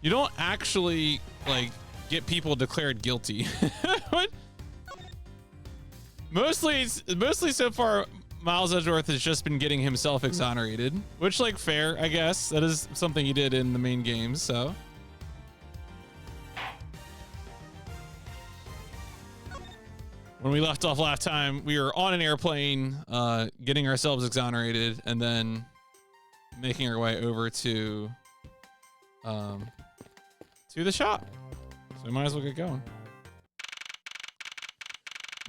You don't actually like get people declared guilty. What? Mostly so far, Miles Edgeworth has just been getting himself exonerated, which, like, fair, I guess. That is something he did in the main games, so. When we left off last time, we were on an airplane, getting ourselves exonerated, and then making our way over to the shop. So we might as well get going.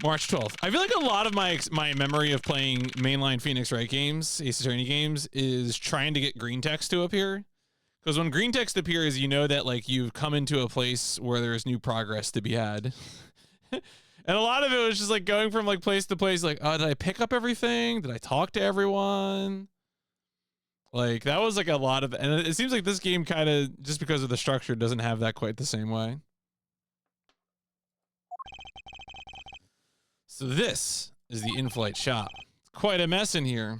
March 12th. I feel like a lot of my memory of playing mainline Phoenix Wright games, Ace Attorney games, is trying to get green text to appear. Because when green text appears, you know that like you've come into a place where there's new progress to be had. And a lot of it was just like going from like place to place, like, oh, did I pick up everything? Did I talk to everyone? Like that was like a lot of, and it seems like this game kind of, just because of the structure, doesn't have that quite the same way. So this is the in-flight shop. It's quite a mess in here.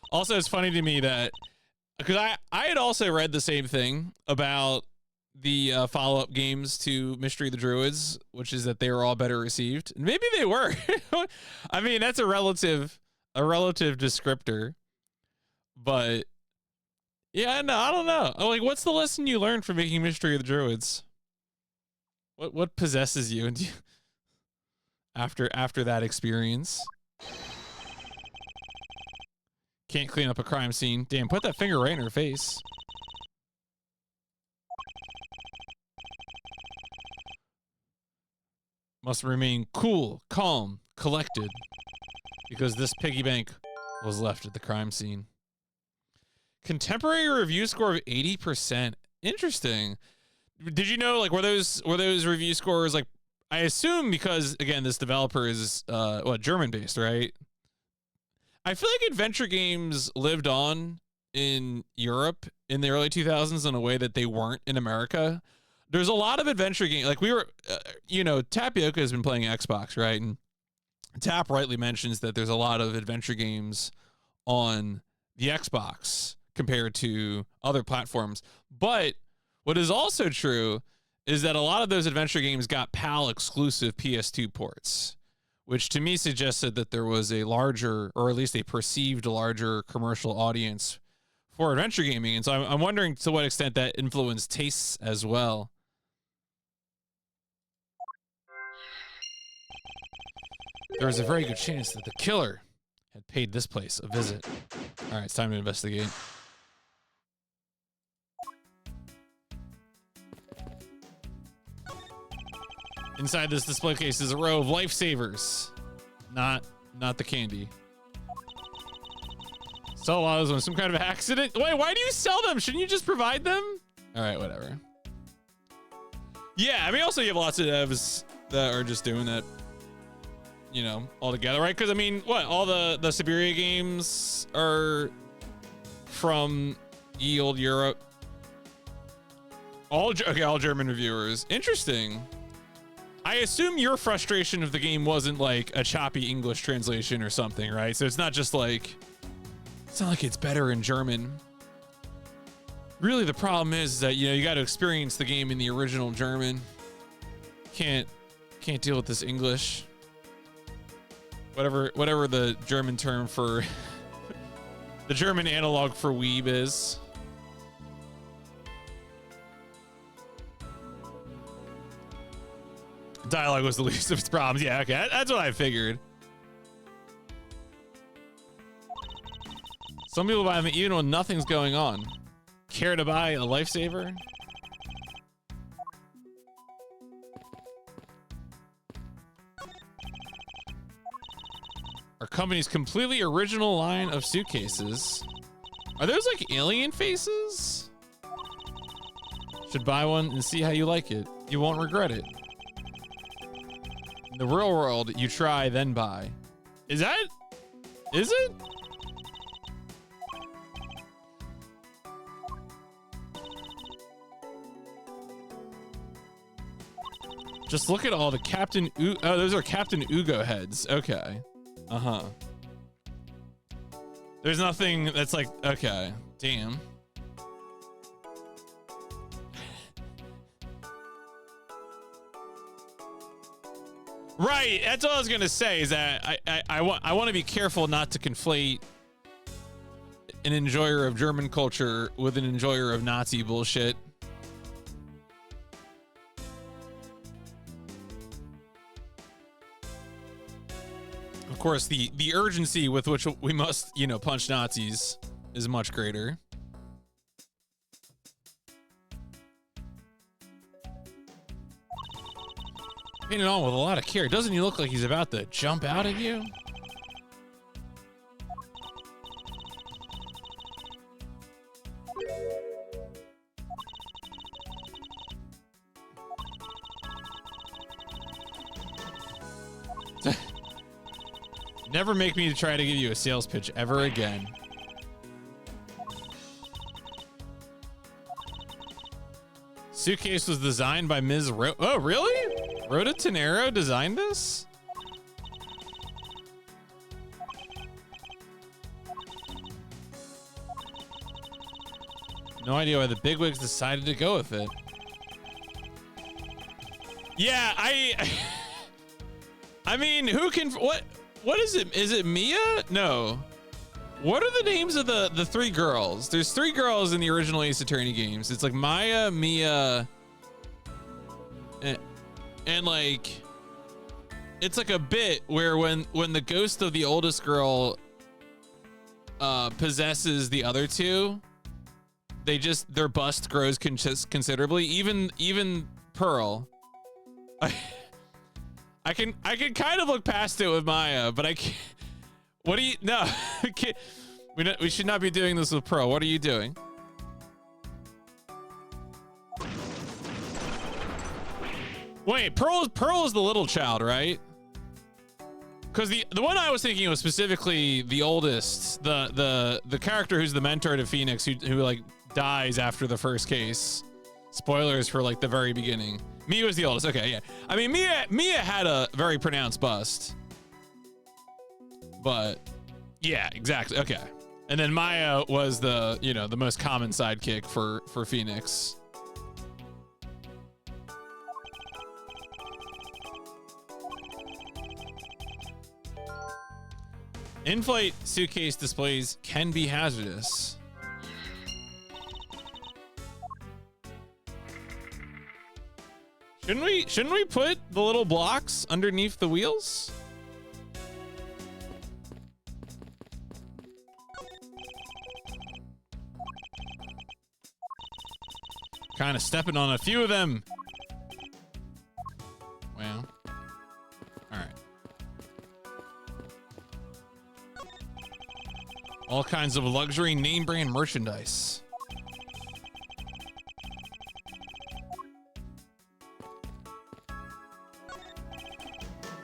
Also, it's funny to me that, because I had also read the same thing about the follow-up games to Mystery of the Druids, which is that they were all better received. And maybe they were. I mean, that's a relative descriptor. But yeah, no, I don't know. Like, what's the lesson you learned from making Mystery of the Druids? What possesses you after that experience? Can't clean up a crime scene. Damn, put that finger right in her face. Must remain cool, calm, collected, because this piggy bank was left at the crime scene. Contemporary review score of 80%. Interesting. Did you know, like, were those review scores, like, I assume because, again, this developer is, German-based, right? I feel like adventure games lived on in Europe in the early 2000s in a way that they weren't in America. There's a lot of adventure games, like we were, Tapioca has been playing Xbox, right? And Tap rightly mentions that there's a lot of adventure games on the Xbox compared to other platforms. But what is also true is that a lot of those adventure games got PAL exclusive PS2 ports, which to me suggested that there was a larger, or at least a perceived larger commercial audience for adventure gaming. And so I'm wondering to what extent that influenced tastes as well. There is a very good chance that the killer had paid this place a visit. All right, it's time to investigate. Inside this display case is a row of lifesavers. Not the candy. Sell a lot of those on some kind of accident. Wait, why do you sell them? Shouldn't you just provide them? All right, whatever. Yeah, I mean, also you have lots of devs that are just doing that, all together, right? Because I mean, all the Siberia games are from ye old Europe. All German reviewers. Interesting. I assume your frustration of the game wasn't like a choppy English translation or something, right? So it's not just like, it's not like it's better in German. Really, the problem is that, you got to experience the game in the original German. Can't deal with this English. Whatever the German term for the German analog for weeb is. Dialogue was the least of its problems. Yeah, okay, that's what I figured. Some people buy them even when nothing's going on. Care to buy a lifesaver? Our company's completely original line of suitcases. Are those like alien faces? Should buy one and see how you like it. You won't regret it. In the real world, you try, then buy. Is it? Just look at all the those are Captain Ugo heads. Okay. Uh-huh. There's nothing that's like, okay, damn. Right, that's all I was gonna say. Is that I want to be careful not to conflate an enjoyer of German culture with an enjoyer of Nazi bullshit. Of course, the urgency with which we must, you know, punch Nazis is much greater. Painted on with a lot of care. Doesn't he look like he's about to jump out at you? Never make me try to give you a sales pitch ever again. Suitcase was designed by Ms. Oh, really? Rhoda Tenero designed this? No idea why the bigwigs decided to go with it. Yeah, I mean, who can, what is it? Is it Mia? No. What are the names of the three girls? There's three girls in the original Ace Attorney games. It's like Maya, Mia, and like, it's like a bit where when the ghost of the oldest girl possesses the other two, their bust grows considerably. Even Pearl. I can kind of look past it with Maya, but I can't. What do you? No, we should not be doing this with Pearl. What are you doing? Wait, Pearl is the little child, right? Because the one I was thinking was specifically the oldest, the character who's the mentor to Phoenix, who like dies after the first case. Spoilers for like the very beginning. Mia was the oldest. Okay, yeah. I mean, Mia had a very pronounced bust. But yeah, exactly. Okay. And then Maya was the, you know, the most common sidekick for Phoenix. In-flight suitcase displays can be hazardous. Shouldn't we put the little blocks underneath the wheels? Kind of stepping on a few of them. Well, all right. All kinds of luxury name brand merchandise.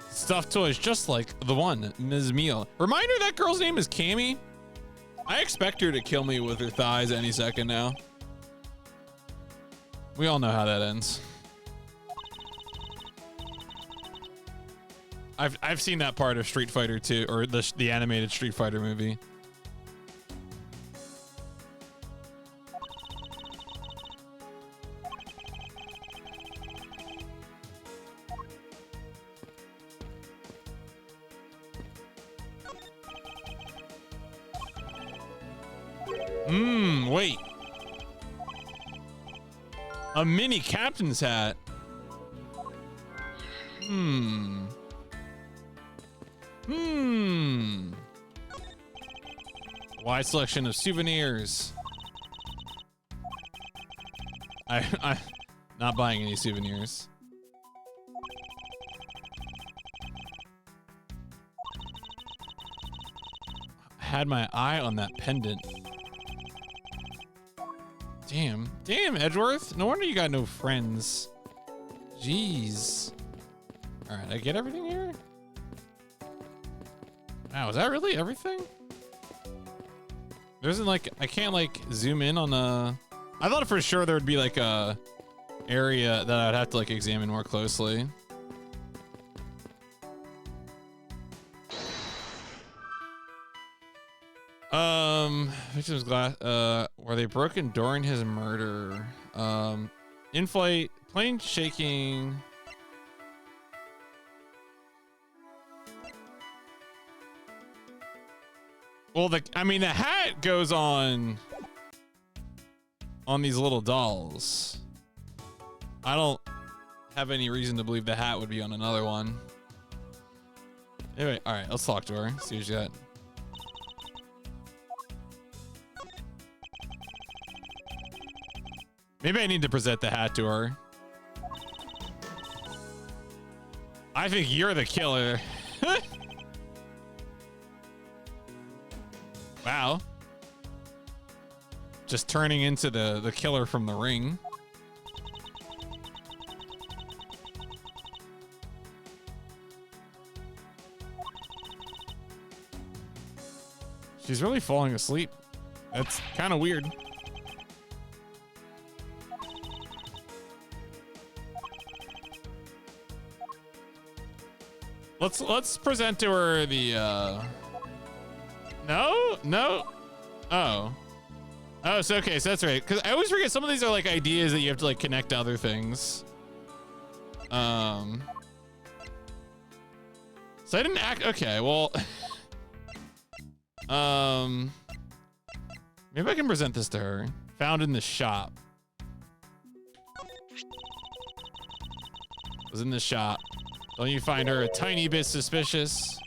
Stuffed toys just like the one, Ms. Meal. Reminder that girl's name is Cammy. I expect her to kill me with her thighs any second now. We all know how that ends. I've seen that part of Street Fighter 2, or the animated Street Fighter movie. Wait. A mini captain's hat. Wide selection of souvenirs. I'm not buying any souvenirs. I had my eye on that pendant. Damn, Edgeworth. No wonder you got no friends. Jeez. All right, I get everything here? Wow, is that really everything? There isn't like, I can't like zoom in on I thought for sure there would be like a area that I'd have to like examine more closely. Victim's glass, were they broken during his murder? In-flight, plane shaking. Well, I mean, the hat goes on these little dolls. I don't have any reason to believe the hat would be on another one. Anyway, all right, let's talk to her. See what she got. Maybe I need to present the hat to her. I think you're the killer. Wow. Just turning into the killer from The Ring. She's really falling asleep. That's kind of weird. Let's present to her the no. Oh, so okay, so that's right. Because I always forget some of these are like ideas that you have to like connect to other things. So I didn't act. Okay, well, maybe I can present this to her. Found in the shop. Was in the shop. Don't you find her a tiny bit suspicious?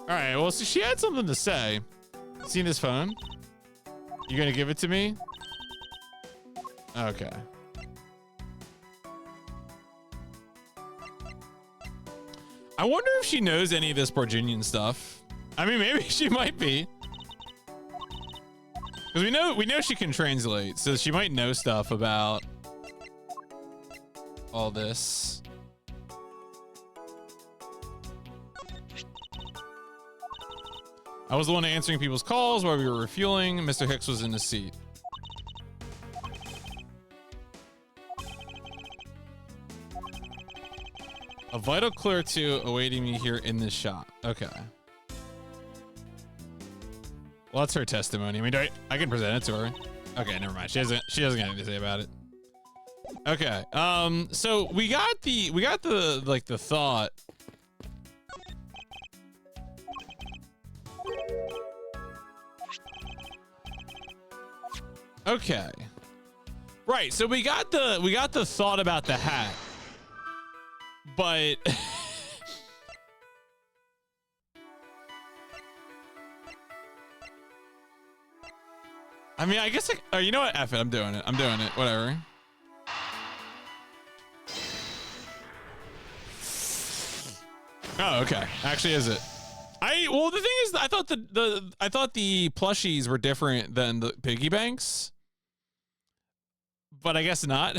All right, well, so she had something to say. Seen his phone? You gonna give it to me? Okay. I wonder if she knows any of this Borginian stuff. I mean, maybe she might be. Because we know she can translate, so she might know stuff about all this. I was the one answering people's calls while we were refueling. Mr. Hicks was in the seat. A vital clue or two awaiting me here in this shop. Okay. Well, that's her testimony. I mean, I can present it to her. Okay, never mind. She doesn't got anything to say about it. Okay. So we got the like the thought. Okay. Right. So we got the thought about the hat. But I mean, I guess oh, you know what? F it. I'm doing it. Whatever. Oh, okay. Actually, is it? Well, the thing is, I thought the plushies were different than the piggy banks, but I guess not.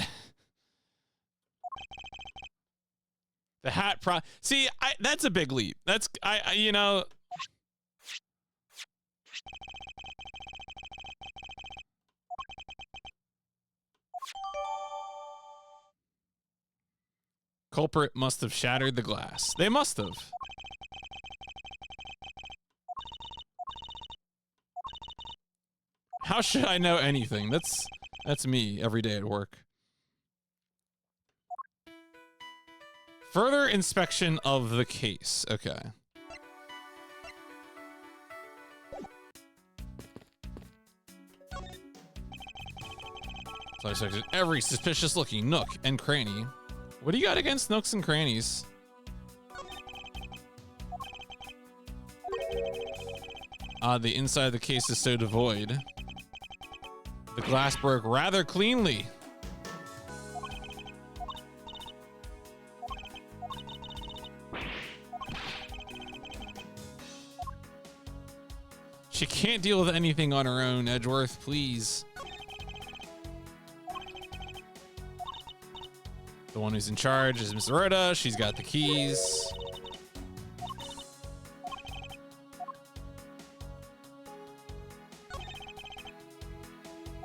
The hat see, that's a big leap. That's you know. Culprit must have shattered the glass. They must have. How should I know anything? That's me every day at work. Further inspection of the case. Okay. So I searched every suspicious looking nook and cranny. What do you got against nooks and crannies? The inside of the case is so devoid. The glass broke rather cleanly. She can't deal with anything on her own, Edgeworth, please. The one who's in charge is Miss Rhoda. She's got the keys.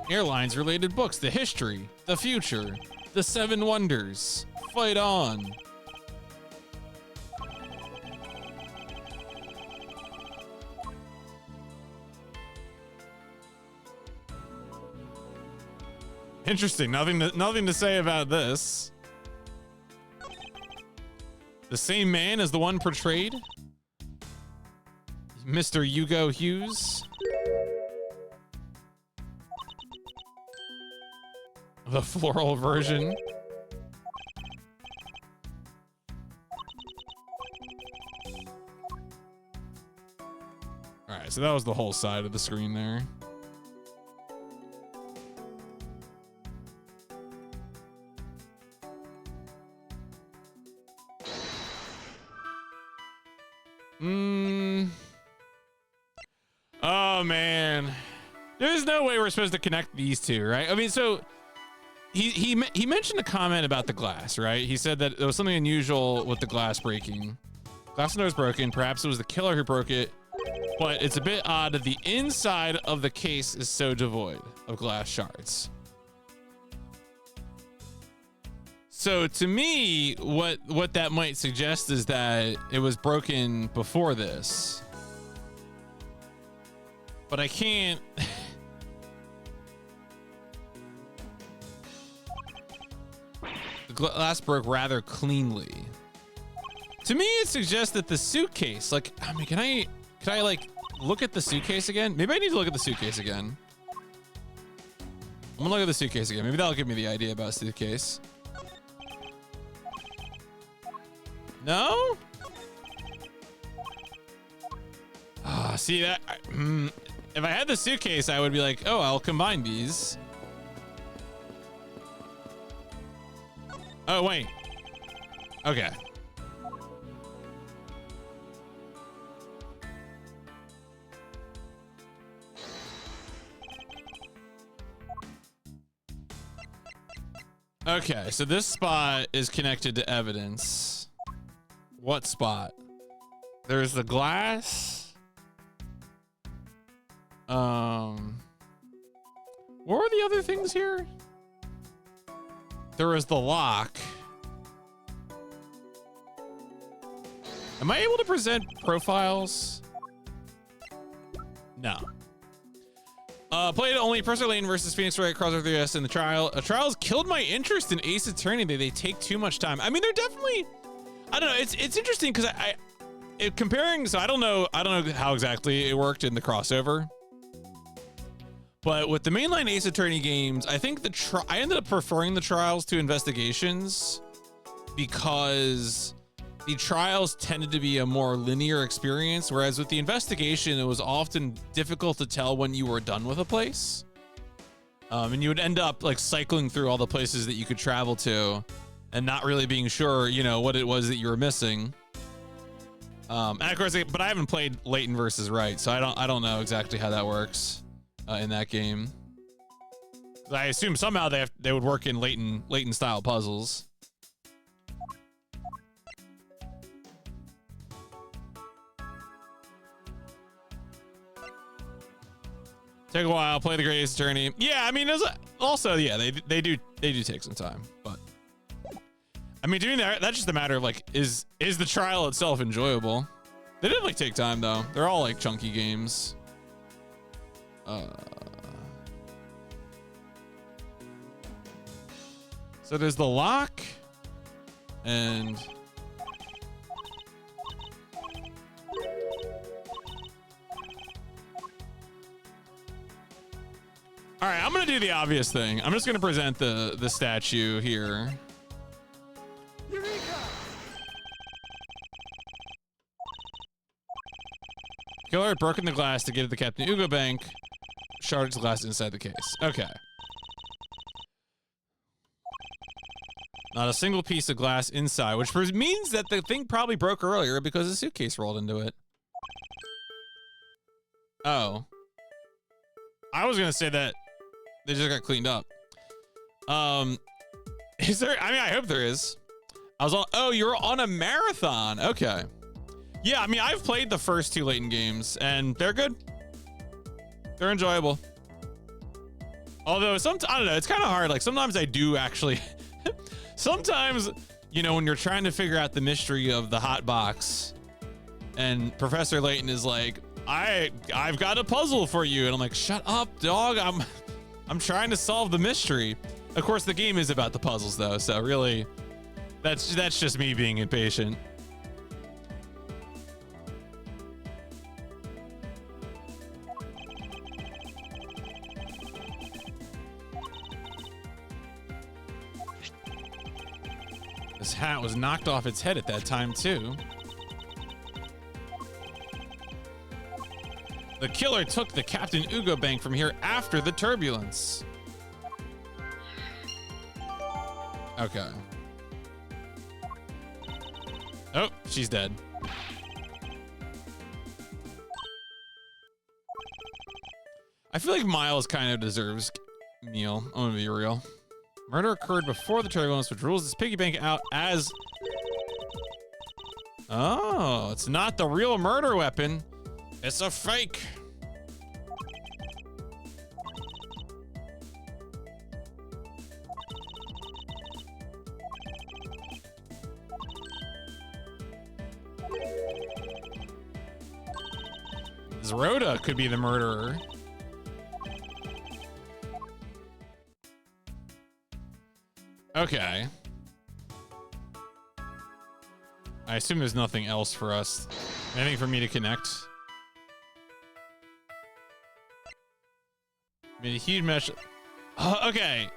Airlines related books, the history, the future, the 7 wonders. Fight on. Interesting. Nothing to say about this. The same man as the one portrayed? Mr. Hugo Hughes? The floral version. All right, so that was the whole side of the screen there. Oh man, there's no way we're supposed to connect these two, right? I mean, so he mentioned a comment about the glass, right? He said that there was something unusual with the glass breaking. Glass window was broken. Perhaps it was the killer who broke it, but it's a bit odd that the inside of the case is so devoid of glass shards. So to me, what that might suggest is that it was broken before this. But I can't. The glass broke rather cleanly. To me, it suggests that the suitcase, like, I mean, can I like look at the suitcase again? Maybe I need to look at the suitcase again. I'm gonna look at the suitcase again. Maybe that'll give me the idea about suitcase. No? Ah, see that? If I had the suitcase, I would be like, oh, I'll combine these. Oh, wait. Okay. Okay, so this spot is connected to evidence. What spot? There's the glass. What were the other things here? There was the lock. Am I able to present profiles? No. Played only Professor Layton versus Phoenix Wright, crossover 3S in the trial. Trials killed my interest in Ace Attorney. They take too much time. I mean, they're definitely, I don't know. It's interesting because comparing, so I don't know how exactly it worked in the crossover. But with the mainline Ace Attorney games, I think I ended up preferring the trials to investigations because the trials tended to be a more linear experience, whereas with the investigation, it was often difficult to tell when you were done with a place. And you would end up like cycling through all the places that you could travel to and not really being sure, you know, what it was that you were missing. And of course, but I haven't played Layton versus Wright, so I don't know exactly how that works in that game. I assume somehow they would work in Layton style puzzles. Take a while, play the Great Ace Attorney. Yeah, I mean, also, yeah, they do take some time, but I mean, doing that's just a matter of like, is the trial itself enjoyable? They didn't like take time though. They're all like chunky games. So there's the lock and all right, I'm gonna do the obvious thing. I'm just gonna present the statue here. Eureka! Killer had broken the glass to get at the Captain Hugo Bank. Sharded the glass inside the case. Okay. Not a single piece of glass inside, which means that the thing probably broke earlier because the suitcase rolled into it. Oh. I was gonna say that they just got cleaned up. Is there? I mean, I hope there is. Oh, you're on a marathon. Okay. Yeah, I mean, I've played the first two Layton games, and they're good. They're enjoyable. Although, I don't know, it's kind of hard. Like, sometimes I do actually... Sometimes, you know, when you're trying to figure out the mystery of the hot box, and Professor Layton is like, I've got a puzzle for you. And I'm like, shut up, dog. I'm trying to solve the mystery. Of course, the game is about the puzzles, though. So really, that's just me being impatient. hat was knocked off its head at that time, too. The killer took the Captain Ugo Bank from here after the turbulence. Okay. Oh, she's dead. I feel like Miles kind of deserves meal. I'm gonna be real. Murder occurred before the turbulence, which rules this piggy bank out as... Oh, it's not the real murder weapon. It's a fake. Rhoda could be the murderer. Okay. I assume there's nothing else for us. Anything for me to connect? Made a huge mesh. Okay.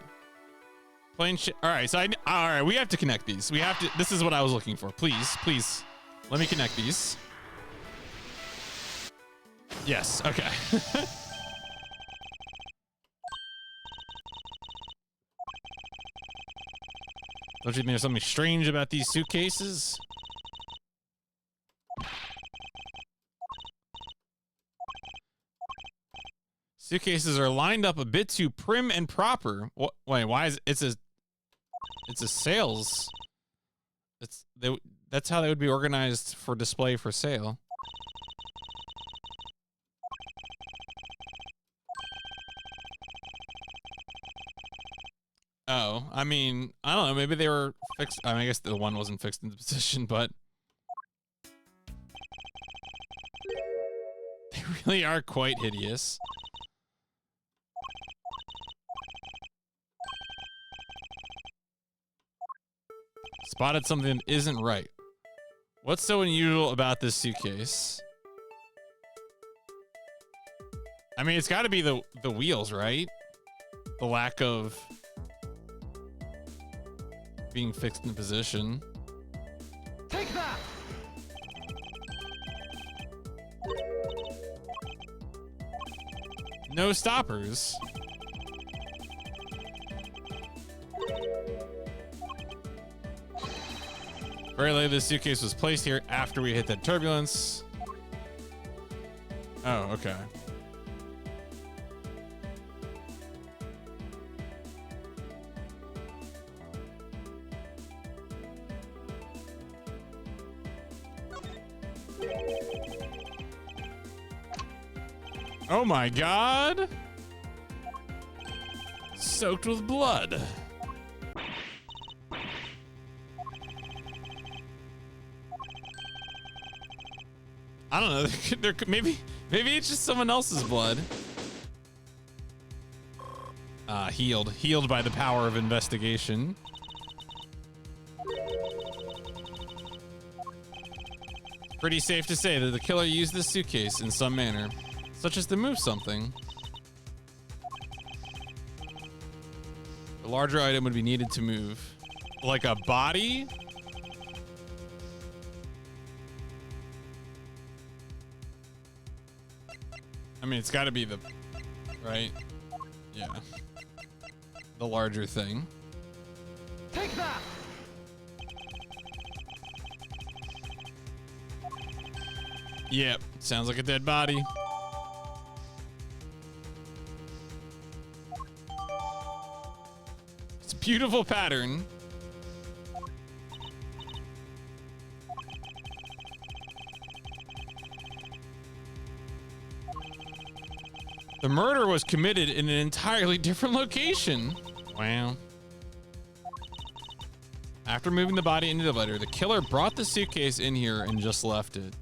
Plain shit. All right. So all right. We have to connect these. We have to. This is what I was looking for. Please, please, let me connect these. Yes. Okay. Don't you think there's something strange about these suitcases? Suitcases are lined up a bit too prim and proper. What? Wait, why is it's a sales? That's how they would be organized for display for sale. Oh, I mean, I don't know. Maybe they were fixed. I mean, I guess the one wasn't fixed into position, but they really are quite hideous. Spotted something that isn't right. What's so unusual about this suitcase? I mean, it's got to be the wheels, right? The lack of being fixed in position. Take that! No stoppers. Very late, this suitcase was placed here after we hit that turbulence. Oh, okay. Oh my God! Soaked with blood. I don't know. Maybe it's just someone else's blood. Healed by the power of investigation. Pretty safe to say that the killer used this suitcase in some manner, such as to move something. A larger item would be needed to move, like a body. I mean, it's got to be the, right? Yeah. The larger thing. Take that! Yep, sounds like a dead body. It's a beautiful pattern. The murder was committed in an entirely different location. Wow. After moving the body into the letter, the killer brought the suitcase in here and just left it.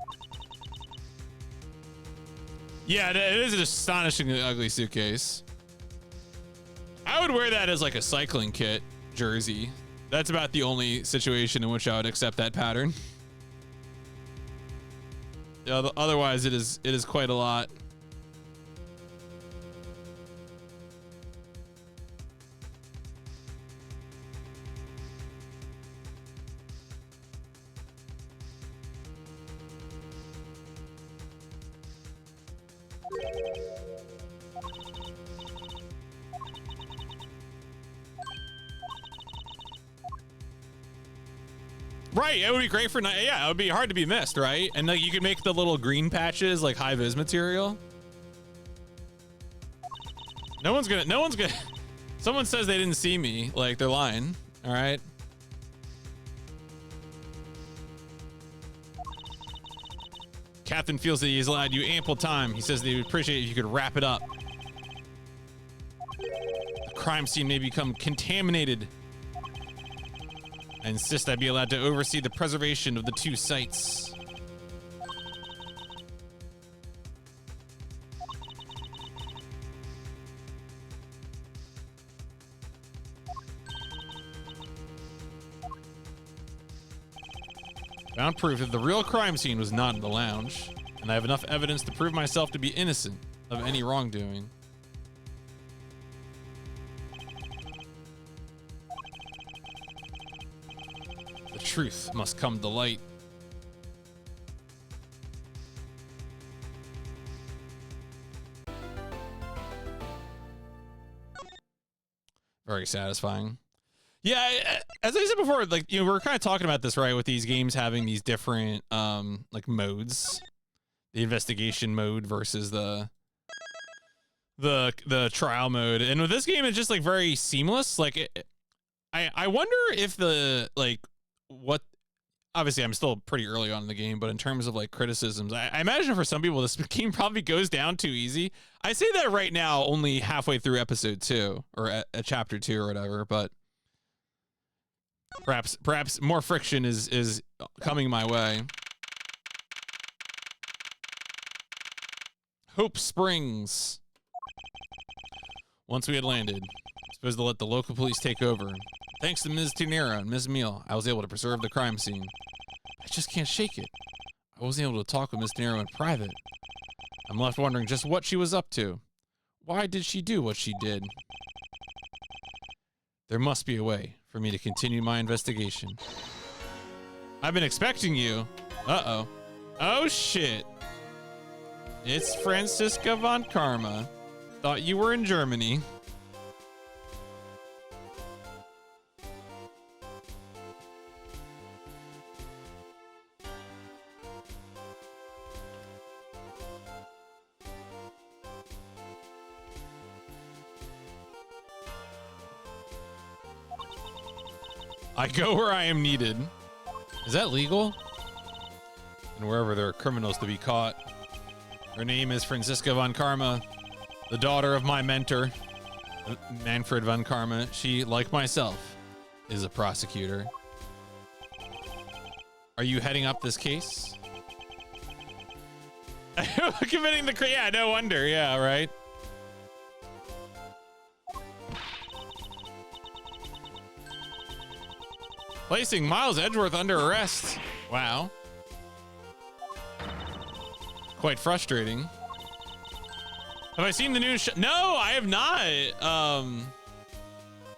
Yeah, it is an astonishingly ugly suitcase. I would wear that as like a cycling kit jersey. That's about the only situation in which I would accept that pattern. Yeah, otherwise it is quite a lot. Right, it would be great for night. Yeah, it would be hard to be missed, right? And like you could make the little green patches like high vis material. No one's gonna. Someone says they didn't see me. Like they're lying. All right. Captain feels that he's allowed you ample time. He says they would appreciate it if you could wrap it up. The crime scene may become contaminated. I insist I be allowed to oversee the preservation of the two sites. Found proof that the real crime scene was not in the lounge, and I have enough evidence to prove myself to be innocent of any wrongdoing. The truth must come to light. Very satisfying. Yeah, as I said before, like, you know, we're kind of talking about this, right, with these games having these different like modes. The investigation mode versus the trial mode. And with this game, it's just like very seamless. Like I wonder if the like what obviously I'm still pretty early on in the game, but in terms of like criticisms, I imagine for some people this game probably goes down too easy. I say that right now, only halfway through episode 2 or at chapter 2 or whatever, but perhaps more friction is coming my way. Hope Springs. Once we had landed, I suppose to let the local police take over. Thanks to Ms. Tinera and Ms. Meal, I was able to preserve the crime scene. I just can't shake it. I wasn't able to talk with Ms. Tinera in private. I'm left wondering just what she was up to. Why did she do what she did? There must be a way for me to continue my investigation. I've been expecting you. Uh-oh. Oh, shit. It's Franziska von Karma. Thought you were in Germany. I go where I am needed. Is that legal? And wherever there are criminals to be caught. Her name is Franziska von Karma, the daughter of my mentor, Manfred von Karma. She, like myself, is a prosecutor. Are you heading up this case? Committing the crime. Yeah, no wonder. Yeah, right. Placing Miles Edgeworth under arrest. Wow. Quite frustrating. Have I seen the new show? No, I have not.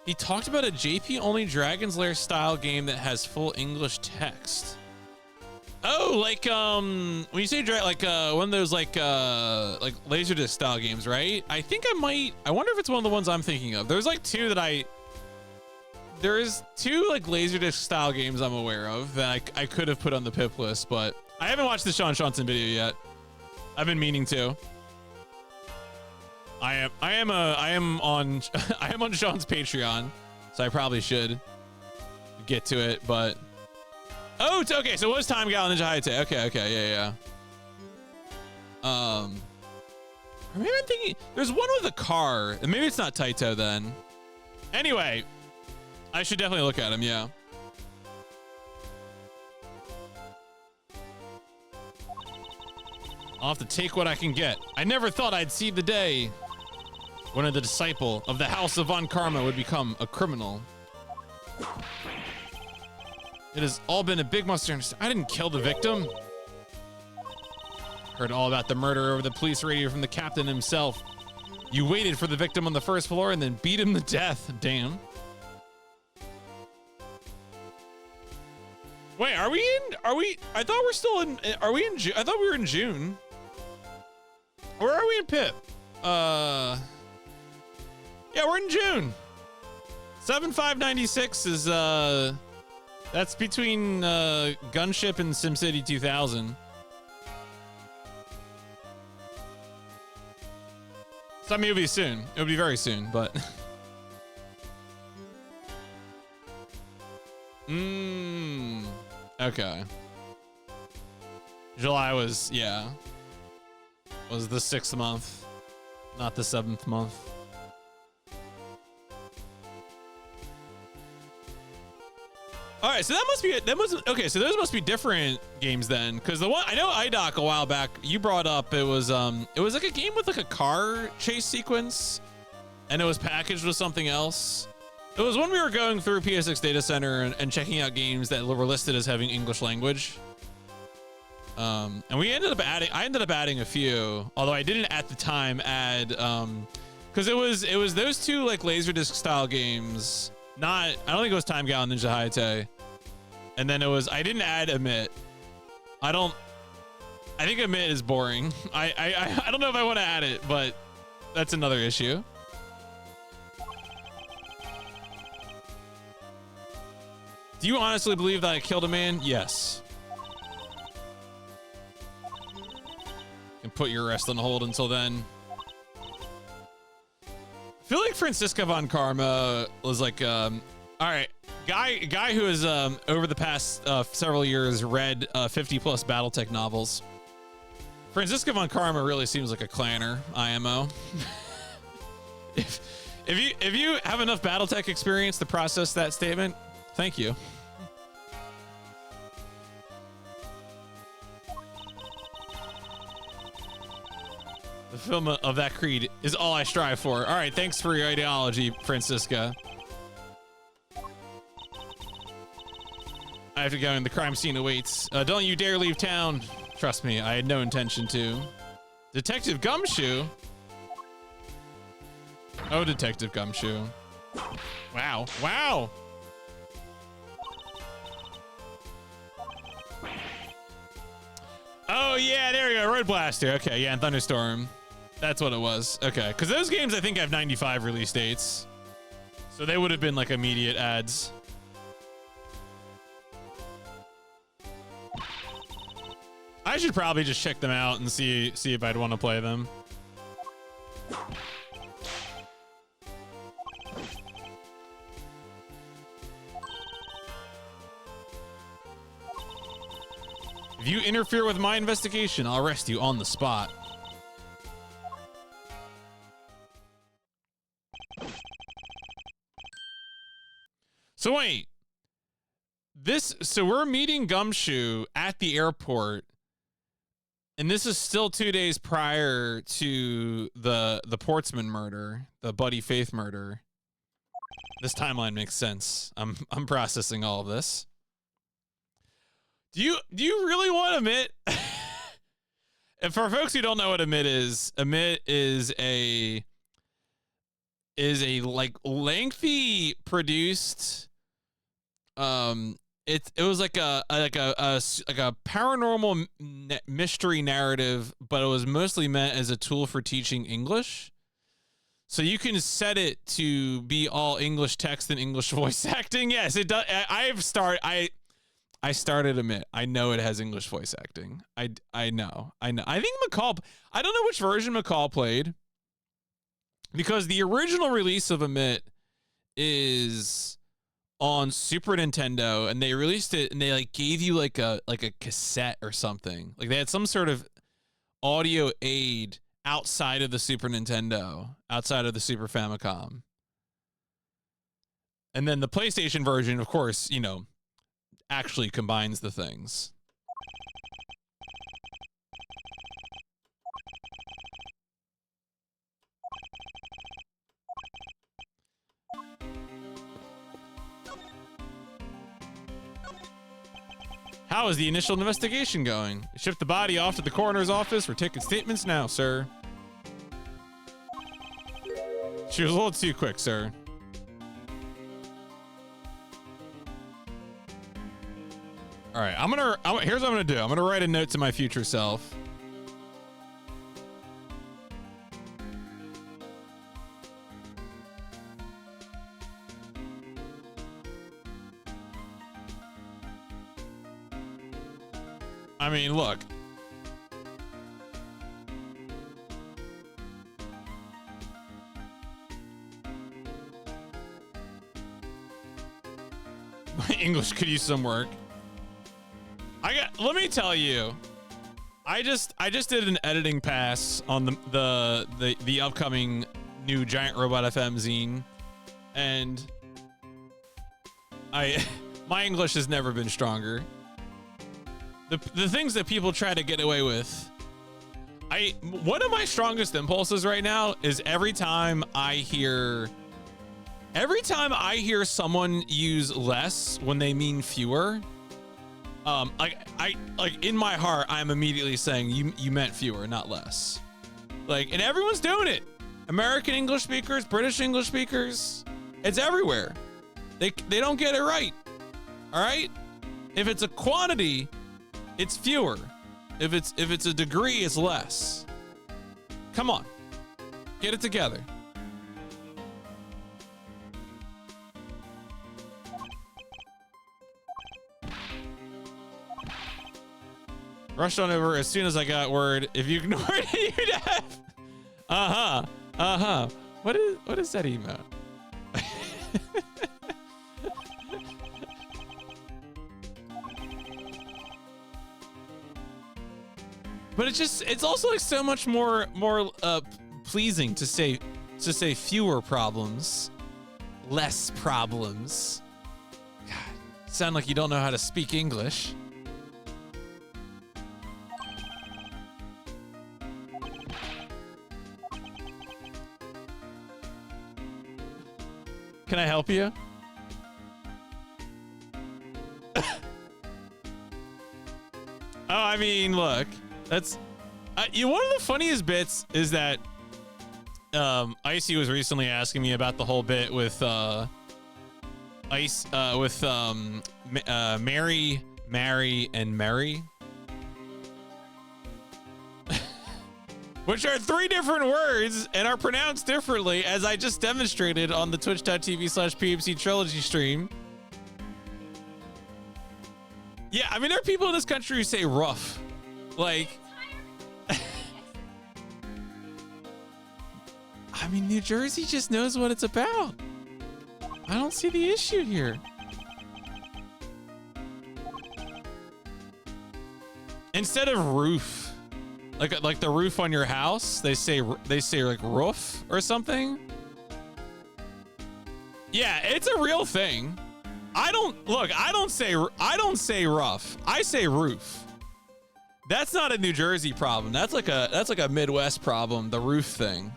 He talked about a JP only Dragon's Lair style game that has full English text. Oh, like when you say like one of those like Laserdisc style games, right? I think I might. I wonder if it's one of the ones I'm thinking of. There's like two that there is two like Laserdisc style games I'm aware of that I could have put on the pip list, but I haven't watched the Sean Johnson video yet. I've been meaning to. I am on Sean's Patreon, so I probably should get to it, but oh, okay, so it was Time Gallon Ninja Hayate. Okay, yeah. Or maybe I'm thinking there's one with a car, and maybe it's not Taito then. Anyway, I should definitely look at him, yeah. I'll have to take what I can get. I never thought I'd see the day when a disciple of the House of Von Karma would become a criminal. It has all been a big mistake. I didn't kill the victim. Heard all about the murder over the police radio from the captain himself. You waited for the victim on the first floor and then beat him to death. Damn. Wait, are we? I thought we're still in. Are we in? I thought we were in June. Where are we in Pip? Yeah, we're in June. 7596 is that's between Gunship and SimCity 2000. So I mean, it'll be soon. It'll be very soon, but. Okay. July was, yeah. Was the 6th month, not the 7th month. All right, so that must be it. That must okay. So those must be different games then, because the one I know IDOC a while back you brought up, it was like a game with like a car chase sequence, and it was packaged with something else. It was when we were going through PSX Data Center and checking out games that were listed as having English language. And we ended up adding. I ended up adding a few, although I didn't at the time add, because it was those two like Laserdisc style games. I don't think it was Time Gal and Ninja Hayate. And then it was, I didn't add Emit. I think Emit is boring. I don't know if I want to add it, but that's another issue. Do you honestly believe that I killed a man? Yes. And put your arrest on hold until then. I feel like Francisca von Karma was like, all right, guy who has over the past several years read 50 plus BattleTech novels. Francisca von Karma really seems like a clanner IMO. if you have enough BattleTech experience to process that statement, thank you. The fulfillment of that creed is all I strive for. All right, thanks for your ideology, Francisca. I have to go, and the crime scene awaits. Don't you dare leave town. Trust me, I had no intention to. Detective Gumshoe? Oh, Detective Gumshoe. Wow, wow. Oh, yeah, there we go. Road Blaster. Okay, yeah, and Thunderstorm. That's what it was. Okay, because those games I think have 95 release dates. So they would have been like immediate ads. I should probably just check them out and see if I'd want to play them. If you interfere with my investigation, I'll arrest you on the spot. So wait, so we're meeting Gumshoe at the airport, and this is still 2 days prior to the Portsman murder, the Buddy Faith murder. This timeline makes sense. I'm processing all of this. Do you really want Emit? And for folks who don't know what Emit is a like lengthy produced it was like a paranormal mystery narrative, but it was mostly meant as a tool for teaching English. So you can set it to be all English text and English voice acting. Yes, it does. I started Emit. I know it has English voice acting. I know. I think McCall, I don't know which version McCall played, because the original release of Emit is on Super Nintendo, and they released it and they like gave you like a cassette or something. Like they had some sort of audio aid outside of the Super Nintendo, outside of the Super Famicom. And then the PlayStation version, of course, you know, actually combines the things. How is the initial investigation going? Ship the body off to the coroner's office. We're taking statements now, sir. She was a little too quick, sir. All right, here's what I'm gonna do. I'm gonna write a note to my future self. I mean, look. My English could use some work. Let me tell you, I just did an editing pass on the upcoming new Giant Robot FM zine, and my English has never been stronger. The things that people try to get away with. One of my strongest impulses right now is every time I hear someone use less when they mean fewer, like in my heart, I'm immediately saying you meant fewer, not less. Like, and everyone's doing it. American English speakers, British English speakers, it's everywhere. They don't get it right. All right? If it's a quantity, it's fewer. If it's a degree, it's less. Come on. Get it together. Rushed on over as soon as I got word. If you ignored it, you'd have. What is that emote? But it's also like so much more pleasing to say fewer problems, less problems. God, sound like you don't know how to speak English. Can I help you? Oh, I mean, look, that's one of the funniest bits is that Icy was recently asking me about the whole bit with Mary, and Mary, which are 3 different words and are pronounced differently, as I just demonstrated on the twitch.tv/PMC Trilogy stream. Yeah, I mean, there are people in this country who say rough. Like, I mean, New Jersey just knows what it's about. I don't see the issue here. Instead of roof, like the roof on your house, they say like roof or something. Yeah, it's a real thing. I don't say rough. I say roof. That's not a New Jersey problem. That's like a Midwest problem, the roof thing.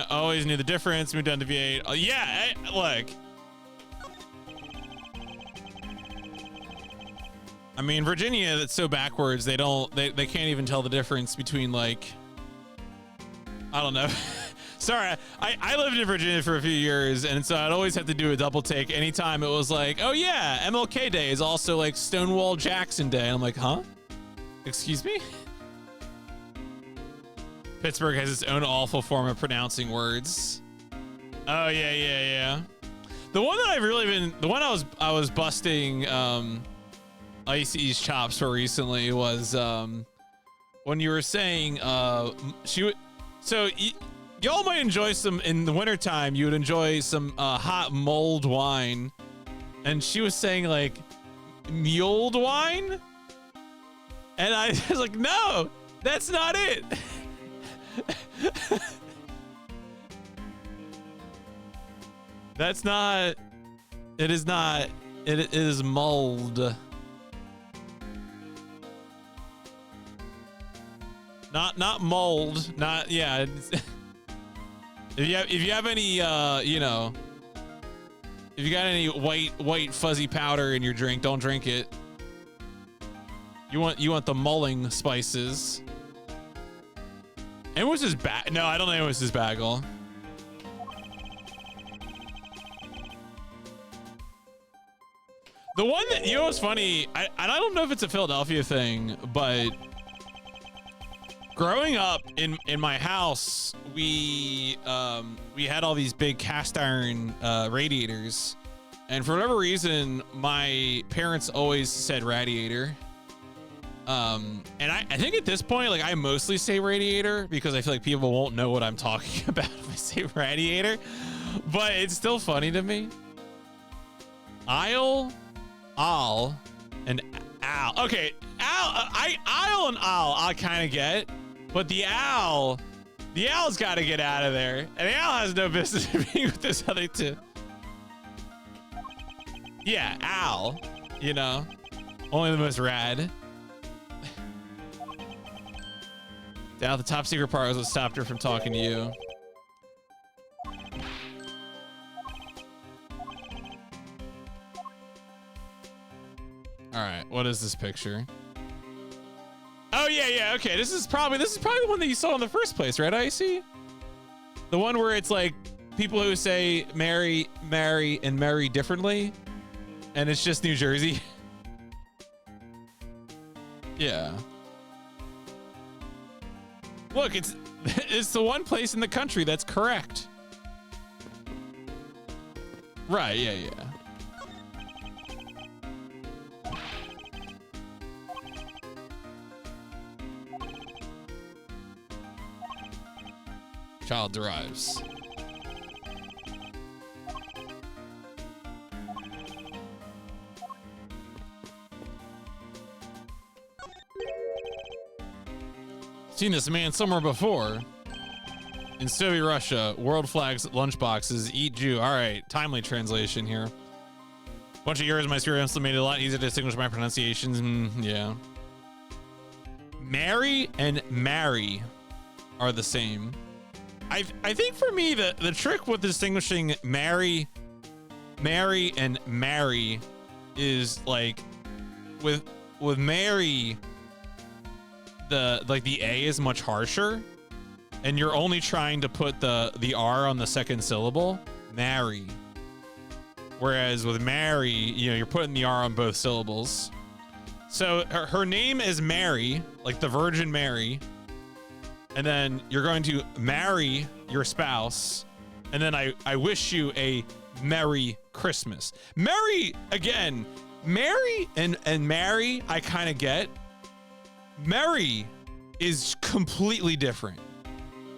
Always knew the difference. Moved down to V8. Oh, yeah, look. I mean, Virginia, that's so backwards. They can't even tell the difference between, like, I don't know. Sorry, I lived in Virginia for a few years, and so I'd always have to do a double take anytime it was like, oh yeah, MLK Day is also like Stonewall Jackson Day. And I'm like, huh? Excuse me? Pittsburgh has its own awful form of pronouncing words. Oh yeah. The one that I've really been, the one I was busting Icy's chops for recently was when you were saying y'all might enjoy some in the wintertime. You would enjoy some hot mulled wine, and she was saying like mulled wine, and I was like, no, that's not it. That's not. It is not. It is mulled. Not mold. Not yeah. If you have any you know, if you got any white fuzzy powder in your drink, don't drink it. You want the mulling spices. And was his bag? No, I don't think it was his bagel. The one that, you know what's funny? I don't know if it's a Philadelphia thing, but Growing up in my house, we had all these big cast iron radiators, and for whatever reason, my parents always said radiator. And I think at this point, like, I mostly say radiator because I feel like people won't know what I'm talking about if I say radiator, but it's still funny to me. Aisle, and owl. Okay, aisle and owl I kind of get, but the owl's got to get out of there, and the owl has no business being with this other two. Yeah, owl, you know, only the most rad. Now the top secret part was what stopped her from talking to you. All right, what is this picture? Oh yeah, okay. This is probably the one that you saw in the first place, right, Icy? The one where it's like people who say marry, and marry differently, and it's just New Jersey. Yeah. Look, it's the one place in the country that's correct. Right, yeah. Child derives. Seen this man somewhere before. In Soviet Russia, world flags, lunchboxes, eat Jew. All right, timely translation here. Bunch of years, my experience made it a lot easier to distinguish my pronunciations. Yeah. Mary and marry are the same. I think for me, the trick with distinguishing marry and marry is like with Mary, the A is much harsher, and you're only trying to put the R on the second syllable, marry. Whereas with Mary, you know, you're putting the R on both syllables. So her name is Mary, like the Virgin Mary, and then you're going to marry your spouse, and then I wish you a Merry Christmas. Merry, again, Mary and marry, I kind of get. Mary is completely different.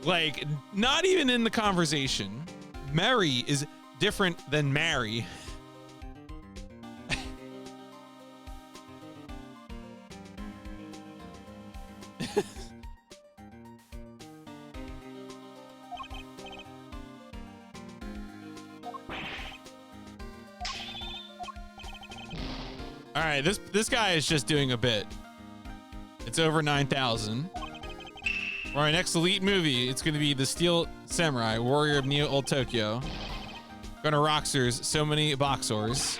Like, not even in the conversation. Mary is different than marry. All right, this guy is just doing a bit. It's over 9,000. For our next elite movie, it's going to be The Steel Samurai, Warrior of Neo Old Tokyo. Gonna Roxers, so many boxers.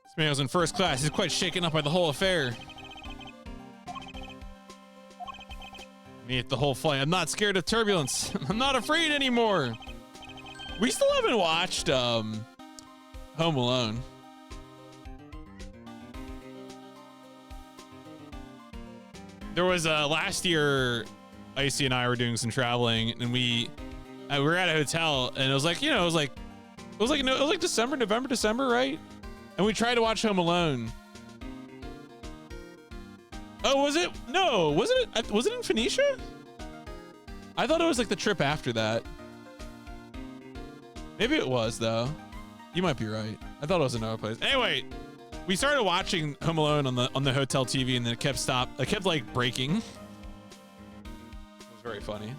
This man was in first class. He's quite shaken up by the whole affair. Me at the whole flight. I'm not scared of turbulence. I'm not afraid anymore. We still haven't watched Home Alone. There was last year, Icy and I were doing some traveling, and we were at a hotel, and it was like, you know, it was like November, December, right? And we tried to watch Home Alone. Oh, was it? No, wasn't it? Was it in Phoenicia? I thought it was like the trip after that. Maybe it was though. You might be right. I thought it was another place. Anyway, we started watching Home Alone on the hotel TV, and then it kept like breaking. It was very funny.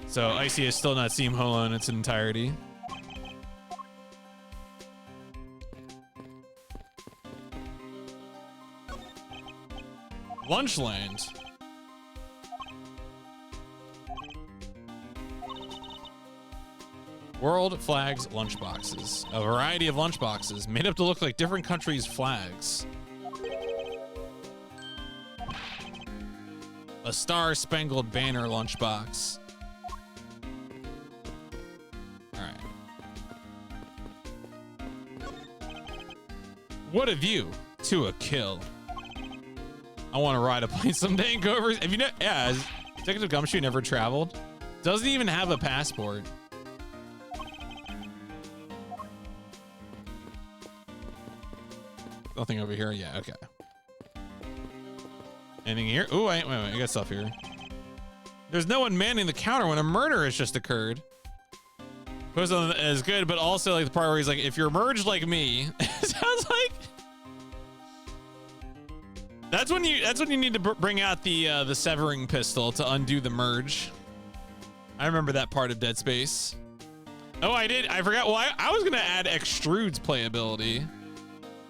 So Icy has still not seen Home Alone in its entirety. Lunchland. World flags lunchboxes. A variety of lunchboxes made up to look like different countries' flags. A Star Spangled Banner lunchbox. What a view to a kill. I want to ride a plane someday and go over. Have you know? Yeah, has Detective Gumshoe never traveled? Doesn't even have a passport. Nothing over here. Yeah, okay. Anything here? Oh, wait, I got stuff here. There's no one manning the counter when a murder has just occurred. Goes on as good, but also like the part where he's like, if you're merged like me, it sounds like that's when you need to bring out the severing pistol to undo the merge. I remember that part of Dead Space. Oh, I forgot. Well, I was gonna add Extrude's playability.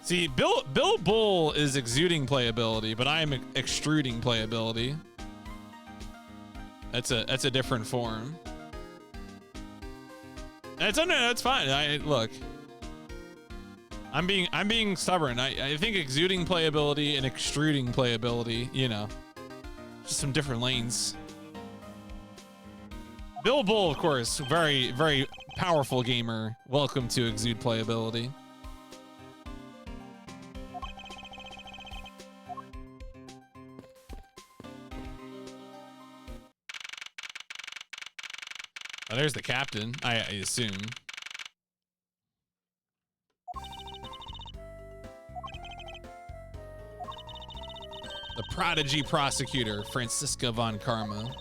See, Bill Bull is exuding playability, but I am extruding playability. That's a different form. That's fine. Look. I'm being stubborn. I think exuding playability and extruding playability, you know, just some different lanes. Bill Bull, of course, very, very powerful gamer. Welcome to exude playability. Oh, there's the captain, I assume. The prodigy prosecutor, Francisca von Karma.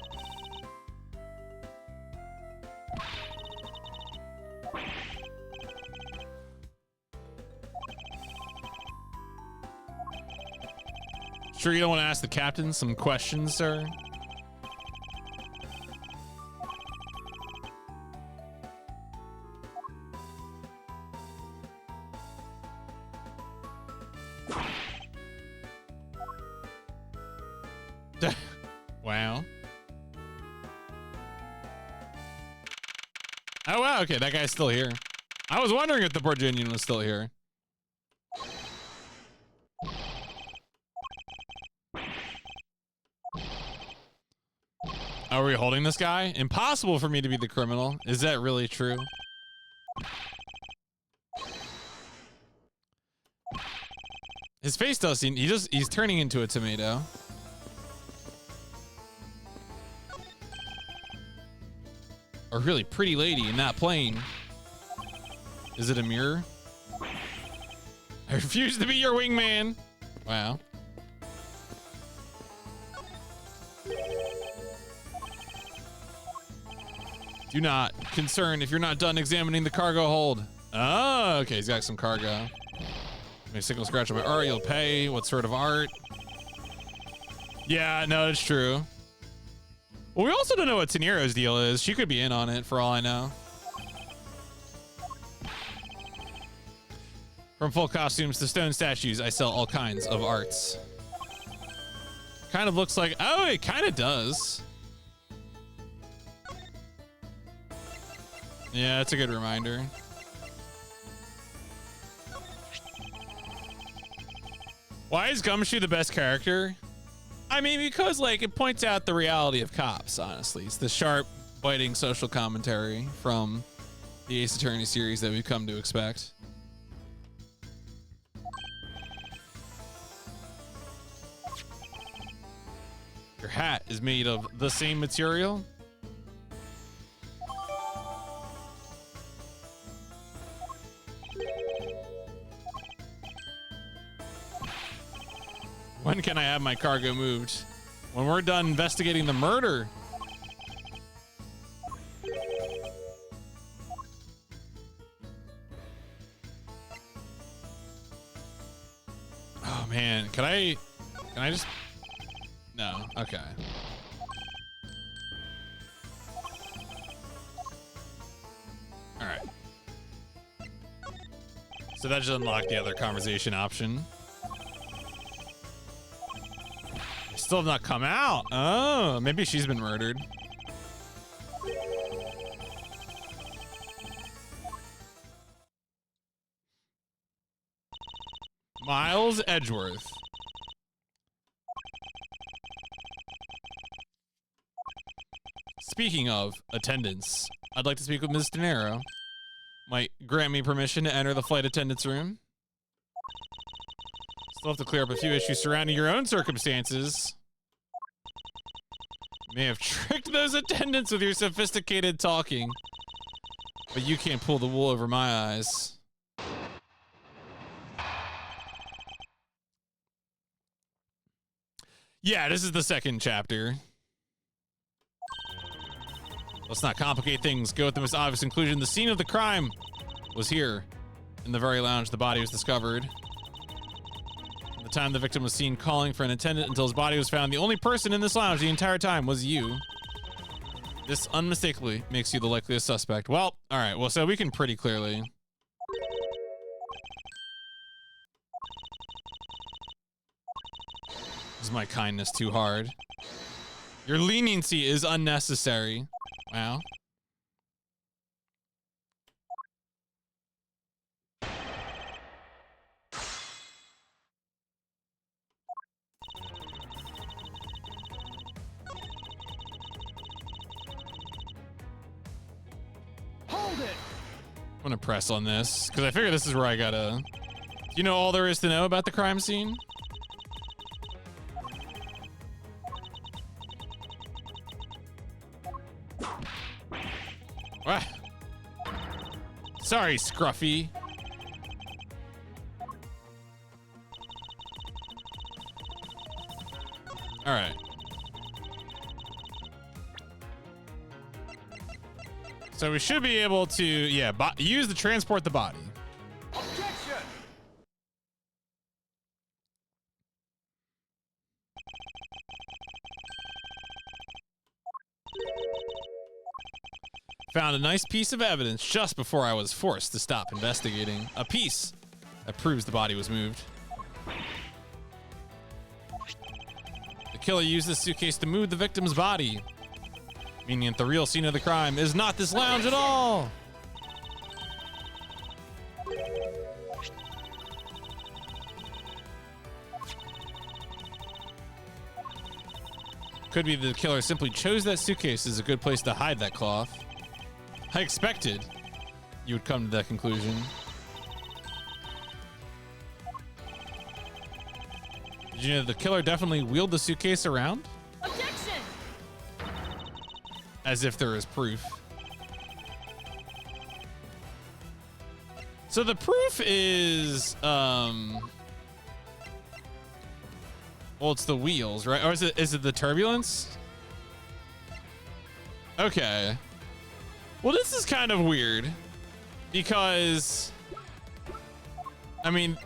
Sure you don't want to ask the captain some questions, sir? Wow. Oh, wow. Okay, that guy's still here. I was wondering if the Virginian was still here. Are we holding this guy? Impossible for me to be the criminal. Is that really true? His face does seem, he's turning into a tomato. A really pretty lady in that plane. Is it a mirror? I refuse to be your wingman. Wow. Do not concern if you're not done examining the cargo hold. Oh, okay, he's got some cargo. Make a single scratch on my art, you'll pay. What sort of art? Yeah, no, it's true. Well, we also don't know what Teniero's deal is. She could be in on it for all I know. From full costumes to stone statues, I sell all kinds of arts. Kind of looks like, oh, it kind of does. Yeah, that's a good reminder. Why is Gumshoe the best character? I mean, because like it points out the reality of cops, honestly. It's the sharp, biting social commentary from the Ace Attorney series that we've come to expect. Your hat is made of the same material? When can I have my cargo moved? When we're done investigating the murder. Oh man, can I just, no, okay. All right. So that just unlocked the other conversation option. Still have not come out. Oh, maybe she's been murdered. Miles Edgeworth. Speaking of attendance, I'd like to speak with Ms. De Niro. Might grant me permission to enter the flight attendant's room? Still have to clear up a few issues surrounding your own circumstances. You may have tricked those attendants with your sophisticated talking, but you can't pull the wool over my eyes. Yeah, this is the second chapter. Let's not complicate things. Go with the most obvious conclusion. The scene of the crime was here, in the very lounge the body was discovered. At the time the victim was seen calling for an attendant until his body was found, the only person in this lounge the entire time was you. This unmistakably makes you the likeliest suspect. Well, all right. Well, so we can pretty clearly... Is my kindness too hard? Your leniency is unnecessary. Wow. Hold it. I'm gonna press on this because I figure this is where I gotta... Do you know all there is to know about the crime scene? Ah. Sorry, Scruffy. All right. So we should be able to, yeah, use the transport the body. Objection. Found a nice piece of evidence just before I was forced to stop investigating. A piece that proves the body was moved. The killer used this suitcase to move the victim's body, meaning that the real scene of the crime is not this lounge at all. Could be the killer simply chose that suitcase as a good place to hide that cloth. I expected you would come to that conclusion. Did you know the killer definitely wheeled the suitcase around? Objection! As if there is proof. So the proof is, well, it's the wheels, right? Or is it the turbulence? Okay. Well, this is kind of weird because, I mean,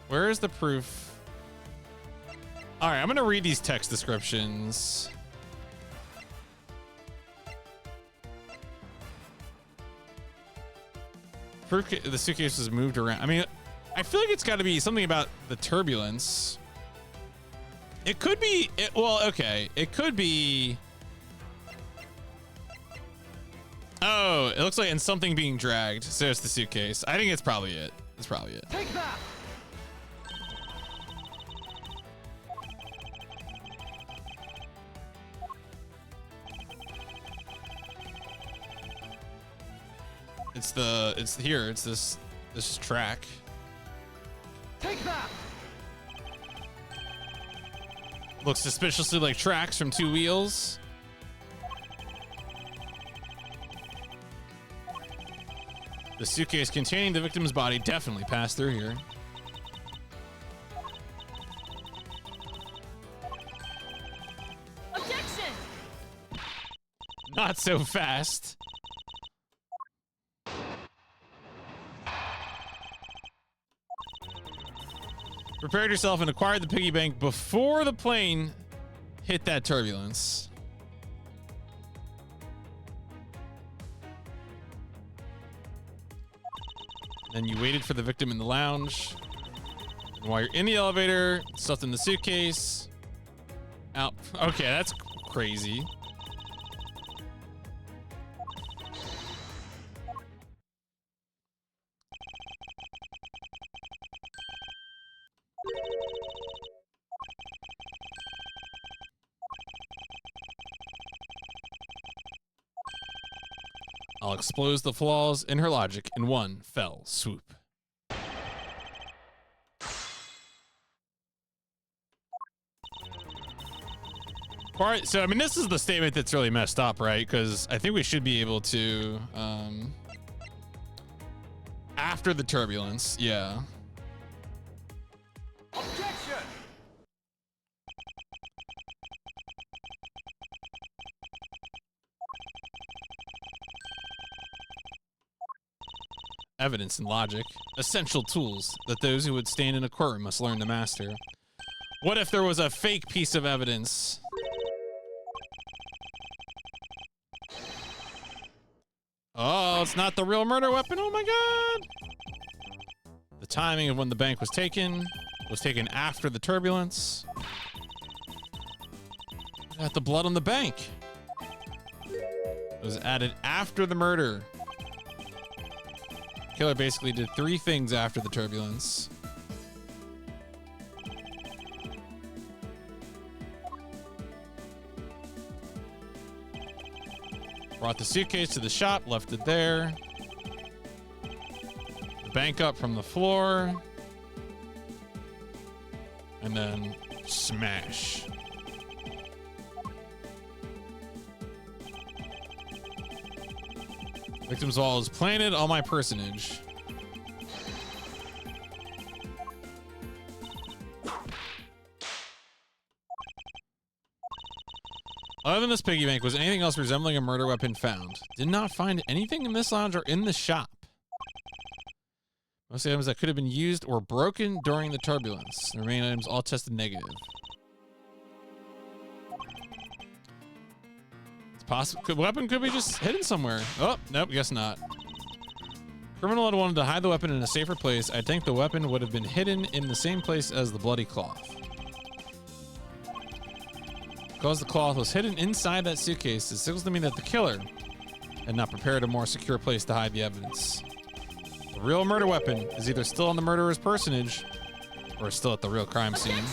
where is the proof? All right, I'm going to read these text descriptions. Proof the suitcase was moved around. I mean, I feel like it's got to be something about the turbulence. It could be, well, okay. It could be. Oh, it looks like in something being dragged. So it's the suitcase. I think it's probably it. It's probably it. Take that. It's here. It's this track. Take that. Looks suspiciously like tracks from two wheels. The suitcase containing the victim's body definitely passed through here. Objection! Not so fast. Prepared yourself and acquired the piggy bank before the plane hit that turbulence. Then you waited for the victim in the lounge. And while you're in the elevator, stuffed in the suitcase. Out. Okay, that's crazy. I'll expose the flaws in her logic in one fell swoop. Part, so, I mean, this is the statement that's really messed up, right? Because I think we should be able to, after the turbulence, yeah. Objection! Evidence and logic, essential tools that those who would stand in a courtroom must learn to master. What if there was a fake piece of evidence? Oh, it's not the real murder weapon. Oh my god. The timing of when the bank was taken after the turbulence. Got the blood on the bank. It was added after the murder. Killer basically did 3 things after the turbulence. Brought the suitcase to the shop, left it there. The bank up from the floor. And then smash. Victim's wall is planted on my personage. Other than this piggy bank, was anything else resembling a murder weapon found? Did not find anything in this lounge or in the shop. Most items that could have been used or broken during the turbulence. The remaining items all tested negative. It's possible. The weapon could be just hidden somewhere. Oh, nope, guess not. Criminal had wanted to hide the weapon in a safer place. I think the weapon would have been hidden in the same place as the bloody cloth. Because the cloth was hidden inside that suitcase, it signals to me that the killer had not prepared a more secure place to hide the evidence. The real murder weapon is either still on the murderer's personage or still at the real crime scene.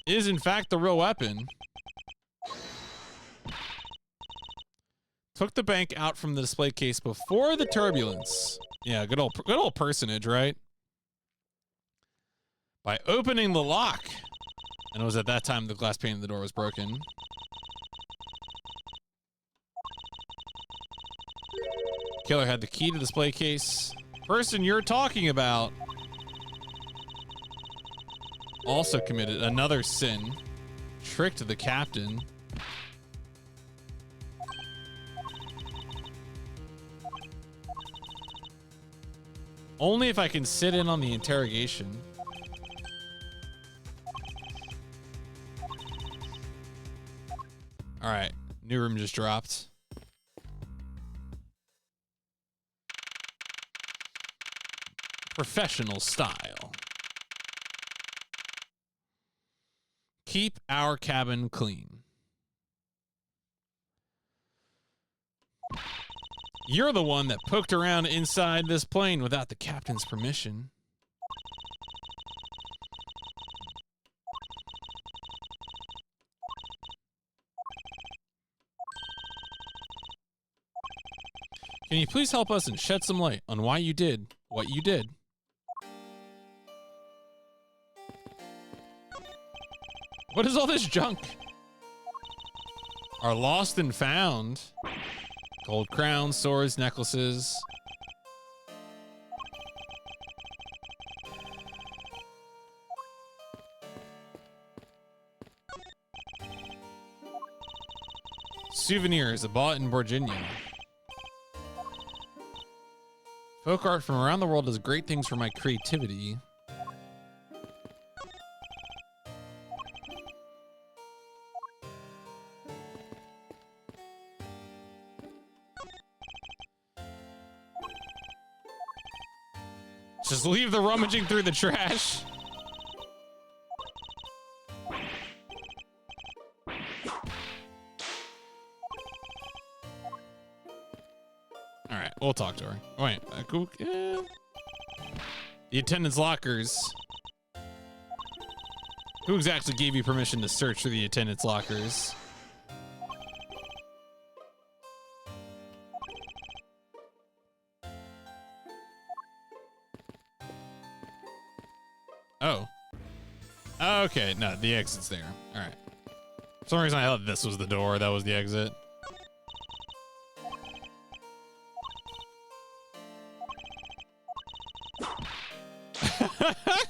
Is in fact the real weapon. Took the bank out from the display case before the turbulence. Yeah, good old personage, right? By opening the lock. And it was at that time the glass pane of the door was broken. Killer had the key to the display case. Person you're talking about also committed another sin. Tricked the captain. Only if I can sit in on the interrogation. All right, new room just dropped. Professional style. Keep our cabin clean. You're the one that poked around inside this plane without the captain's permission. Can you please help us and shed some light on why you did what you did? What is all this junk? Are lost and found. Gold crowns, swords, necklaces. Souvenirs bought in Virginia. Folk art from around the world does great things for my creativity. Just leave the rummaging through the trash. All right, we'll talk to her. Oh, wait, cool. Yeah. The attendant's lockers. Who exactly gave you permission to search for the attendant's lockers? Oh. Okay, no, the exit's there. All right. For some reason, I thought this was the door. That was the exit.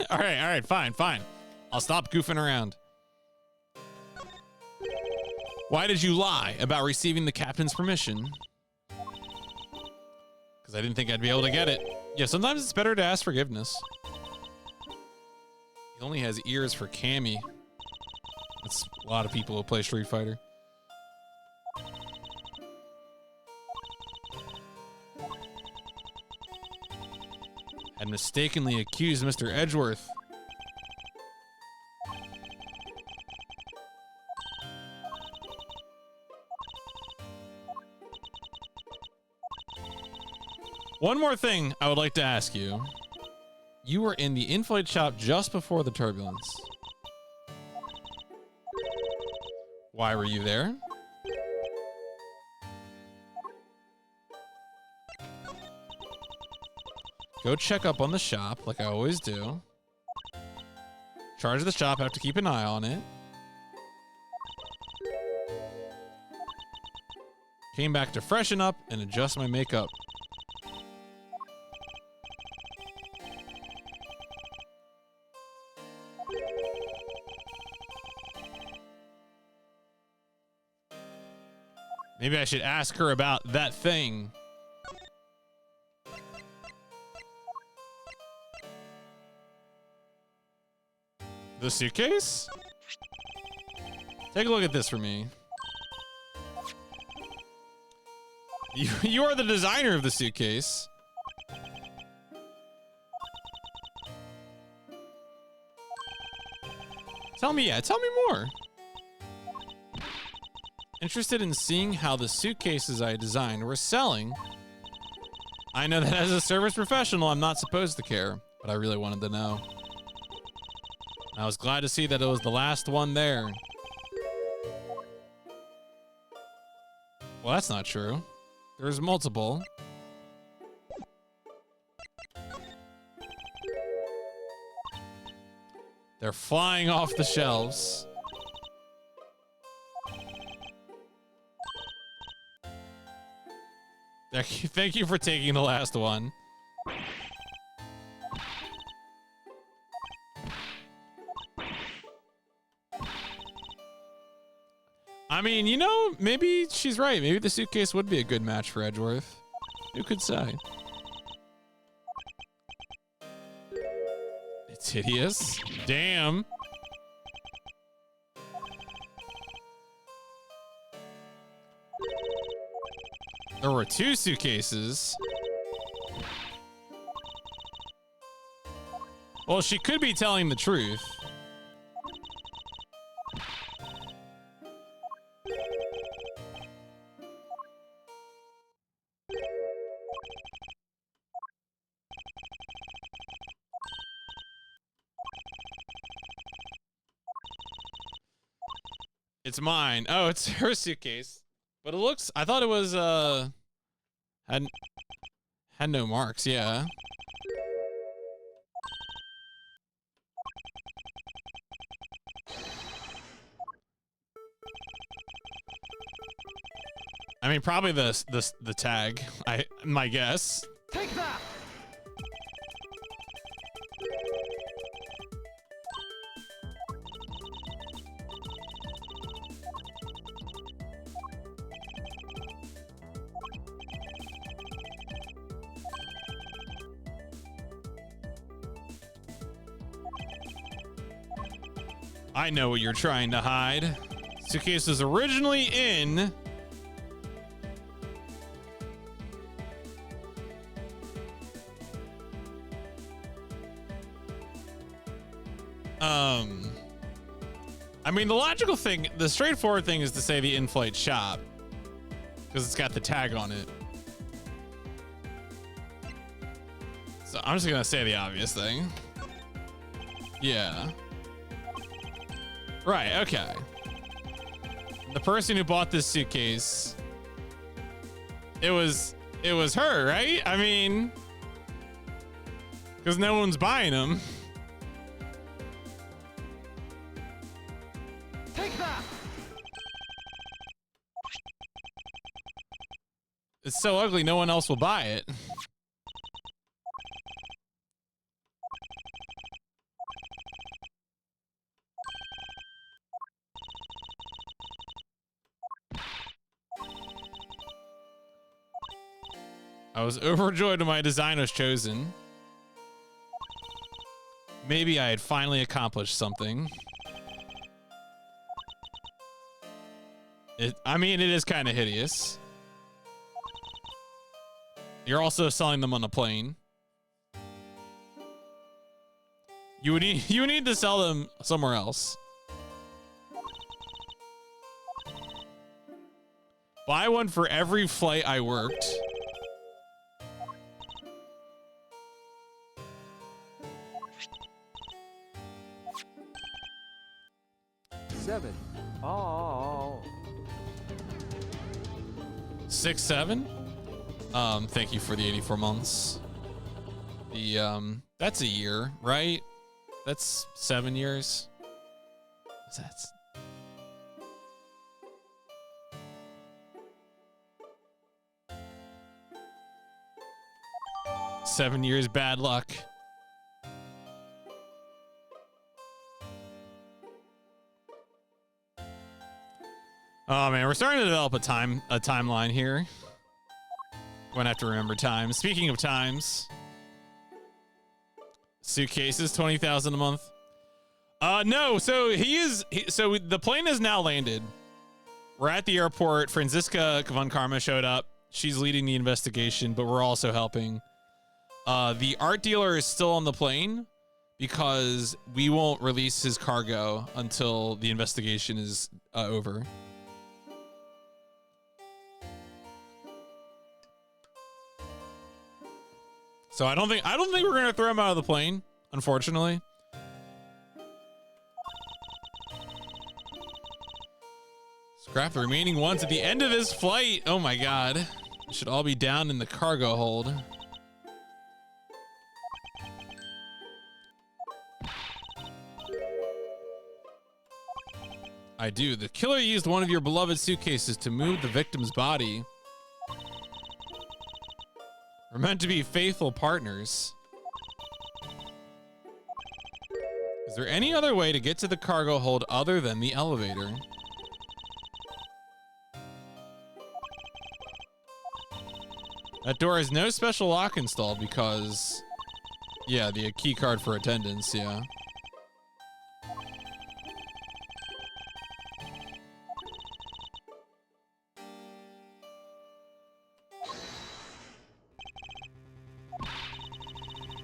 All right, fine. I'll stop goofing around. Why did you lie about receiving the captain's permission? Because I didn't think I'd be able to get it. Yeah, sometimes it's better to ask forgiveness. He only has ears for Cammy. That's a lot of people who play Street Fighter. Had mistakenly accused Mr. Edgeworth. One more thing I would like to ask you. You were in the in-flight shop just before the turbulence. Why were you there? Go check up on the shop like I always do. Charge of the shop, I have to keep an eye on it. Came back to freshen up and adjust my makeup. Maybe I should ask her about that thing. The suitcase? Take a look at this for me. You are the designer of the suitcase. Tell me more. Interested in seeing how the suitcases I designed were selling. I know that as a service professional, I'm not supposed to care, but I really wanted to know. I was glad to see that it was the last one there. Well, that's not true. There's multiple. They're flying off the shelves. Thank you for taking the last one. I mean, you know, maybe she's right. Maybe the suitcase would be a good match for Edgeworth. Who could say? It's hideous. Damn. There were 2 suitcases. Well, she could be telling the truth. It's mine. Oh, it's her suitcase. But it looks, I thought it was, had no marks, yeah. I mean, probably the tag, my guess. Take that! I know what you're trying to hide. Suitcase was originally in... I mean, the logical thing, the straightforward thing is to say the in-flight shop. Because it's got the tag on it. So I'm just gonna say the obvious thing. Yeah. Right, okay. The person who bought this suitcase, it was her, right? I mean, because no one's buying them. It's so ugly, no one else will buy it. I was overjoyed when my design was chosen. Maybe I had finally accomplished something. I mean, it is kind of hideous. You're also selling them on a plane. You would need to sell them somewhere else. Buy one for every flight I worked. Seven. Oh. 6, 7. Thank you for the 84 months. The that's a year, right? That's 7 years. That's 7 years bad luck. Oh man, we're starting to develop a timeline here. Gonna have to remember times. Speaking of times, suitcases, 20,000 a month. No. So so the plane has now landed. We're at the airport. Franziska von Karma showed up. She's leading the investigation, but we're also helping. The art dealer is still on the plane because we won't release his cargo until the investigation is over. So I don't think we're gonna throw him out of the plane, unfortunately. Scrap the remaining ones at the end of his flight. Oh my god. It should all be down in the cargo hold. I do. The killer used one of your beloved suitcases to move the victim's body. We're meant to be faithful partners. Is there any other way to get to the cargo hold other than the elevator? That door has no special lock installed because, yeah, the key card for attendance, yeah.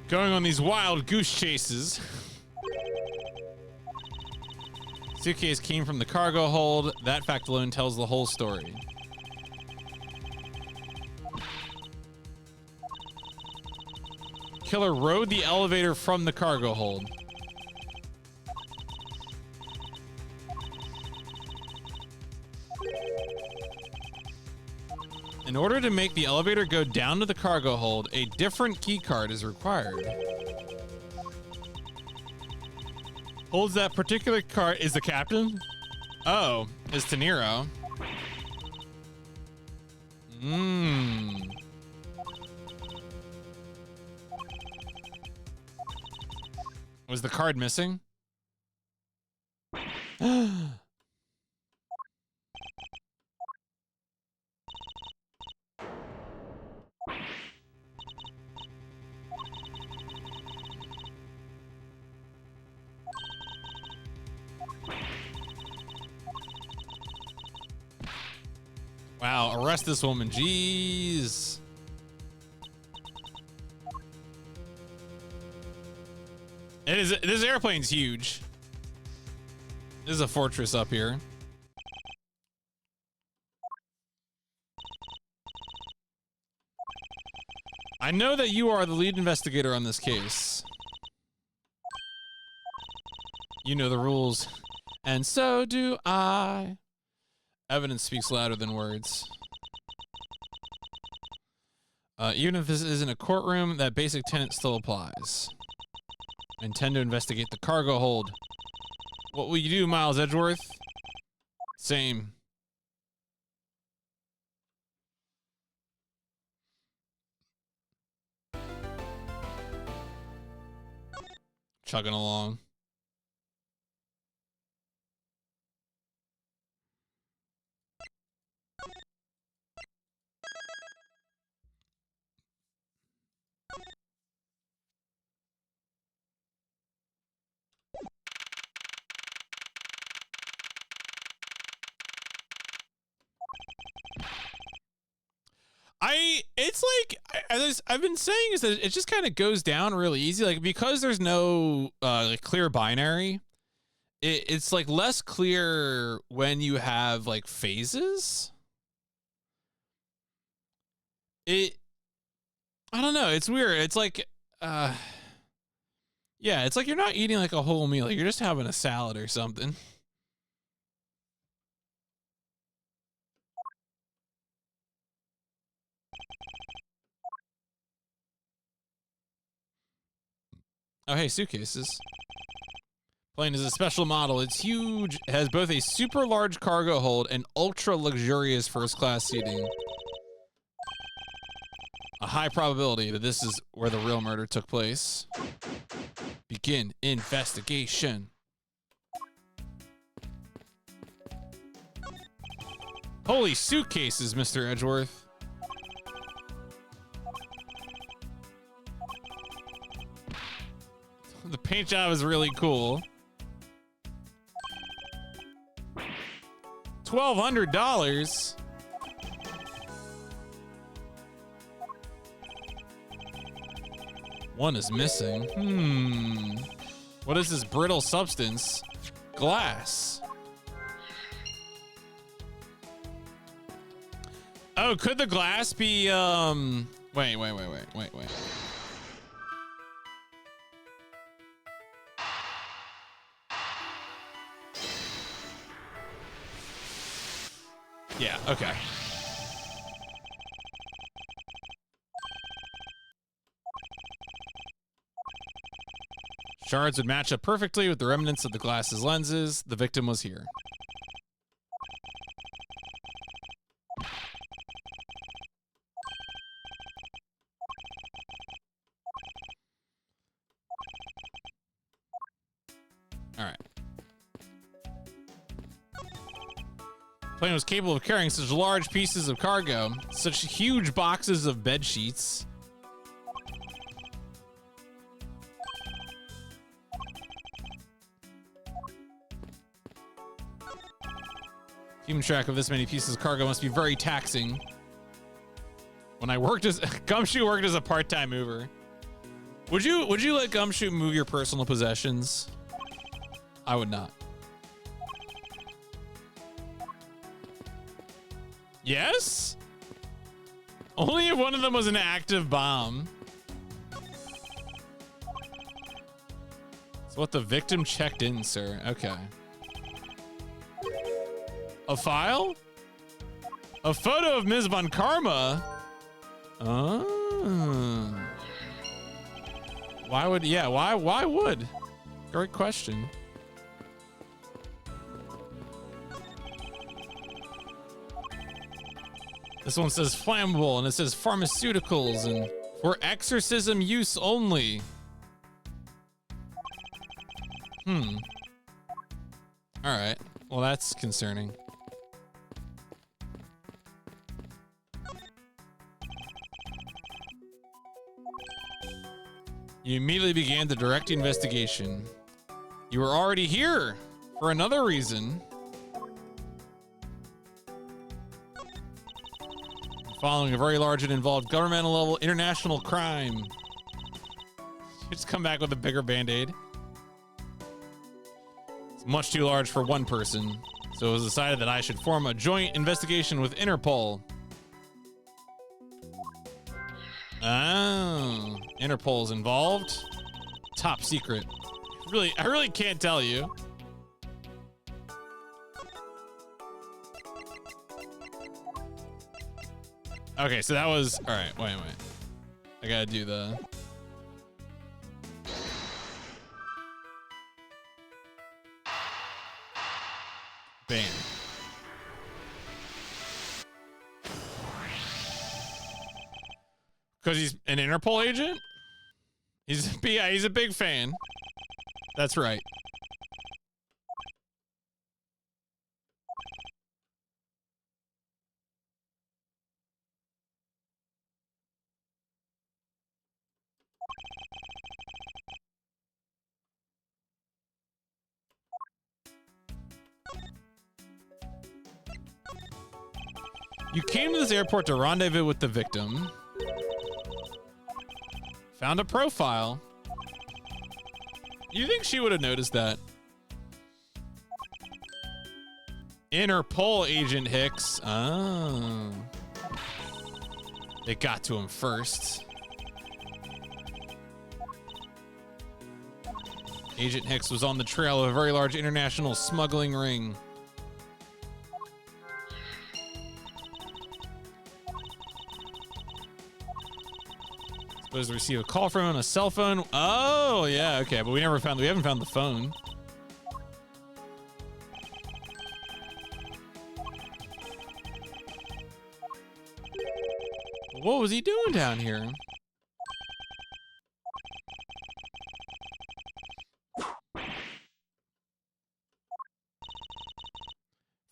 Going on these wild goose chases. Suitcase came from the cargo hold. That fact alone tells the whole story. Killer rode the elevator from the cargo hold. In order to make the elevator go down to the cargo hold, a different key card is required. Holds that particular card is the captain? Oh, is De Niro. Was the card missing? Wow, arrest this woman. Jeez. This airplane's huge. This is a fortress up here. I know that you are the lead investigator on this case. You know the rules. And so do I. Evidence speaks louder than words. Even if this isn't a courtroom, that basic tenet still applies. I intend to investigate the cargo hold. What will you do, Miles Edgeworth? Same. chugging along. It's like, as I've been saying, is that it just kind of goes down really easy. Like, because there's no like clear binary, it's like less clear when you have like phases. I don't know. It's weird. It's like, yeah, it's like you're not eating like a whole meal. Like you're just having a salad or something. Oh, hey, suitcases. Plane is a special model. It's huge. It has both a super large cargo hold and ultra luxurious first class seating. A high probability that this is where the real murder took place. Begin investigation. Holy suitcases, Mr. Edgeworth. The paint job is really cool. $1,200. One is missing. What is this brittle substance? Glass. Oh, could the glass be, wait. Yeah, okay. Shards would match up perfectly with the remnants of the glass's lenses. The victim was here. All right. Plane was capable of carrying such large pieces of cargo, such huge boxes of bed sheets. Keeping track of this many pieces of cargo must be very taxing. When I worked as Gumshoe worked as a part-time mover. Would you let Gumshoe move your personal possessions? I would not. Yes? Only if one of them was an active bomb. So what the victim checked in, sir. Okay. A file? A photo of Ms. Von Karma? Oh. Why would, yeah, why would? Great question. This one says flammable, and it says pharmaceuticals, and for exorcism use only. All right. Well, that's concerning. You immediately began the direct investigation. You were already here for another reason. Following a very large and involved governmental level international crime. You just come back with a bigger band-aid. It's much too large for one person, so it was decided that I should form a joint investigation with Interpol. Oh, Interpol's involved. Top secret. I really can't tell you. Okay, so that was, all right, wait. I gotta do the. Bam. Because he's an Interpol agent? He's a big fan. That's right. You came to this airport to rendezvous with the victim. Found a profile. You think she would have noticed that? Interpol agent Hicks. Oh. They got to him first. Agent Hicks was on the trail of a very large international smuggling ring. Supposed to receive a call from him on a cell phone. Oh, yeah, okay, but we haven't found the phone. What was he doing down here?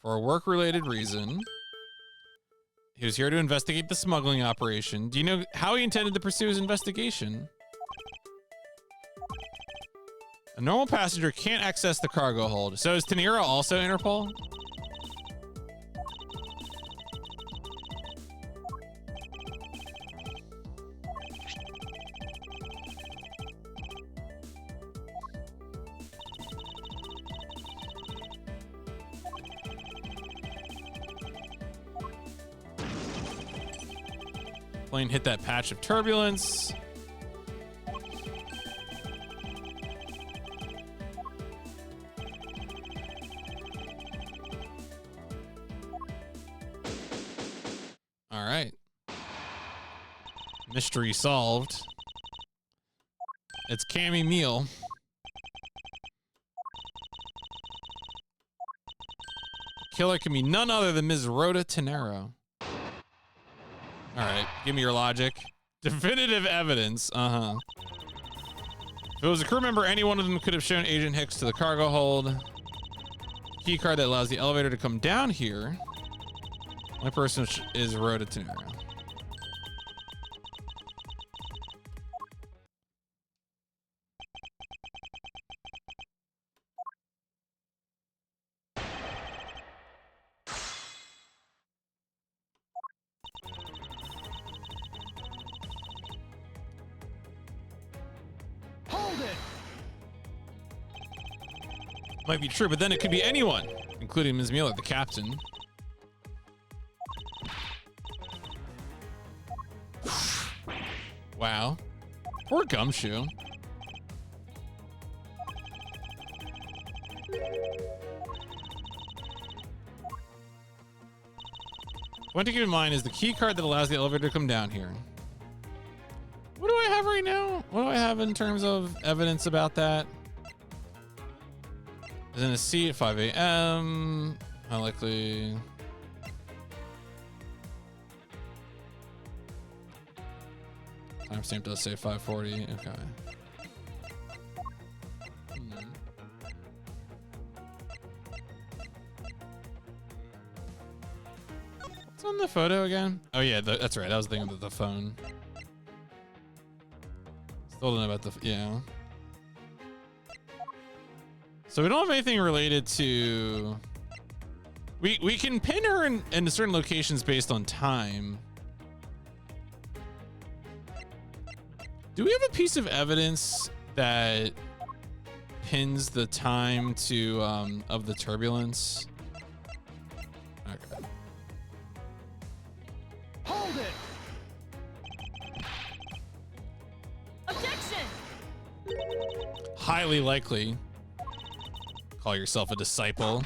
For a work-related reason. He was here to investigate the smuggling operation. Do you know how he intended to pursue his investigation? A normal passenger can't access the cargo hold. So is Tanira also Interpol? Plane hit that patch of turbulence. All right. Mystery solved. It's Cammy Meal. Killer can be none other than Ms. Rhoda Tenero. All right, give me your logic. Definitive evidence. Uh-huh. If it was a crew member, any one of them could have shown Agent Hicks to the cargo hold. Key card that allows the elevator to come down here. My person is Rhoda Tenero. Might be true, but then it could be anyone, including Ms. Mueller, the captain. Wow. Poor Gumshoe. What to keep in mind is the key card that allows the elevator to come down here. What do I have right now? What do I have in terms of evidence about that? Is in a seat at 5 a.m. How likely? Timestamp does say 5:40. Okay. What's on the photo again? Oh yeah, that's right. I was thinking about the phone. Still don't know about the yeah. So we don't have anything related to. We can pin her in certain locations based on time. Do we have a piece of evidence that pins the time to of the turbulence? Okay. Hold it. Objection. Highly likely. Call yourself a disciple.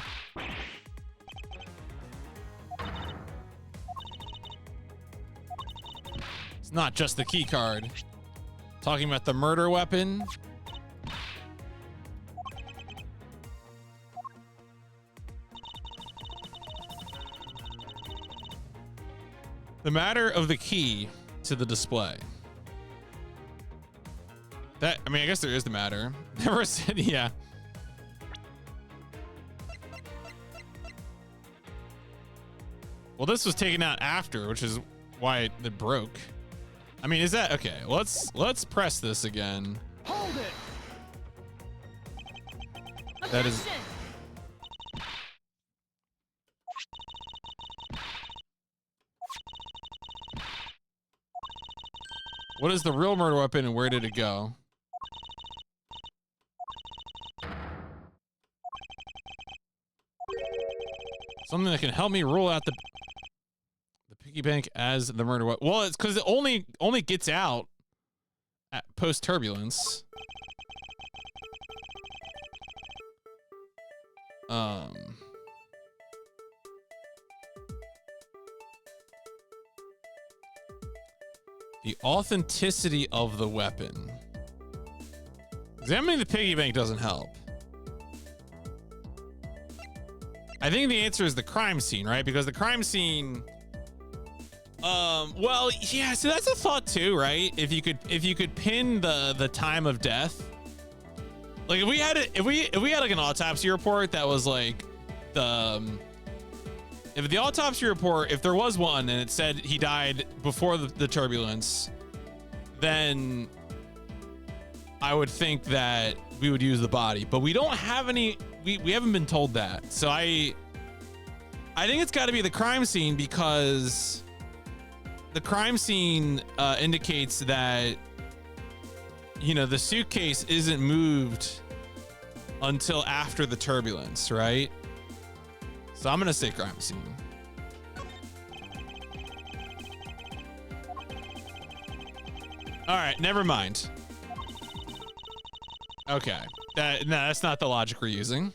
It's not just the key card. Talking about the murder weapon. The matter of the key to the display. That, I mean, I guess there is the matter. Never said, yeah. Well, this was taken out after, which is why it broke. I mean, is that okay? Let's press this again. Hold it. That is. What is the real murder weapon and where did it go? Something that can help me rule out the piggy bank as the murder weapon. Well, it's because it only gets out at post turbulence. The authenticity of the weapon. Examining the piggy bank doesn't help. I think the answer is the crime scene, right? Because the crime scene, well, yeah, so that's a thought too, right? If you could pin the time of death. Like if we had like an autopsy report that was like if the autopsy report, if there was one and it said he died before the turbulence, then I would think that we would use the body, but we don't have any, we haven't been told that. So I think it's got to be the crime scene because the crime scene indicates that, you know, the suitcase isn't moved until after the turbulence, right? So I'm gonna say crime scene. All right, never mind. Okay, no, that's not the logic we're using.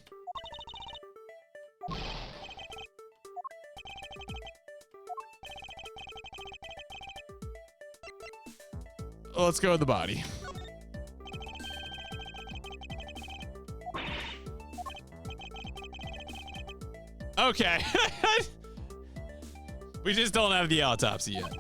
Let's go with the body. Okay. We just don't have the autopsy yet.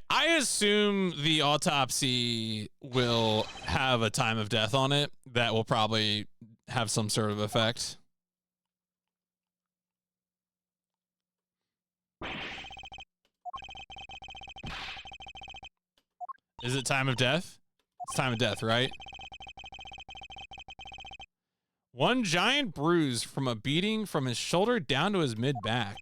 I assume the autopsy will have a time of death on it that will probably have some sort of effect. Is it time of death? It's time of death, right? One giant bruise from a beating from his shoulder down to his mid-back.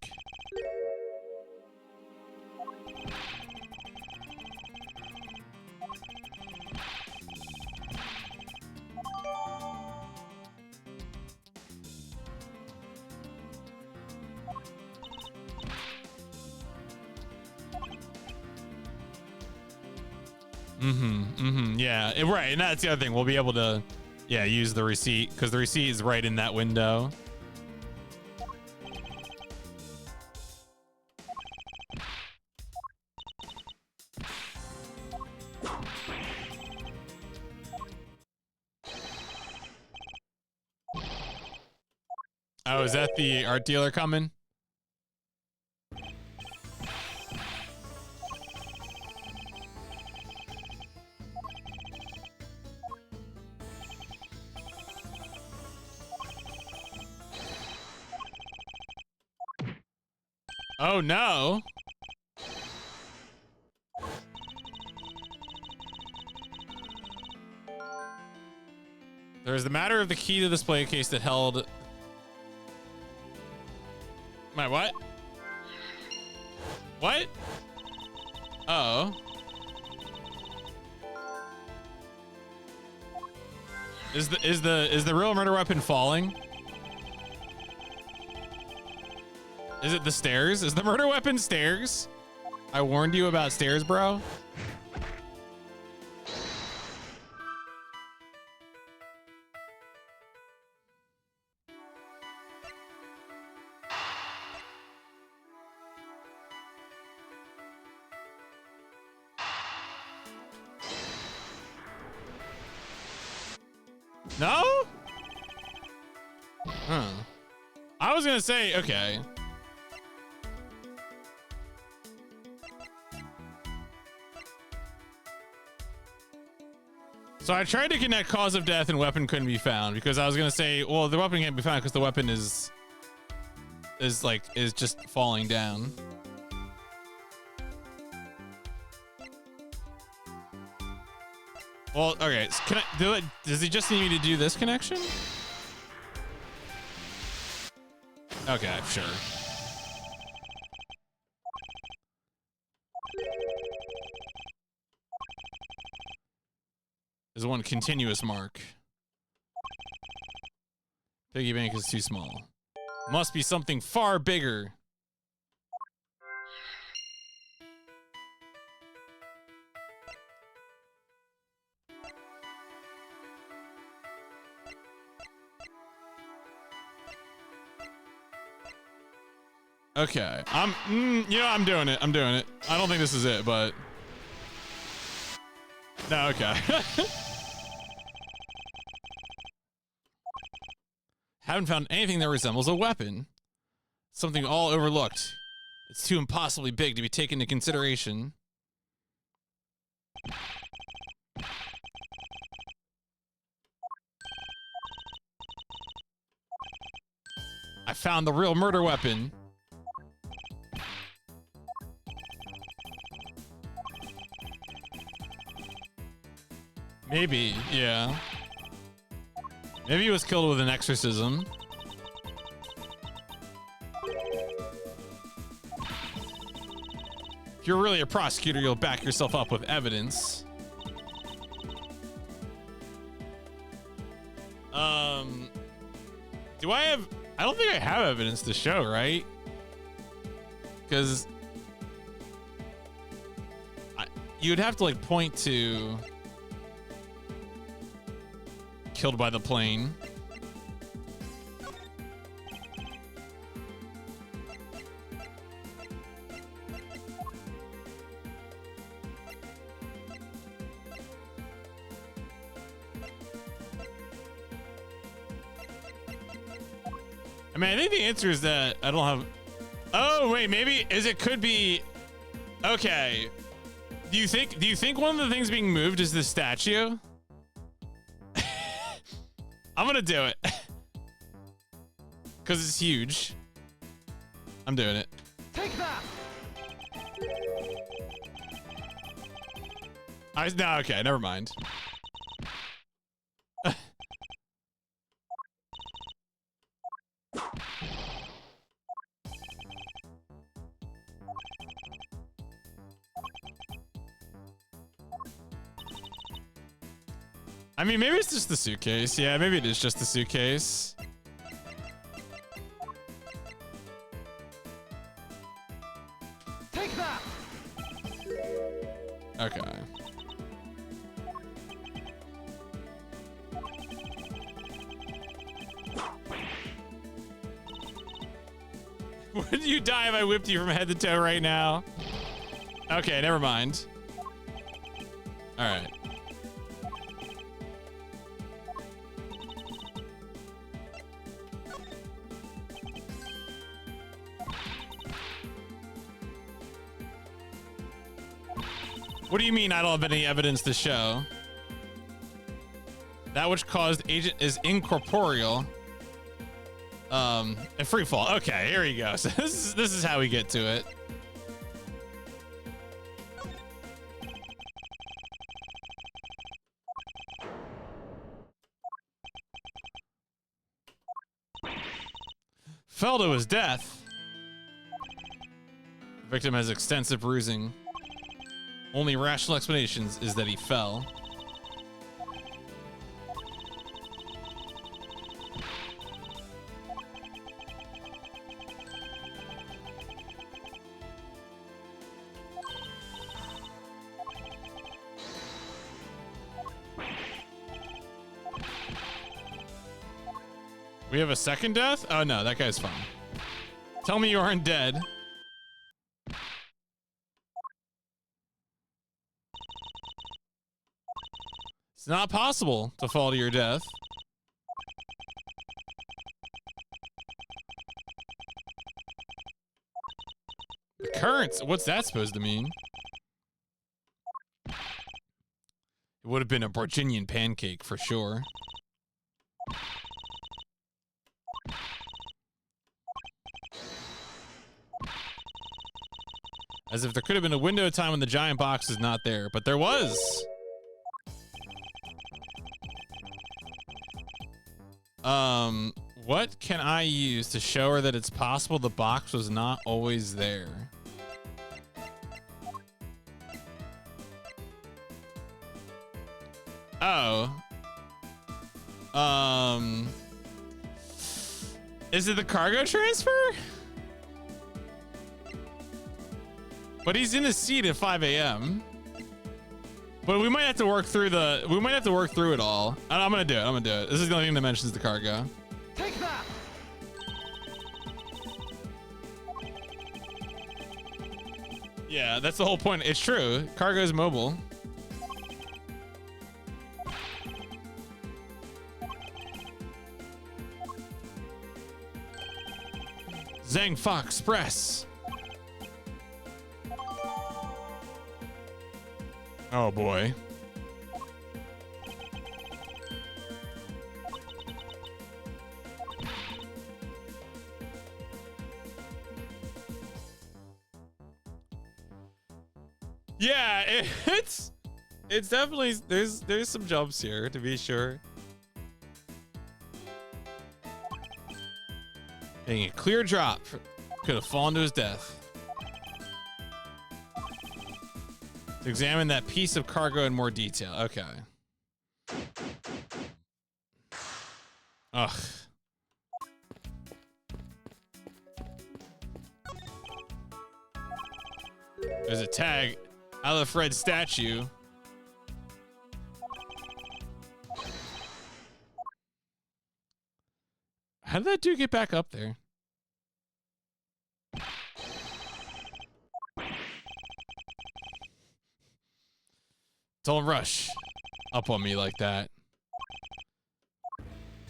Yeah, right, and that's the other thing. We'll be able to, yeah, use the receipt because the receipt is right in that window. Oh, is that the art dealer coming? Oh no. There's the matter of the key to the display case that held. My what? What? Oh. Is the real murder weapon falling? Is it the stairs? Is the murder weapon stairs? I warned you about stairs, bro. No? Huh. I was gonna say, okay. So I tried to connect cause of death and weapon couldn't be found because I was gonna say, well, the weapon can't be found because the weapon is just falling down. Well, okay. So can I do it? Does he just need me to do this connection? Okay, sure. There's one continuous mark. Piggy bank is too small. Must be something far bigger. Okay, you know, I'm doing it. I'm doing it. I don't think this is it, but no, okay. Haven't found anything that resembles a weapon. Something all overlooked. It's too impossibly big to be taken into consideration. I found the real murder weapon. Maybe, yeah. Maybe he was killed with an exorcism. If you're really a prosecutor, you'll back yourself up with evidence. Do I have... I don't think I have evidence to show, right? Because... you'd have to, like, point to... killed by the plane. I mean, I think the answer is that I don't have... Oh, wait, maybe... it could be... Okay. Do you think one of the things being moved is the statue? I'm gonna do it. Because it's huge. I'm doing it. Take that! No, okay, never mind. I mean, maybe it's just the suitcase. Yeah, maybe it is just the suitcase. Take that! Okay. Would you die if I whipped you from head to toe right now? Okay, never mind. All right. What do you mean I don't have any evidence to show? That which caused agent is incorporeal. And free fall. Okay, here we go. So this is how we get to it. Fell to his death. The victim has extensive bruising. Only rational explanations is that he fell. We have a second death? Oh no, that guy's fine. Tell me you aren't dead. It's not possible to fall to your death. The currents? What's that supposed to mean? It would have been a Virginian pancake for sure. As if there could have been a window of time when the giant box is not there, but there was. What can I use to show her that it's possible the box was not always there? Oh. Is it the cargo transfer? But he's in his seat at 5 a.m. But we might have to work through it all. I'm gonna do it. This is the only thing that mentions the cargo. Take that! Yeah, that's the whole point. It's true. Cargo is mobile. Zhangfa Express. Oh boy. Yeah, it's definitely there's some jumps here to be sure. Being a clear drop could have fallen to his death. To examine that piece of cargo in more detail. Okay. Ugh. There's a tag. Alfred statue. How did that dude get back up there? Don't rush up on me like that.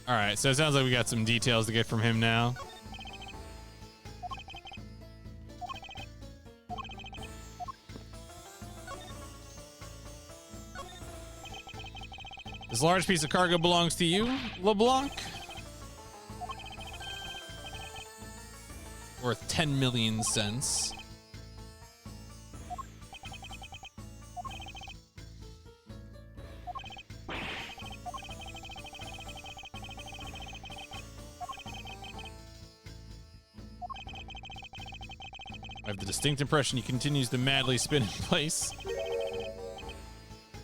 All right, so it sounds like we got some details to get from him now. This large piece of cargo belongs to you, LeBlanc. Worth 10 million cents. I have the distinct impression he continues to madly spin in place.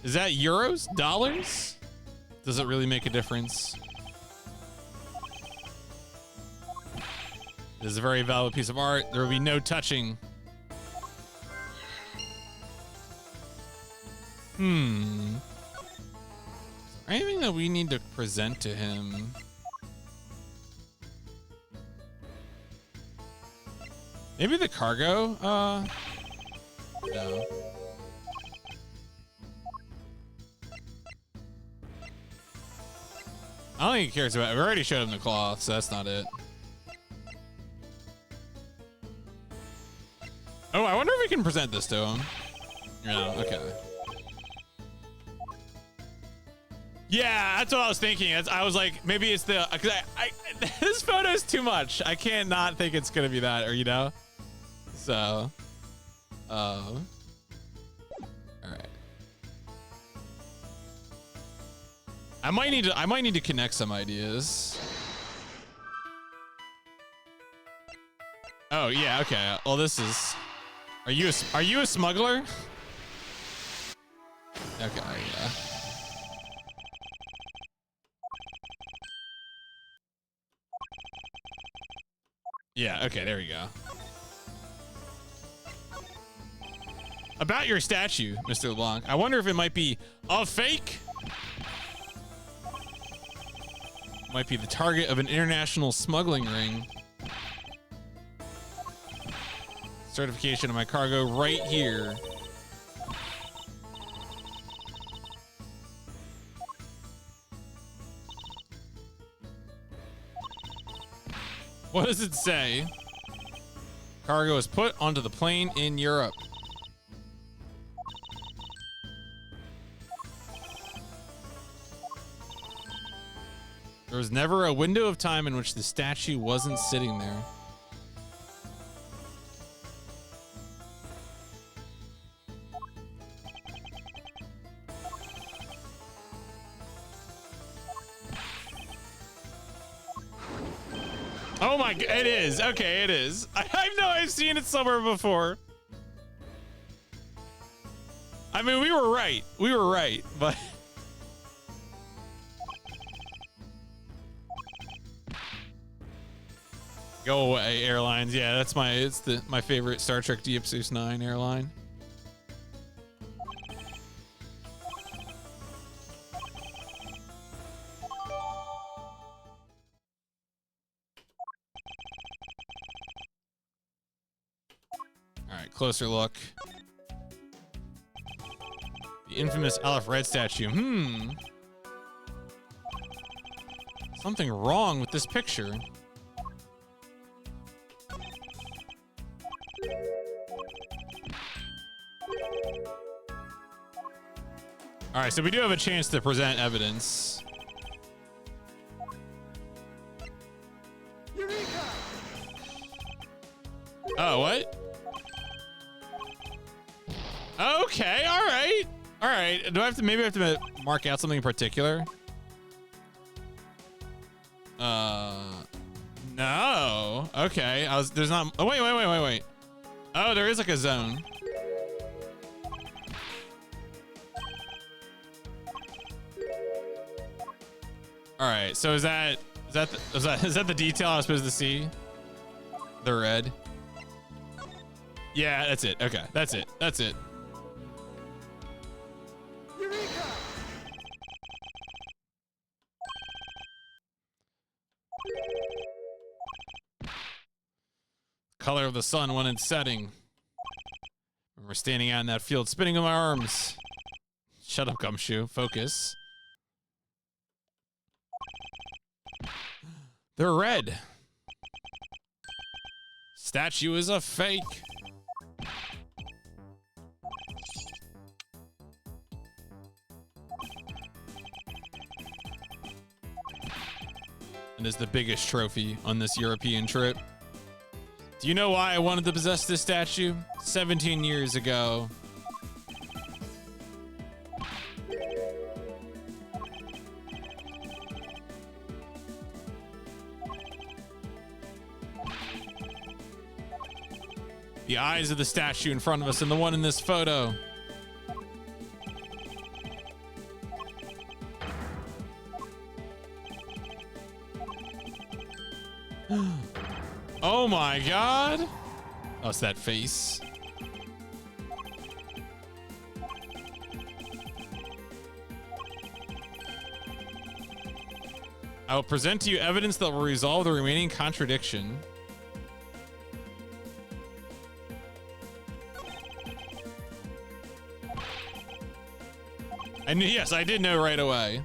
Is that euros? Dollars? Does it really make a difference? This is a very valuable piece of art. There will be no touching. Is there anything that we need to present to him? Maybe the cargo? No. I don't think he cares about it. We already showed him the cloth, so that's not it. Oh, I wonder if we can present this to him. No, okay. Yeah, that's what I was thinking. I was like, maybe it's the... Cause this photo's too much. I can't not think it's gonna be that, or you know? So... Alright. I might need to connect some ideas. Oh yeah, okay. Well, this is. Are you a smuggler? Okay, yeah. Yeah. Okay, there we go. About your statue, Mr. LeBlanc. I wonder if it might be a fake. Might be the target of an international smuggling ring. Certification of my cargo right here. What does it say? Cargo is put onto the plane in Europe. There was never a window of time in which the statue wasn't sitting there. Oh my god, it is. Okay, it is. I know I've seen it somewhere before. I mean, we were right. We were right, but... Go away, airlines. Yeah, that's my favorite Star Trek Deep Space Nine airline. All right, closer look. The infamous Aleph Red statue. Something wrong with this picture. All right, so we do have a chance to present evidence. Eureka! Oh, what? Okay, all right. All right, do I have to, maybe I have to mark out something in particular? No. Okay, there's not, oh, wait. Oh, there is like a zone. All right, so is that the detail I was supposed to see? The red. Yeah, that's it. Okay, that's it. Eureka! Color of the sun when it's setting. When we're standing out in that field, spinning my arms. Shut up, Gumshoe. Focus. They're red. Statue is a fake. And is the biggest trophy on this European trip. Do you know why I wanted to possess this statue? 17 years ago. The eyes of the statue in front of us and the one in this photo. Oh my god. Oh, it's that face. I will present to you evidence that will resolve the remaining contradiction. I knew, yes, I did know right away.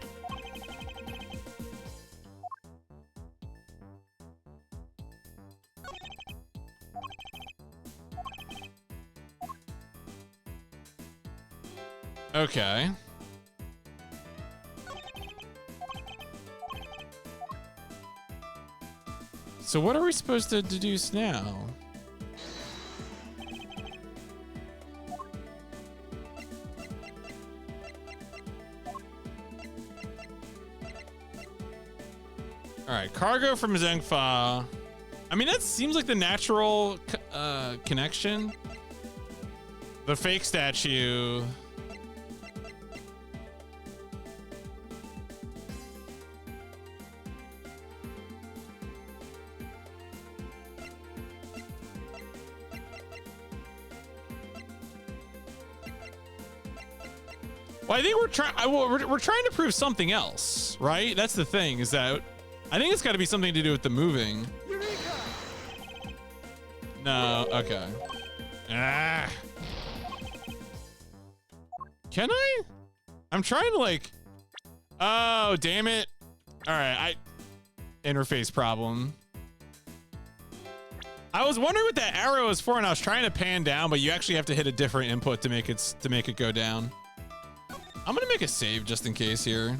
Okay. So what are we supposed to deduce now? All right, cargo from Zhengfa. I mean, that seems like the natural connection. The fake statue. Well, I think we're trying to prove something else, right? That's the thing, is that I think it's got to be something to do with the moving. Eureka! No, okay. Ah. Can I? I'm trying to like. Oh, damn it! All right, interface problem. I was wondering what that arrow is for, and I was trying to pan down, but you actually have to hit a different input to make it go down. I'm gonna make a save just in case here.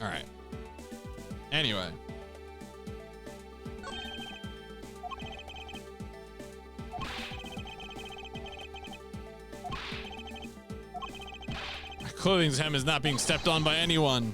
All right. Anyway. My clothing's hem is not being stepped on by anyone.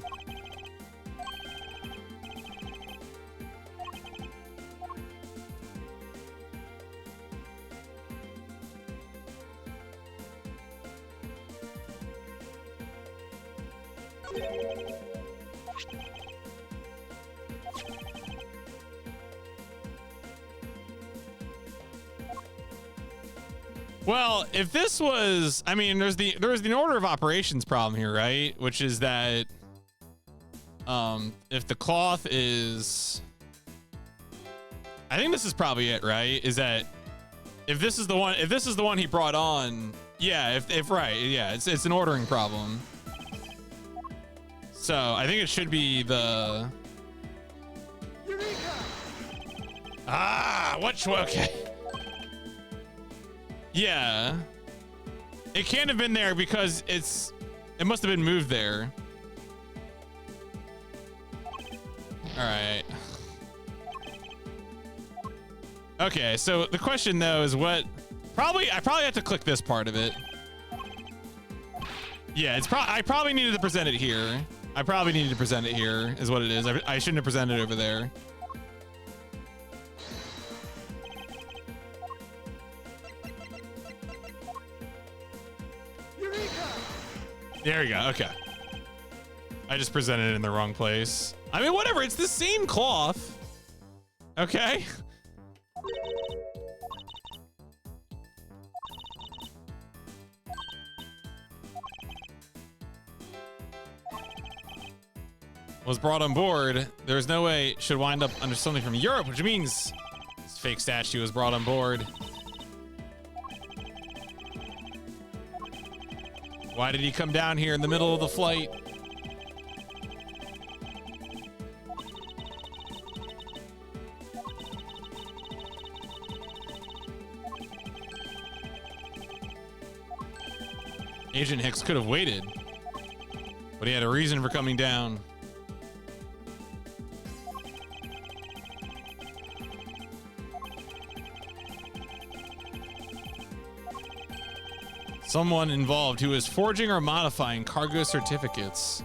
Well, if this was, I mean, there's the order of operations problem here, right? Which is that, if the cloth is, I think this is probably it, right? Is that if this is the one he brought on, yeah, if right, yeah, it's an ordering problem. So I think it should be the. Eureka! Okay. Yeah. It can't have been there because it must have been moved there. All right. Okay, so the question though is I probably have to click this part of it. Yeah, I probably needed to present it here. I probably needed to present it here is what it is. I shouldn't have presented it over there. There we go. Okay. I just presented it in the wrong place. I mean, whatever. It's the same cloth. Okay. Was brought on board. There's no way it should wind up under something from Europe, which means this fake statue was brought on board. Why did he come down here in the middle of the flight? Agent Hicks could have waited, but he had a reason for coming down. Someone involved who is forging or modifying cargo certificates.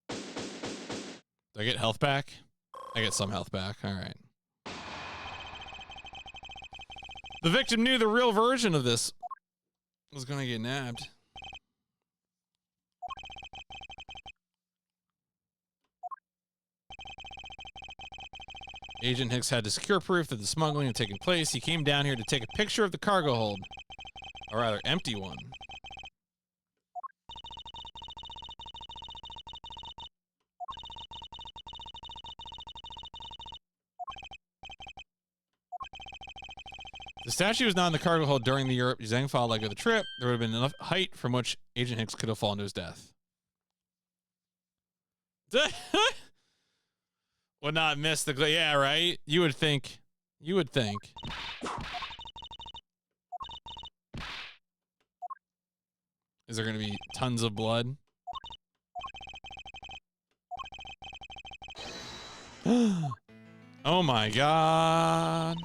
Do I get health back? I get some health back. All right. The victim knew the real version of this was going to get nabbed. Agent Hicks had to secure proof that the smuggling had taken place. He came down here to take a picture of the cargo hold, a rather empty one. The statue was not in the cargo hold during the Europe Zhengfa leg of the trip. There would have been enough height from which Agent Hicks could have fallen to his death. Would not miss the yeah, right? You would think. You would think. Is there going to be tons of blood? Oh my god.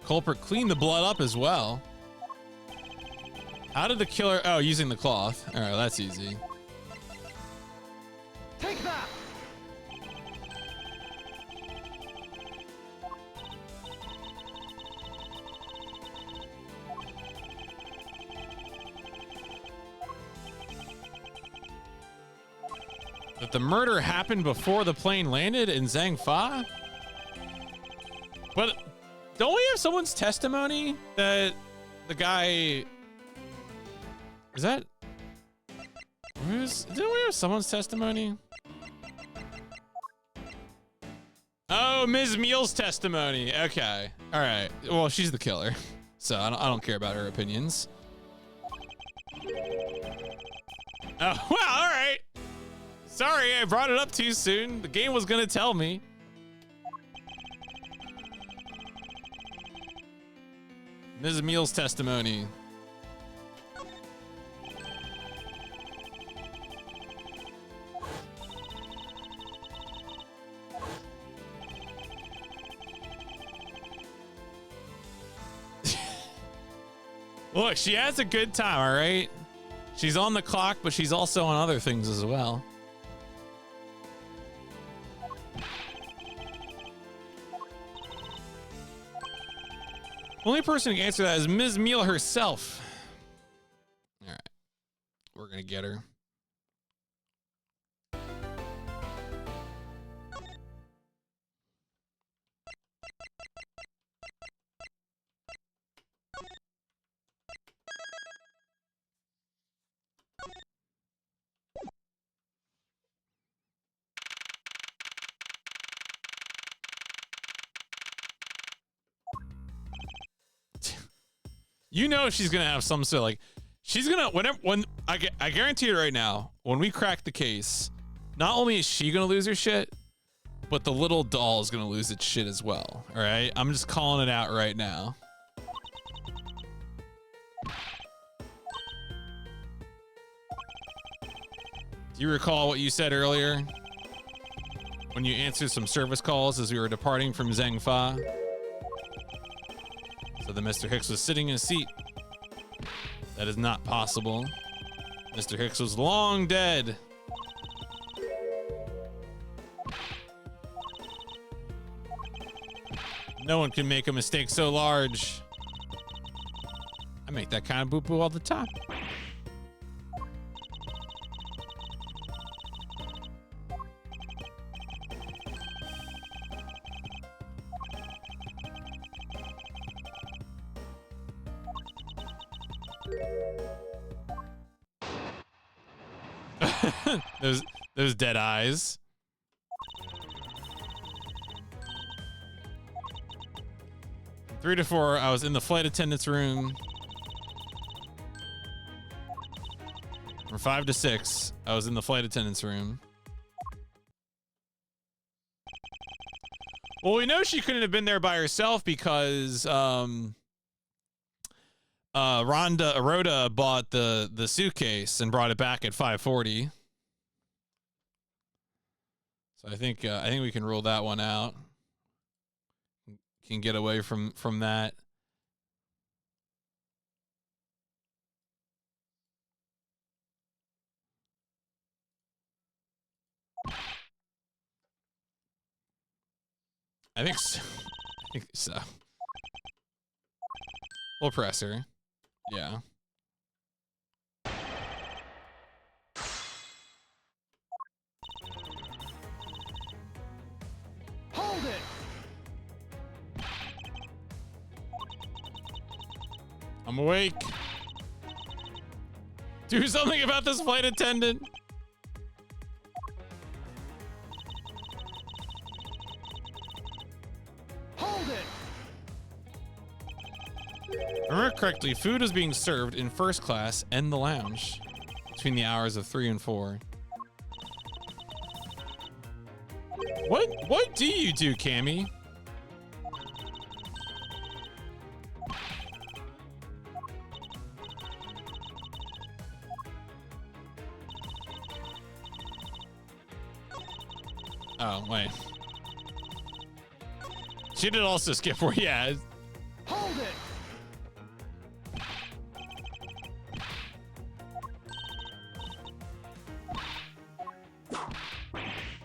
Culprit cleaned the blood up as well. How did the killer... Oh, using the cloth. All right, that's easy. Take that! That the murder happened before the plane landed in Zhangfa? But don't we have someone's testimony that the guy... Is that... Didn't we have someone's testimony? Oh, Ms. Meal's testimony. Okay. All right. Well, she's the killer, so I don't care about her opinions. Oh, well, all right. Sorry, I brought it up too soon. The game was gonna tell me. Ms. Meal's testimony. Look, she has a good time, all right? She's on the clock, but she's also on other things as well. Only person who can answer that is Ms. Meal herself. All right. We're going to get her. You know she's gonna have some sort of like, she's gonna when I guarantee you right now, when we crack the case, not only is she gonna lose her shit, but the little doll is gonna lose its shit as well. All right, I'm just calling it out right now. Do you recall what you said earlier when you answered some service calls as we were departing from Zheng Fa? So that Mr. Hicks was sitting in a seat. That is not possible. Mr. Hicks was long dead. No one can make a mistake so large. I make that kind of boo-boo all the time. those dead eyes. From 3 to 4, I was in the flight attendant's room. From 5 to 6, I was in the flight attendant's room. Well, we know she couldn't have been there by herself because Rhoda bought the suitcase and brought it back at 5:40. So I think we can rule that one out. Can get away from that. I think so. I think so. We'll press her. Yeah. Hold it! I'm awake. Do something about this flight attendant. Hold it! Remember correctly, food was being served in first class and the lounge between the hours of 3 and 4. What do you do, Cammy? Oh, wait. She did also skip where, yeah. Hold it!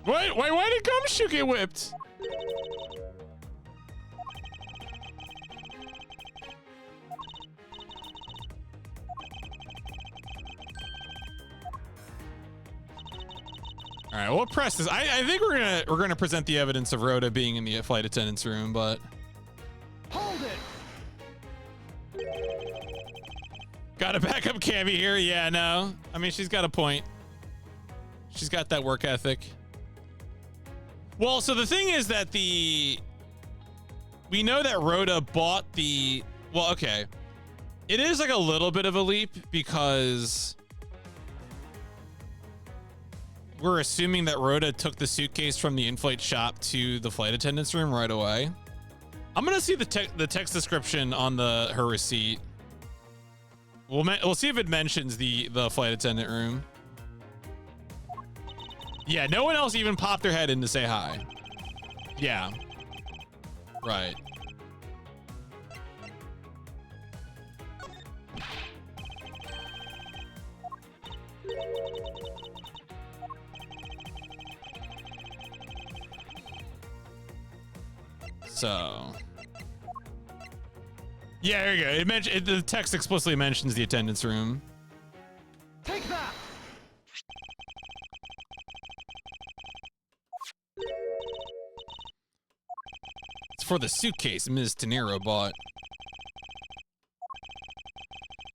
Why did Gumshoe get whipped? All right, we'll press this. I think we're gonna present the evidence of Rhoda being in the flight attendant's room, but Hold it! gotta back up Cammy here. Yeah, no. I mean, she's got a point. She's got that work ethic. Well, so the thing is that we know that Rhoda bought the, well, okay. It is like a little bit of a leap because we're assuming that Rhoda took the suitcase from the in-flight shop to the flight attendant's room right away. I'm gonna see the text description on her receipt. We'll see if it mentions the flight attendant room. Yeah, no one else even popped their head in to say hi. Yeah. Right. So, yeah, there you go. The text explicitly mentions the attendance room. Take that! It's for the suitcase Ms. De Niro bought.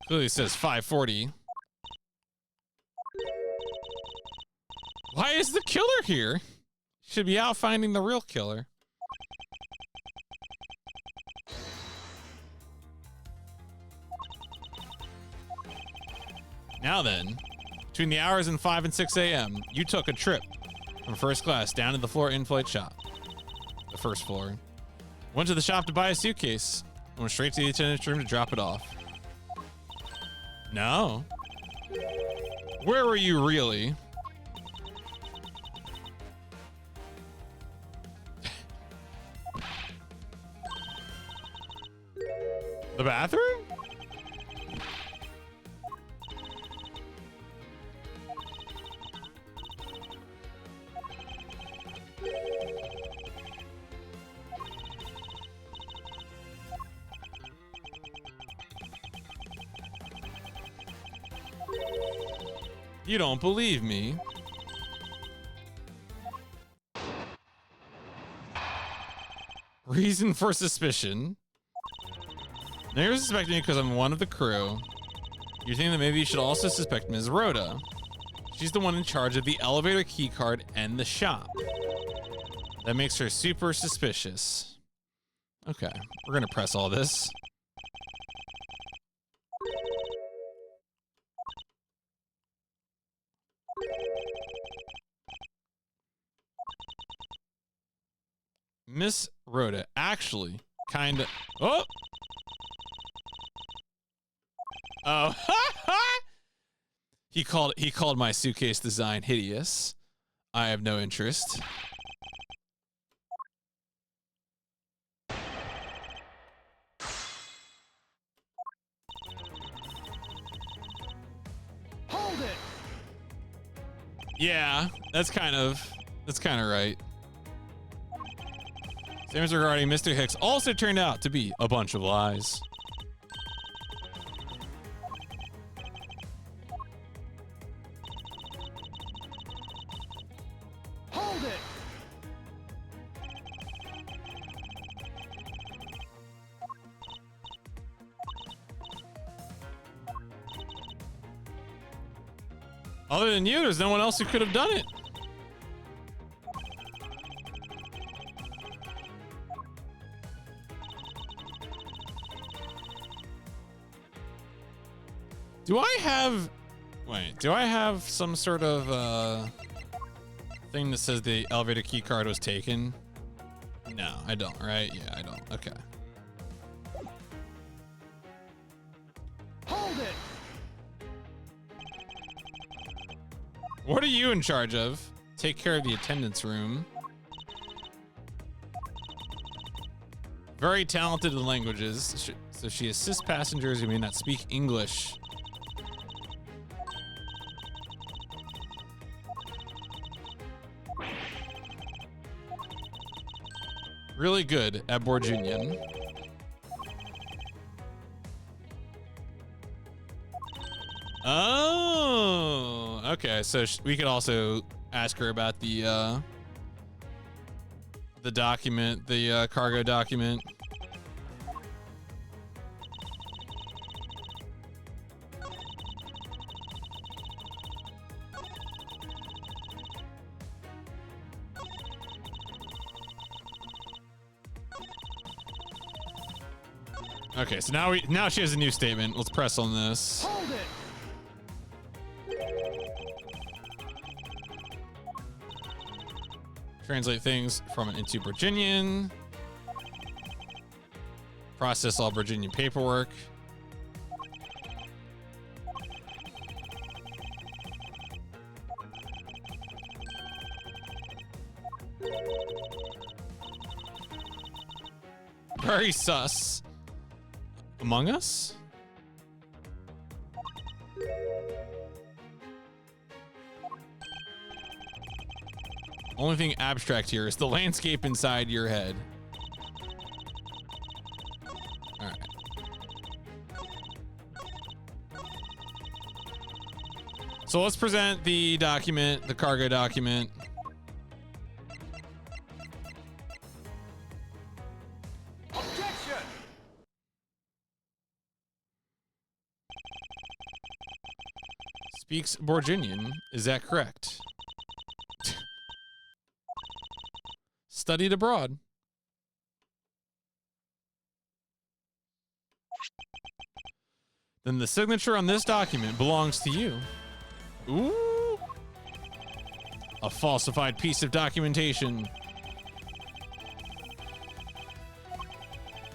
Clearly says 540. Why is the killer here? Should be out finding the real killer. Now then, between the hours of 5 and 6 a.m., you took a trip from first class down to the floor in-flight shop. The first floor. Went to the shop to buy a suitcase. Went straight to the attendant's room to drop it off. No. Where were you really? The bathroom? You don't believe me? Reason for suspicion. Now you're suspecting me because I'm one of the crew. You're thinking that maybe you should also suspect Ms. Rhoda. She's the one in charge of the elevator key card and the shop. That makes her super suspicious. Okay, we're gonna press all this. Miss Rhoda actually kind of... Oh! Oh. He called my suitcase design hideous. I have no interest. Hold it! Yeah, that's kind of right. Statements regarding Mr. Hicks also turned out to be a bunch of lies. Hold it! Other than you, there's no one else who could have done it. Do I have some sort of thing that says the elevator key card was taken? No, I don't, right? Yeah, I don't. Okay. Hold it! What are you in charge of? Take care of the attendance room. Very talented in languages, so she assists passengers who may not speak English. Really good at Borginian. Oh, okay. So we could also ask her about the document, the cargo document. Okay, so now she has a new statement. Let's press on this. Hold it. Translate things from and into Virginian. Process all Virginian paperwork. Very sus. Among Us? Only thing abstract here is the landscape inside your head. All right. So let's present the document, the cargo document. Objection! Speaks Borginian. Is that correct? Studied abroad. Then the signature on this document belongs to you. Ooh. A falsified piece of documentation.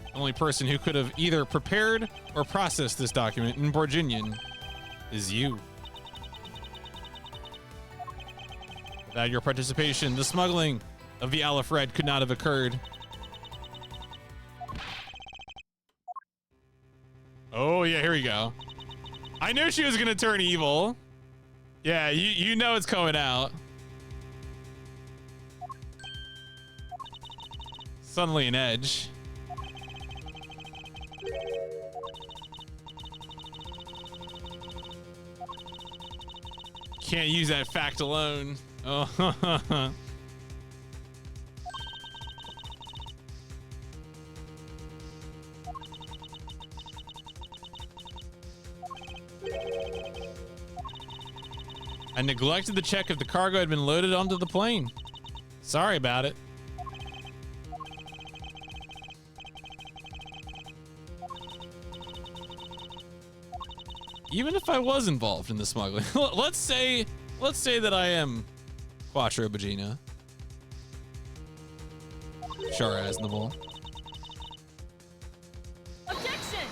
The only person who could have either prepared or processed this document in Borginian is you. Without your participation, the smuggling of the Aleph Red could not have occurred. Oh yeah, here we go. I knew she was gonna turn evil. Yeah, you know it's coming out. Suddenly an edge. Can't use that fact alone. Oh. I neglected to check if the cargo had been loaded onto the plane. Sorry about it. Even if I was involved in the smuggling, let's say that I am Quattro Bagina. Charazable. Objection!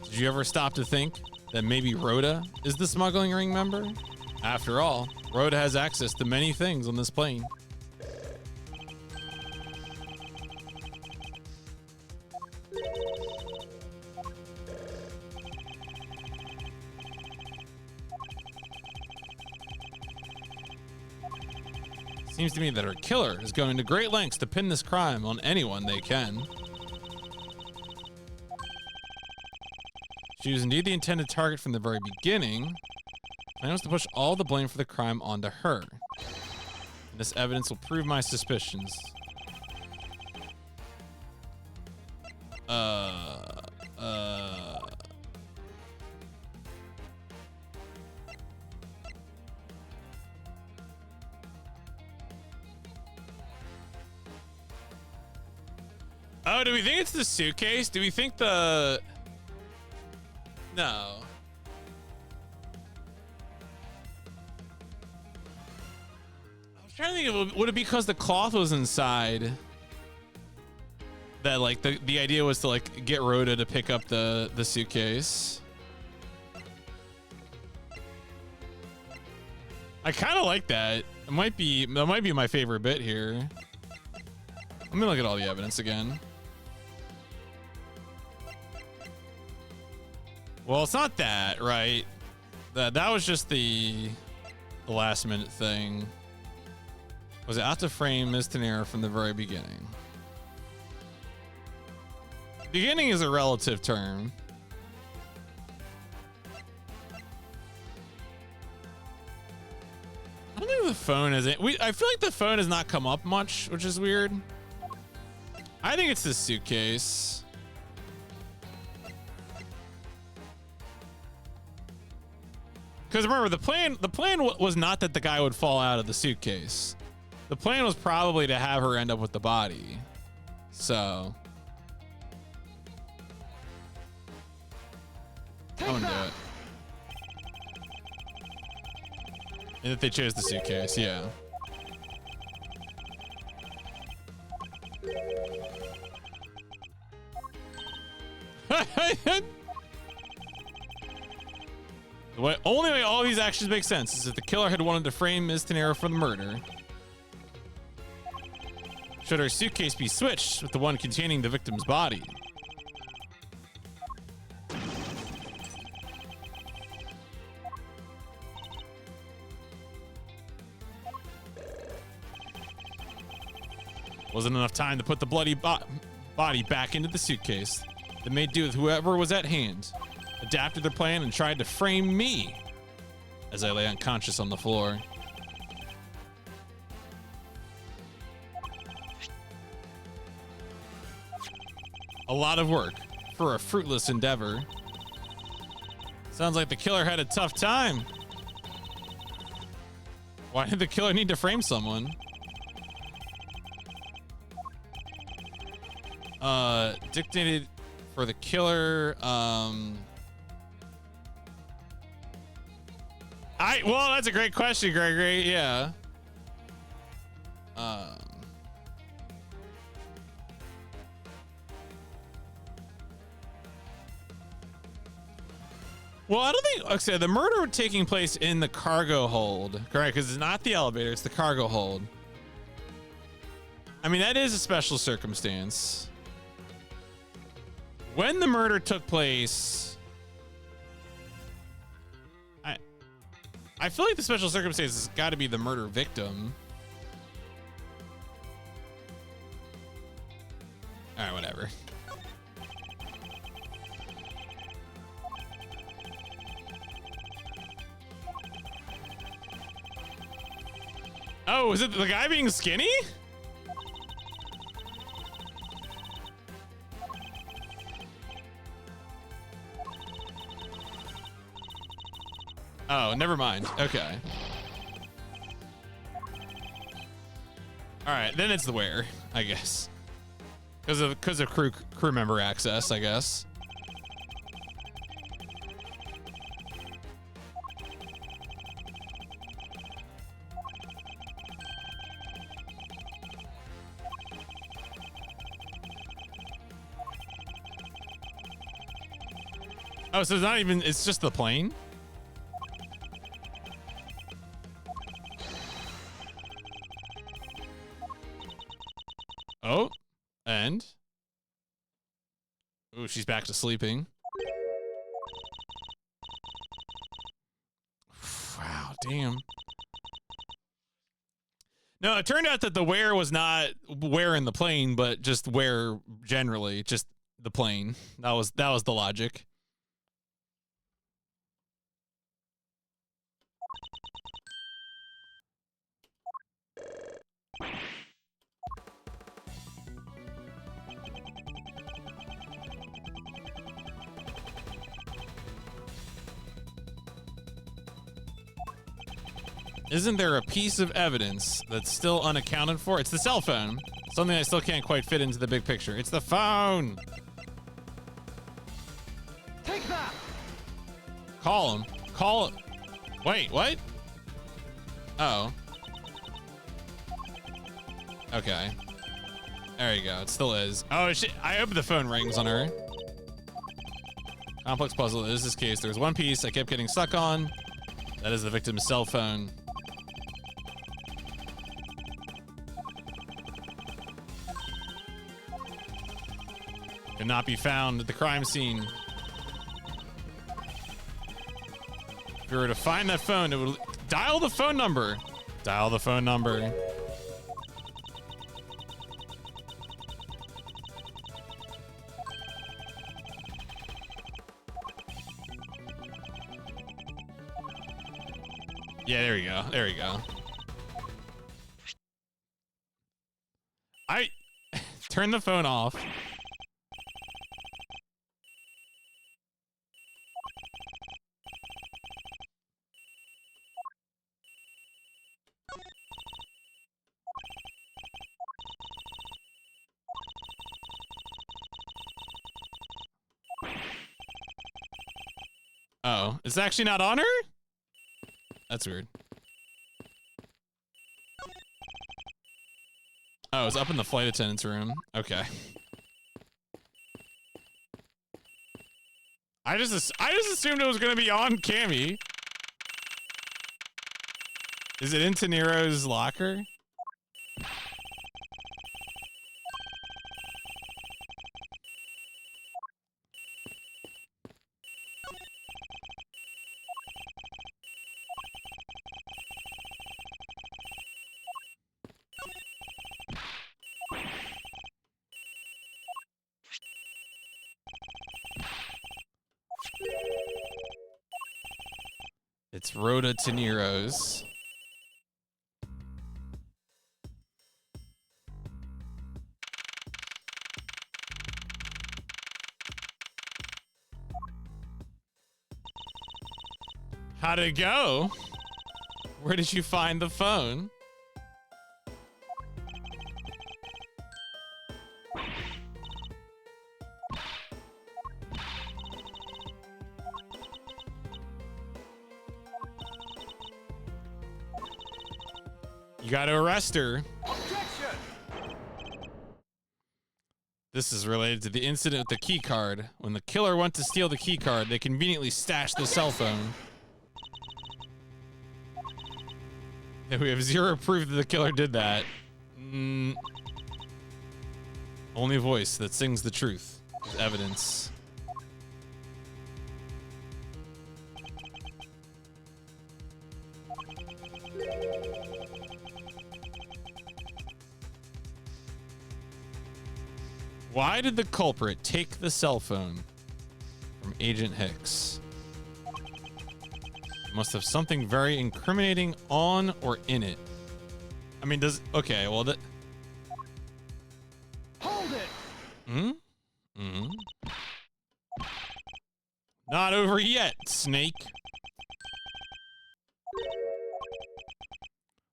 Did you ever stop to think that maybe Rhoda is the smuggling ring member? After all, Rhoda has access to many things on this plane. Seems to me that her killer is going to great lengths to pin this crime on anyone they can. She was indeed the intended target from the very beginning. Plan was to push all the blame for the crime onto her. And this evidence will prove my suspicions. Oh, do we think it's the suitcase? Do we think the... No. I was trying to think, would it be because the cloth was inside? That like the idea was to like get Rhoda to pick up the suitcase. I kind of like that. That might be my favorite bit here. Let me look at all the evidence again. Well, it's not that, right? That was just the last minute thing. Was it out to frame Ms. Tenera from the very beginning? Beginning is a relative term. I don't think the phone is it. I feel like the phone has not come up much, which is weird. I think it's the suitcase. Because remember, the plan was not that the guy would fall out of the suitcase. The plan was probably to have her end up with the body. So I'm gonna do it. And that they chose the suitcase, yeah. The only way all these actions make sense is if the killer had wanted to frame Ms. Tenero for the murder. Should her suitcase be switched with the one containing the victim's body? Wasn't enough time to put the bloody body back into the suitcase. They made do with whoever was at hand, adapted their plan, and tried to frame me as I lay unconscious on the floor. A lot of work for a fruitless endeavor. Sounds like the killer had a tough time. Why did the killer need to frame someone? Dictated for the killer. Well, that's a great question, Gregory. Yeah. Well, I don't think. Okay, the murder taking place in the cargo hold, correct? Because it's not the elevator; it's the cargo hold. I mean, that is a special circumstance. When the murder took place, I feel like the special circumstance has got to be the murder victim. All right, whatever. Oh, is it the guy being skinny? Oh, never mind. Okay. All right, then it's the wearer, I guess. Because of crew member access, I guess. Oh, so it's not even, it's just the plane? Oh, and? Ooh, she's back to sleeping. Wow, damn. No, it turned out that the where was not where in the plane, but just where generally, just the plane. That was the logic. Isn't there a piece of evidence that's still unaccounted for? It's the cell phone. Something I still can't quite fit into the big picture. It's the phone. Take that. Call him. Call it. Wait, what? Oh. Okay. There you go. It still is. Oh, shit. I hope the phone rings on her. Complex puzzle. Is this case? There's one piece I kept getting stuck on. That is the victim's cell phone. Cannot be found at the crime scene. If you were to find that phone, it would dial the phone number. Dial the phone number. Yeah, there you go. There you go. I turn the phone off. Oh, it's actually not on her? That's weird. Oh, it's up in the flight attendant's room. Okay. I just assumed it was gonna be on Cammy. Is it in Nero's locker? It's Rhoda Tenero's. How'd it go? Where did you find the phone? You gotta arrest her. Objection! This is related to the incident with the key card. When the killer went to steal the key card, they conveniently stashed the cell phone. And we have zero proof that the killer did that. Only a voice that sings the truth is evidence. Why did the culprit take the cell phone from Agent Hicks? It must have something very incriminating on or in it. I mean, okay, well, Hold it! Not over yet, Snake.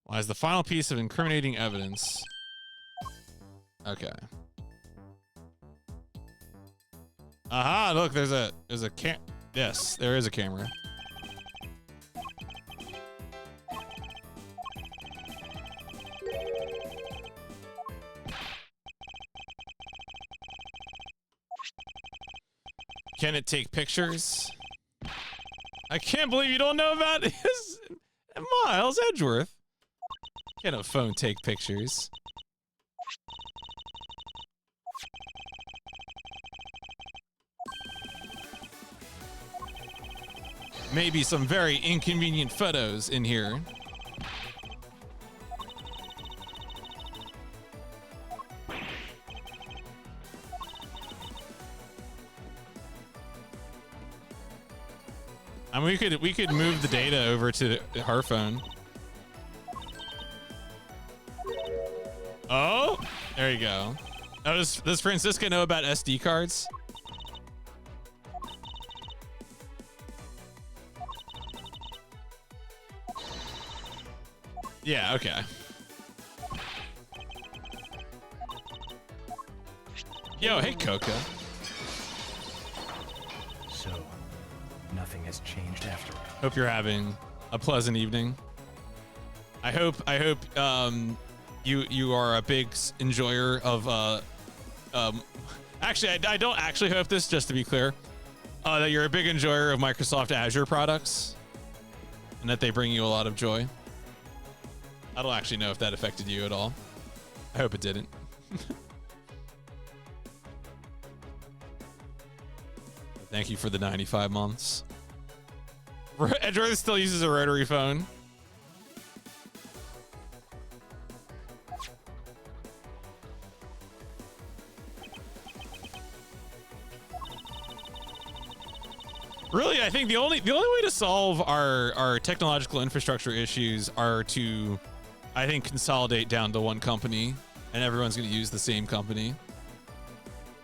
Why is the final piece of incriminating evidence? Okay. Aha, look, there's a yes, there is a camera. Can it take pictures? I can't believe you don't know about this. Miles Edgeworth. Can a phone take pictures? Maybe some very inconvenient photos in here. I mean, we could move the data over to her phone. Oh, there you go. Oh, does Francisca know about SD cards? Yeah, okay. Yo, hey, Coca. So, nothing has changed after all. Hope you're having a pleasant evening. I hope you are a big enjoyer of actually I don't actually hope this, just to be clear, that you're a big enjoyer of Microsoft Azure products and that they bring you a lot of joy. I don't actually know if that affected you at all. I hope it didn't. Thank you for the 95 months. Edgeworth still uses a rotary phone. Really, I think the only way to solve our technological infrastructure issues are to, I think, consolidate down to one company, and everyone's going to use the same company.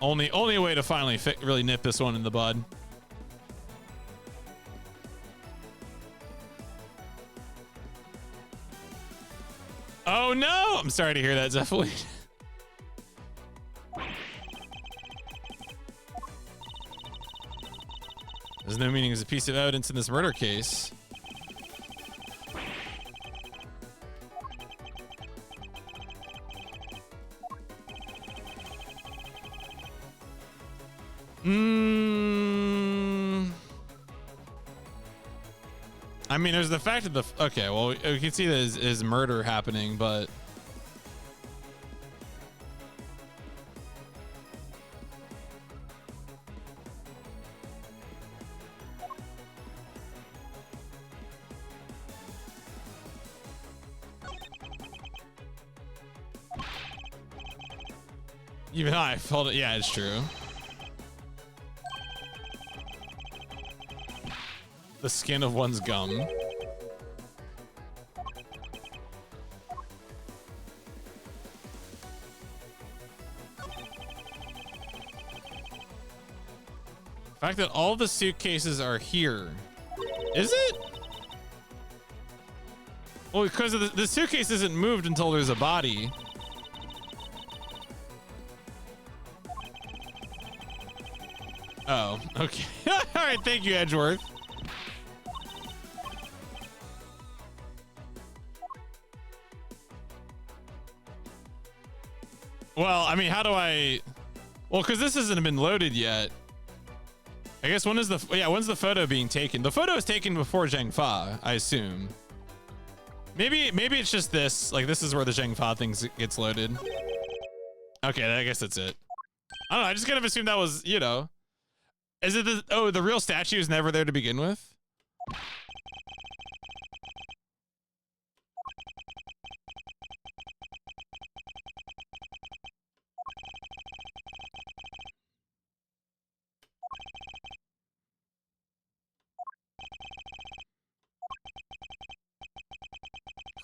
Only a way to finally really nip this one in the bud. Oh no! I'm sorry to hear that, Zeppelin. There's no meaning as a piece of evidence in this murder case. I mean, there's the fact of the... Okay, well, we can see that is murder happening, but... Even I felt it. Yeah, it's true. The skin of one's gum. The fact that all the suitcases are here. Is it? Well, because of the suitcase isn't moved until there's a body. Oh, okay. All right, thank you, Edgeworth. Well, I mean, how do I... Well, because this hasn't been loaded yet. I guess when is the... Yeah, when's the photo being taken? The photo is taken before Zheng Fa, I assume. Maybe it's just this. Like, this is where the Zheng Fa thing gets loaded. Okay, I guess that's it. I don't know. I just kind of assumed that was, you know... Is it the... Oh, the real statue is never there to begin with?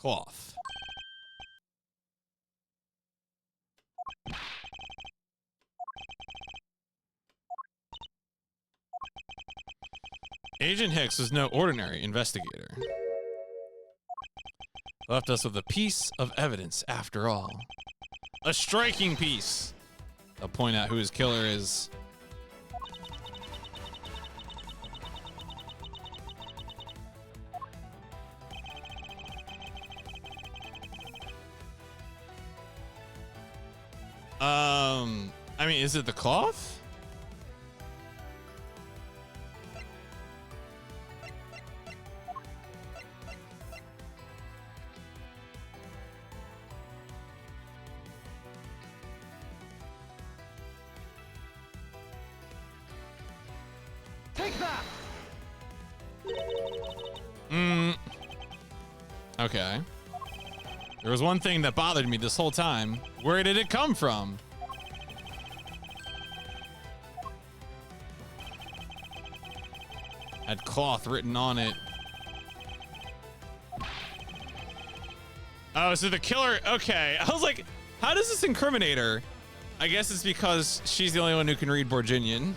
Cloth. Agent Hicks was no ordinary investigator. Left us with a piece of evidence after all. A striking piece. I'll point out who his killer is. I mean, is it the cloth? Take that. Okay. There was one thing that bothered me this whole time. Where did it come from? Had cloth written on it. Oh, so the killer... Okay. I was like, how does this incriminate her? I guess it's because she's the only one who can read Borginian.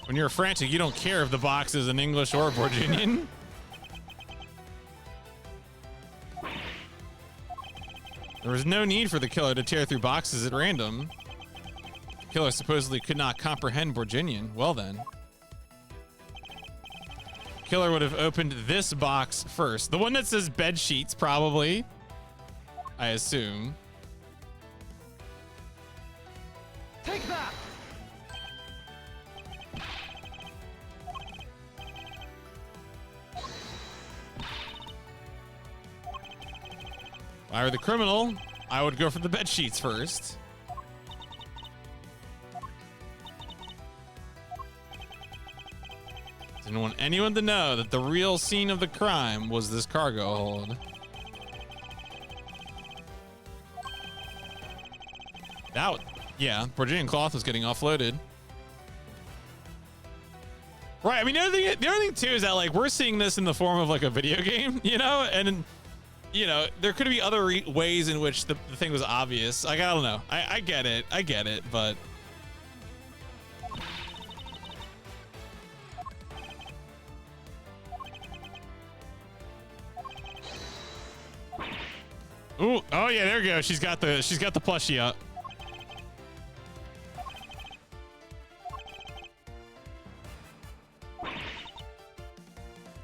When you're frantic, you don't care if the box is in English or Borginian. There was no need for the killer to tear through boxes at random. The killer supposedly could not comprehend Borginian. Well then. The killer would have opened this box first. The one that says bed sheets, probably. I assume. Take that. If I were the criminal, I would go for the bed sheets first. Didn't want anyone to know that the real scene of the crime was this cargo hold. That, yeah, Borginian cloth was getting offloaded. Right, I mean, the other thing too is that, like, we're seeing this in the form of, like, a video game, you know? And... You know, there could be other ways in which the thing was obvious. Like, I don't know. I get it, but... Ooh, oh yeah, there we go. She's got the plushie up.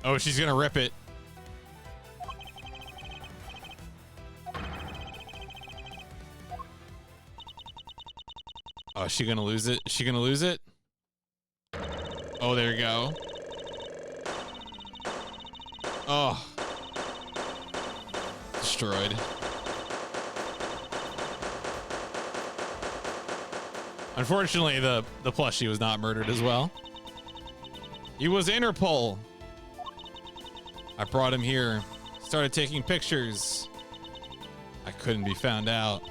Oh, she's gonna rip it. Oh, is she gonna lose it? Is she gonna lose it? Oh, there you go. Oh. Destroyed. Unfortunately, the plushie was not murdered as well. He was Interpol. I brought him here. Started taking pictures. I couldn't be found out.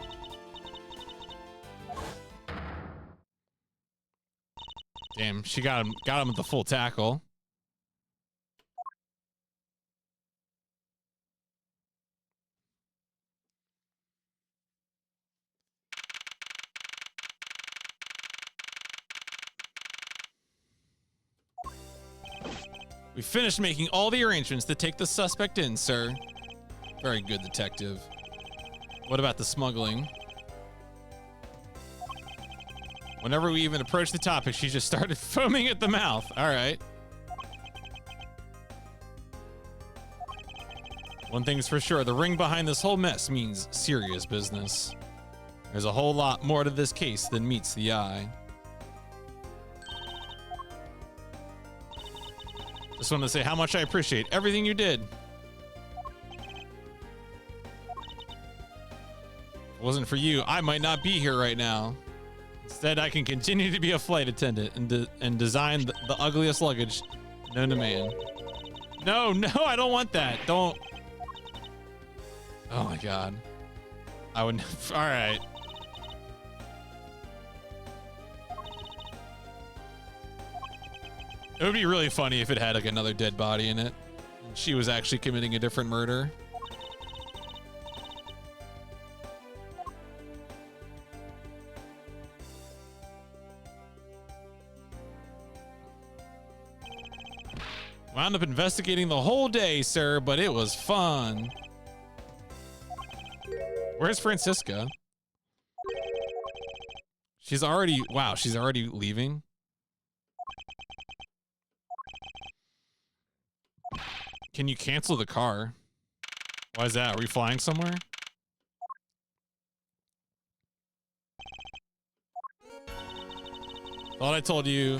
Damn, she got him with the full tackle. We finished making all the arrangements to take the suspect in, sir. Very good, detective. What about the smuggling? Whenever we even approached the topic, she just started foaming at the mouth. All right. One thing's for sure, the ring behind this whole mess means serious business. There's a whole lot more to this case than meets the eye. Just wanted to say how much I appreciate everything you did. If it wasn't for you, I might not be here right now. Instead, I can continue to be a flight attendant and design the ugliest luggage known to man. No, I don't want that. Don't. Oh my God. I would. All right. It would be really funny if it had like another dead body in it. And she was actually committing a different murder. Wound up investigating the whole day, sir, but it was fun. Where's Francisca? She's already, wow, she's already leaving. Can you cancel the car? Why is that? Are we flying somewhere? Thought I told you,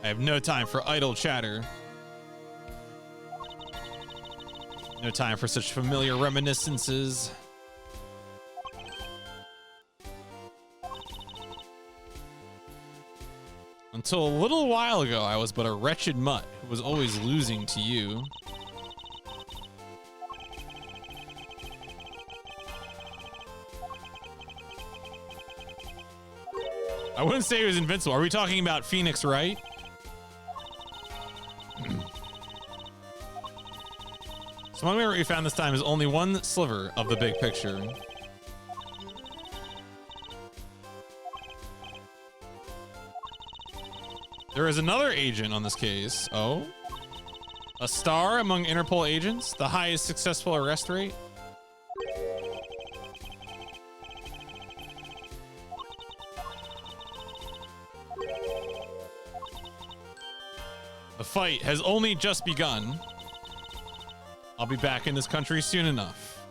I have no time for idle chatter. No time for such familiar reminiscences. Until a little while ago, I was but a wretched mutt who was always losing to you. I wouldn't say he was invincible. Are we talking about Phoenix Wright? So one way we found this time is only one sliver of the big picture. There is another agent on this case. Oh? A star among Interpol agents? The highest successful arrest rate? The fight has only just begun. I'll be back in this country soon enough.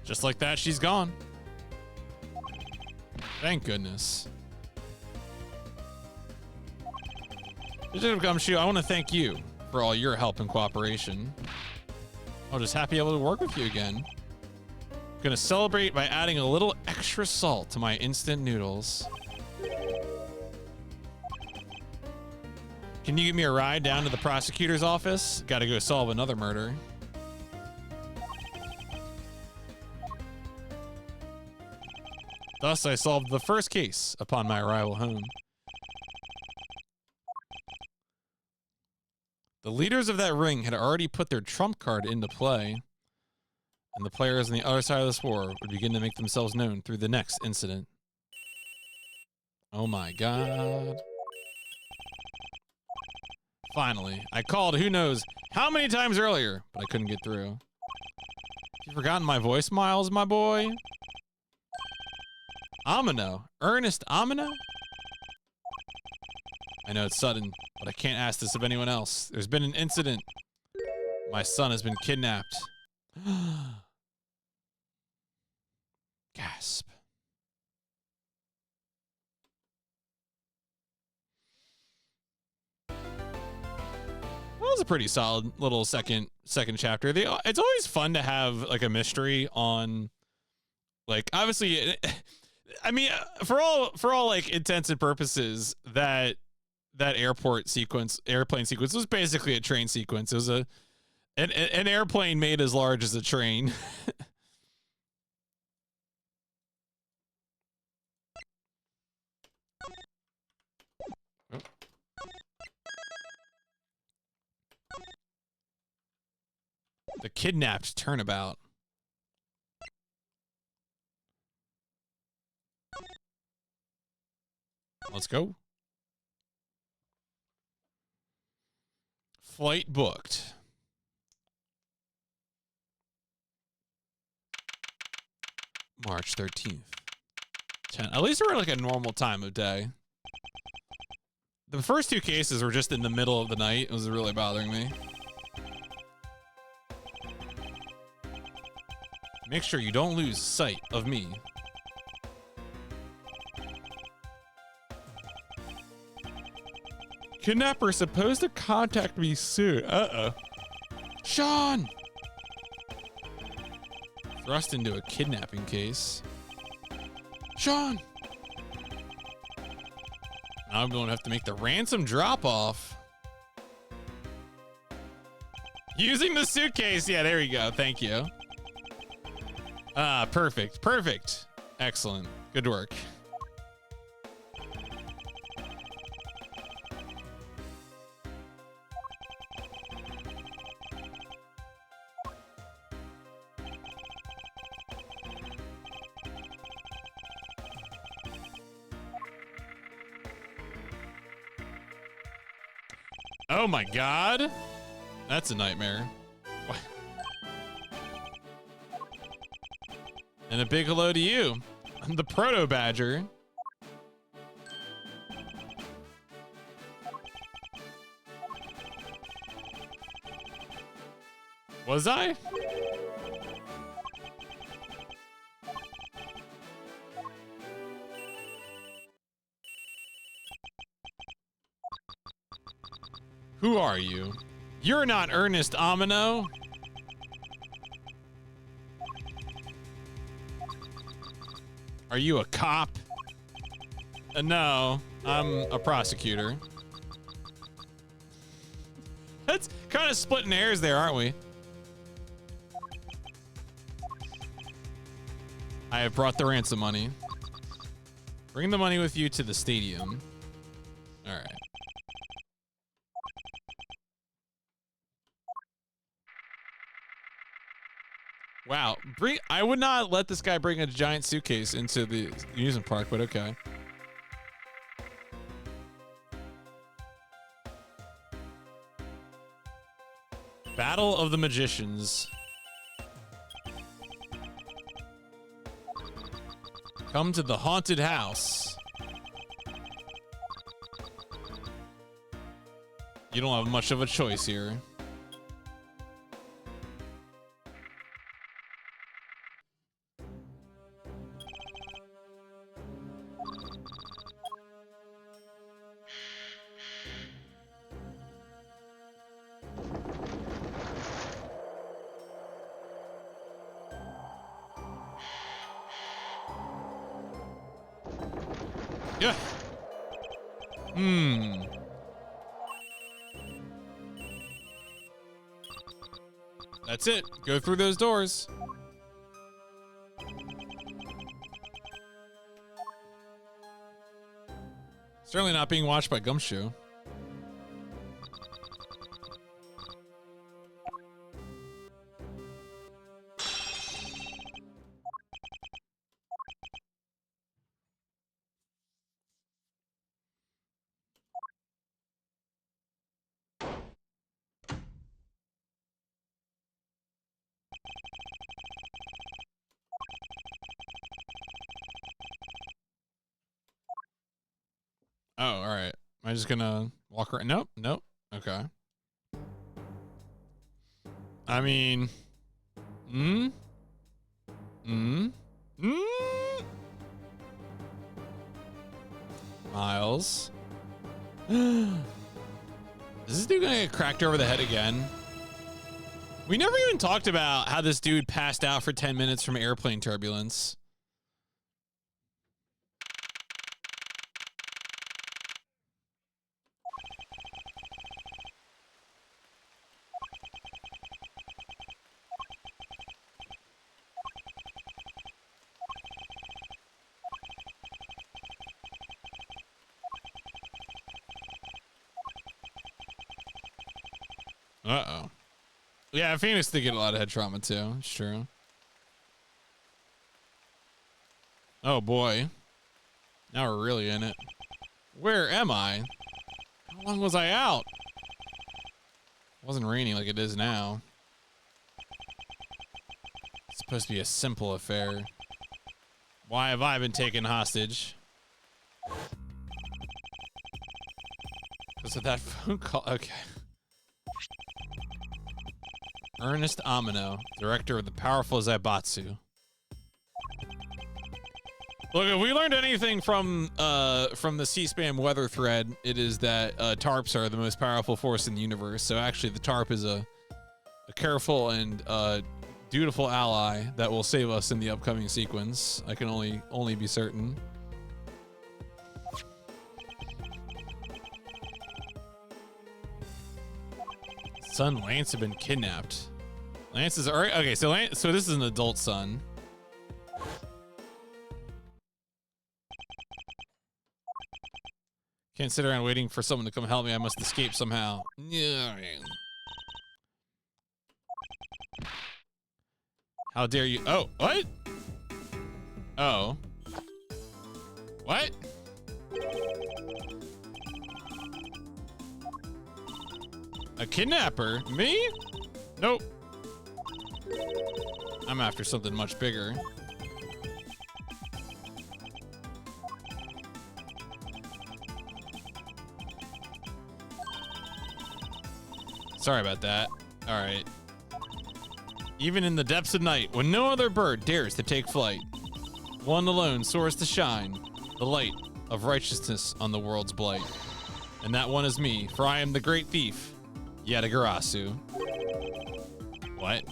Just like that, she's gone. Thank goodness. Detective Gumshoe, I want to thank you for all your help and cooperation. I'm just happy able to work with you again. Gonna celebrate by adding a little extra salt to my instant noodles. Can you give me a ride down to the prosecutor's office? Gotta go solve another murder. Thus, I solved the first case upon my arrival home. The leaders of that ring had already put their trump card into play, and the players on the other side of this war would begin to make themselves known through the next incident. Oh my God. Finally, I called who knows how many times earlier, but I couldn't get through. You forgotten my voice, Miles, my boy? Amino. Ernest Amino? I know it's sudden, but I can't ask this of anyone else. There's been an incident. My son has been kidnapped. Gasp. Well, it was a pretty solid little second chapter. It's always fun to have like a mystery on, like, obviously, I mean, for all like intents and purposes, that airplane sequence was basically a train sequence. It was an airplane made as large as a train. The kidnapped turnabout. Let's go. Flight booked. March 13th. 10. At least we're at like a normal time of day. The first two cases were just in the middle of the night. It was really bothering me. Make sure you don't lose sight of me. Kidnapper supposed to contact me soon. Uh-oh. Sean! Thrust into a kidnapping case. Sean! Now I'm going to have to make the ransom drop-off. Using the suitcase. Yeah, there you go. Thank you. Ah, perfect. Perfect. Excellent. Good work. Oh my god. That's a nightmare. What? And a big hello to you. I'm the Proto Badger. Was I? Who are you? You're not Ernest Amino. Are you a cop? No, I'm a prosecutor. That's kind of splitting hairs there, aren't we? I have brought the ransom money. Bring the money with you to the stadium. All right. Wow, I would not let this guy bring a giant suitcase into the amusement park, but okay. Battle of the Magicians. Come to the haunted house. You don't have much of a choice here. Yeah. That's it. Go through those doors. Certainly not being watched by Gumshoe. Oh, all right. Am I just gonna walk around? Nope. Nope. Okay. I mean, Miles. Is this dude gonna get cracked over the head again? We never even talked about how this dude passed out for 10 minutes from airplane turbulence. Uh-oh. Yeah, Phoenix did get a lot of head trauma too. It's true. Oh boy. Now we're really in it. Where am I? How long was I out? It wasn't raining like it is now. It's supposed to be a simple affair. Why have I been taken hostage? Was it that phone call? Okay. Ernest Amino, director of the powerful Zaibatsu. Look, if we learned anything from the C-SPAN weather thread, it is that tarps are the most powerful force in the universe. So actually, the tarp is a careful and dutiful ally that will save us in the upcoming sequence. I can only be certain. Son Lance have been kidnapped. Lance is alright. Okay, so so this is an adult son. Can't sit around waiting for someone to come help me. I must escape somehow. Yeah. How dare you? Oh, what? Oh. What? A kidnapper? Me? Nope. I'm after something much bigger. Sorry about that. All right. Even in the depths of night, when no other bird dares to take flight, one alone soars to shine, the light of righteousness on the world's blight. And that one is me, for I am the great thief, Yatagarasu. What?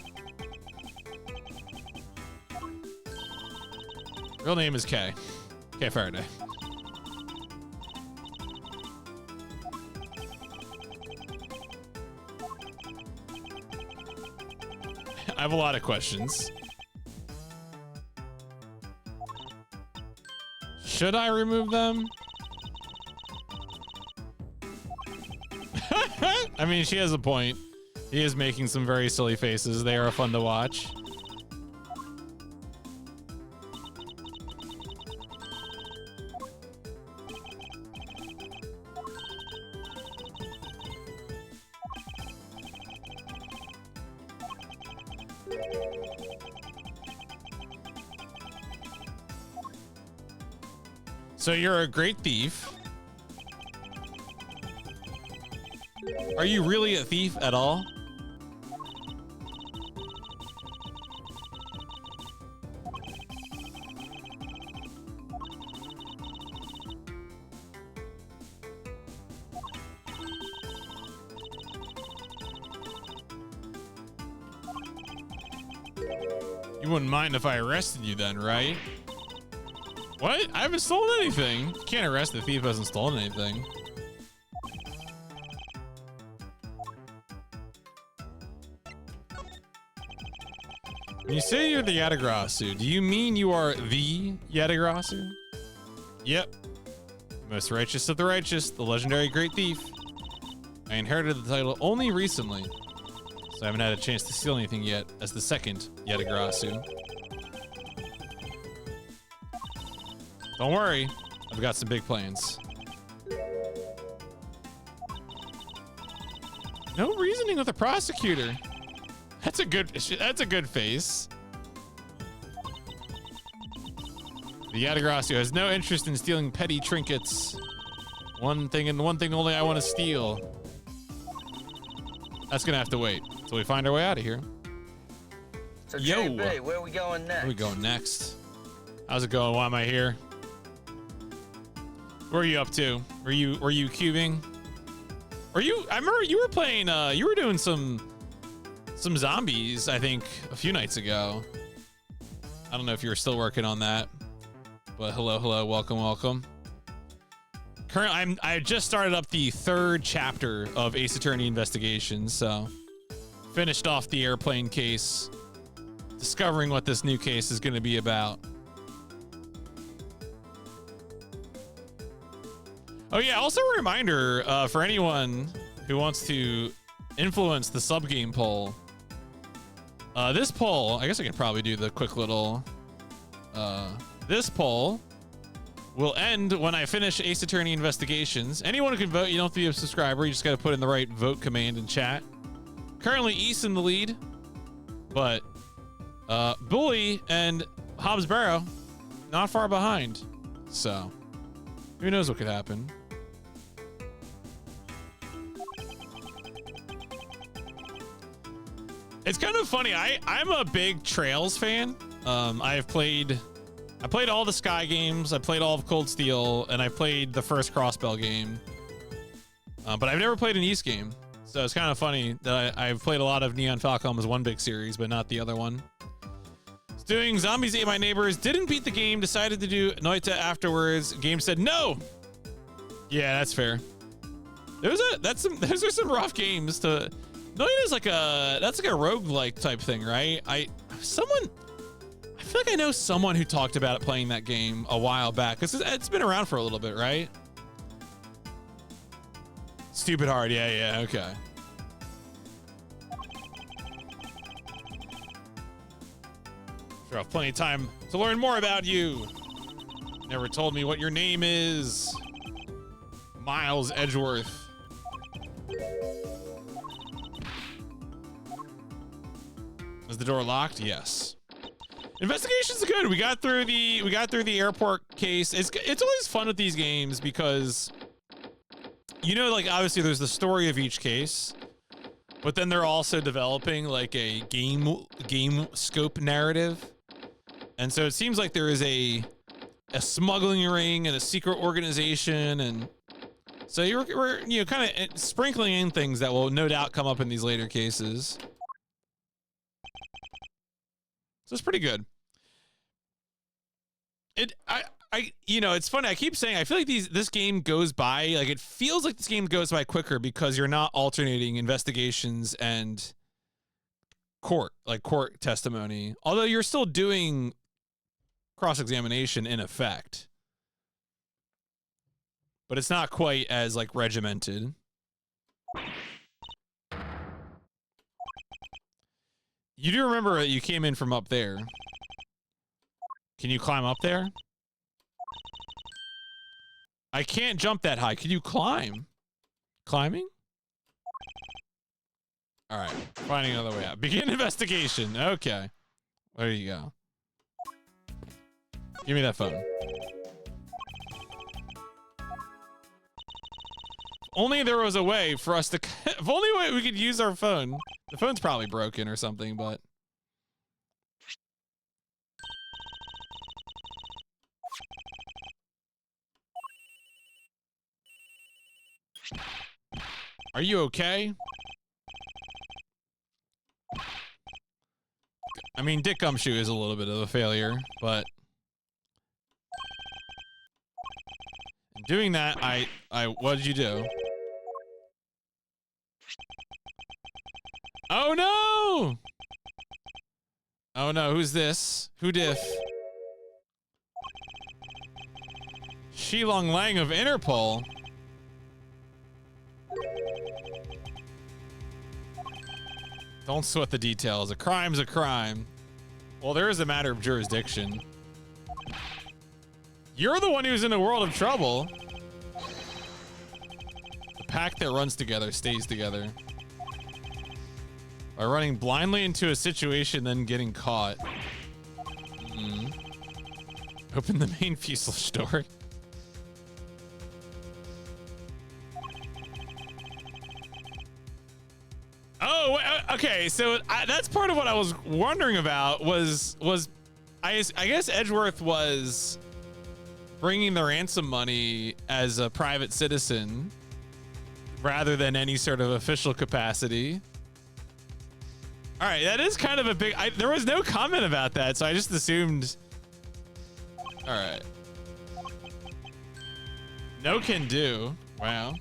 Real name is K. K Faraday. I have a lot of questions. Should I remove them? I mean, she has a point. He is making some very silly faces. They are fun to watch. So you're a great thief. Are you really a thief at all? You wouldn't mind if I arrested you then, right? What? I haven't stolen anything. You can't arrest a thief who hasn't stolen anything. When you say you're the Yatagarasu, do you mean you are the Yatagarasu? Yep. Most righteous of the righteous, the legendary great thief. I inherited the title only recently, so I haven't had a chance to steal anything yet as the second Yatagarasu. Don't worry, I've got some big plans. No reasoning with the prosecutor. That's a good face. The Yatagarasu has no interest in stealing petty trinkets. One thing and one thing only I want to steal. That's gonna have to wait until we find our way out of here. So Yo. JB, where are we going next? Where we going next? How's it going? Why am I here? What are you up to? Were you cubing? I remember you were playing. You were doing some zombies. I think a few nights ago. I don't know if you were still working on that, but hello, welcome. Currently, I just started up the 3rd chapter of Ace Attorney Investigations, so finished off the airplane case, discovering what this new case is going to be about. Oh yeah, also a reminder for anyone who wants to influence the sub-game poll. This poll, I guess I could probably do the quick little... this poll will end when I finish Ace Attorney Investigations. Anyone who can vote, you don't have to be a subscriber, you just gotta put in the right vote command in chat. Currently East in the lead, but Bully and Hobbs Barrow not far behind. So, who knows what could happen. It's kind of funny. I'm a big Trails fan. I played all the Sky games. I played all of Cold Steel, and I played the first Crossbell game. But I've never played an East game, so it's kind of funny that I've played a lot of Neon Falcom as one big series, but not the other one. It's doing Zombies Ate My Neighbors. Didn't beat the game. Decided to do Noita afterwards. Game said no. Yeah, that's fair. Those are some rough games to. Noita's like that's like a roguelike type thing, right? I feel like I know someone who talked about playing that game a while back, because it's been around for a little bit, right? Stupid hard, yeah, okay. Sure, I'll have plenty of time to learn more about you. Never told me what your name is. Miles Edgeworth. Is the door locked? Yes. Investigation's good. We got through the airport case. It's always fun with these games because, you know, like obviously there's the story of each case, but then they're also developing like a game scope narrative. And so it seems like there is a smuggling ring and a secret organization, and so we're you know kind of sprinkling in things that will no doubt come up in these later cases. So it's pretty good. You know, it's funny. I keep saying I feel like this game goes by, like it feels like this game goes by quicker because you're not alternating investigations and court testimony. Although you're still doing cross-examination in effect, but it's not quite as like regimented. You do remember you came in from up there. Can you climb up there? I can't jump that high. Can you climb? Climbing? All right. Finding another way out. Begin investigation. Okay. There you go. Give me that phone. Only there was a way for us to... If only way we could use our phone. The phone's probably broken or something, but... Are you okay? I mean, Dick Gumshoe is a little bit of a failure, but... in doing that, what did you do? Oh no! Oh no, who's this? Who diff? Shilong Lang of Interpol. Don't sweat the details. A crime's a crime. Well, there is a matter of jurisdiction. You're the one who's in a world of trouble. The pack that runs together stays together. By running blindly into a situation, then getting caught. Open the main fuselage door. Okay, so that's part of what I was wondering about was I guess Edgeworth was bringing the ransom money as a private citizen rather than any sort of official capacity. All right, that is kind of a big. There was no comment about that, so I just assumed. All right. No can do. Wow.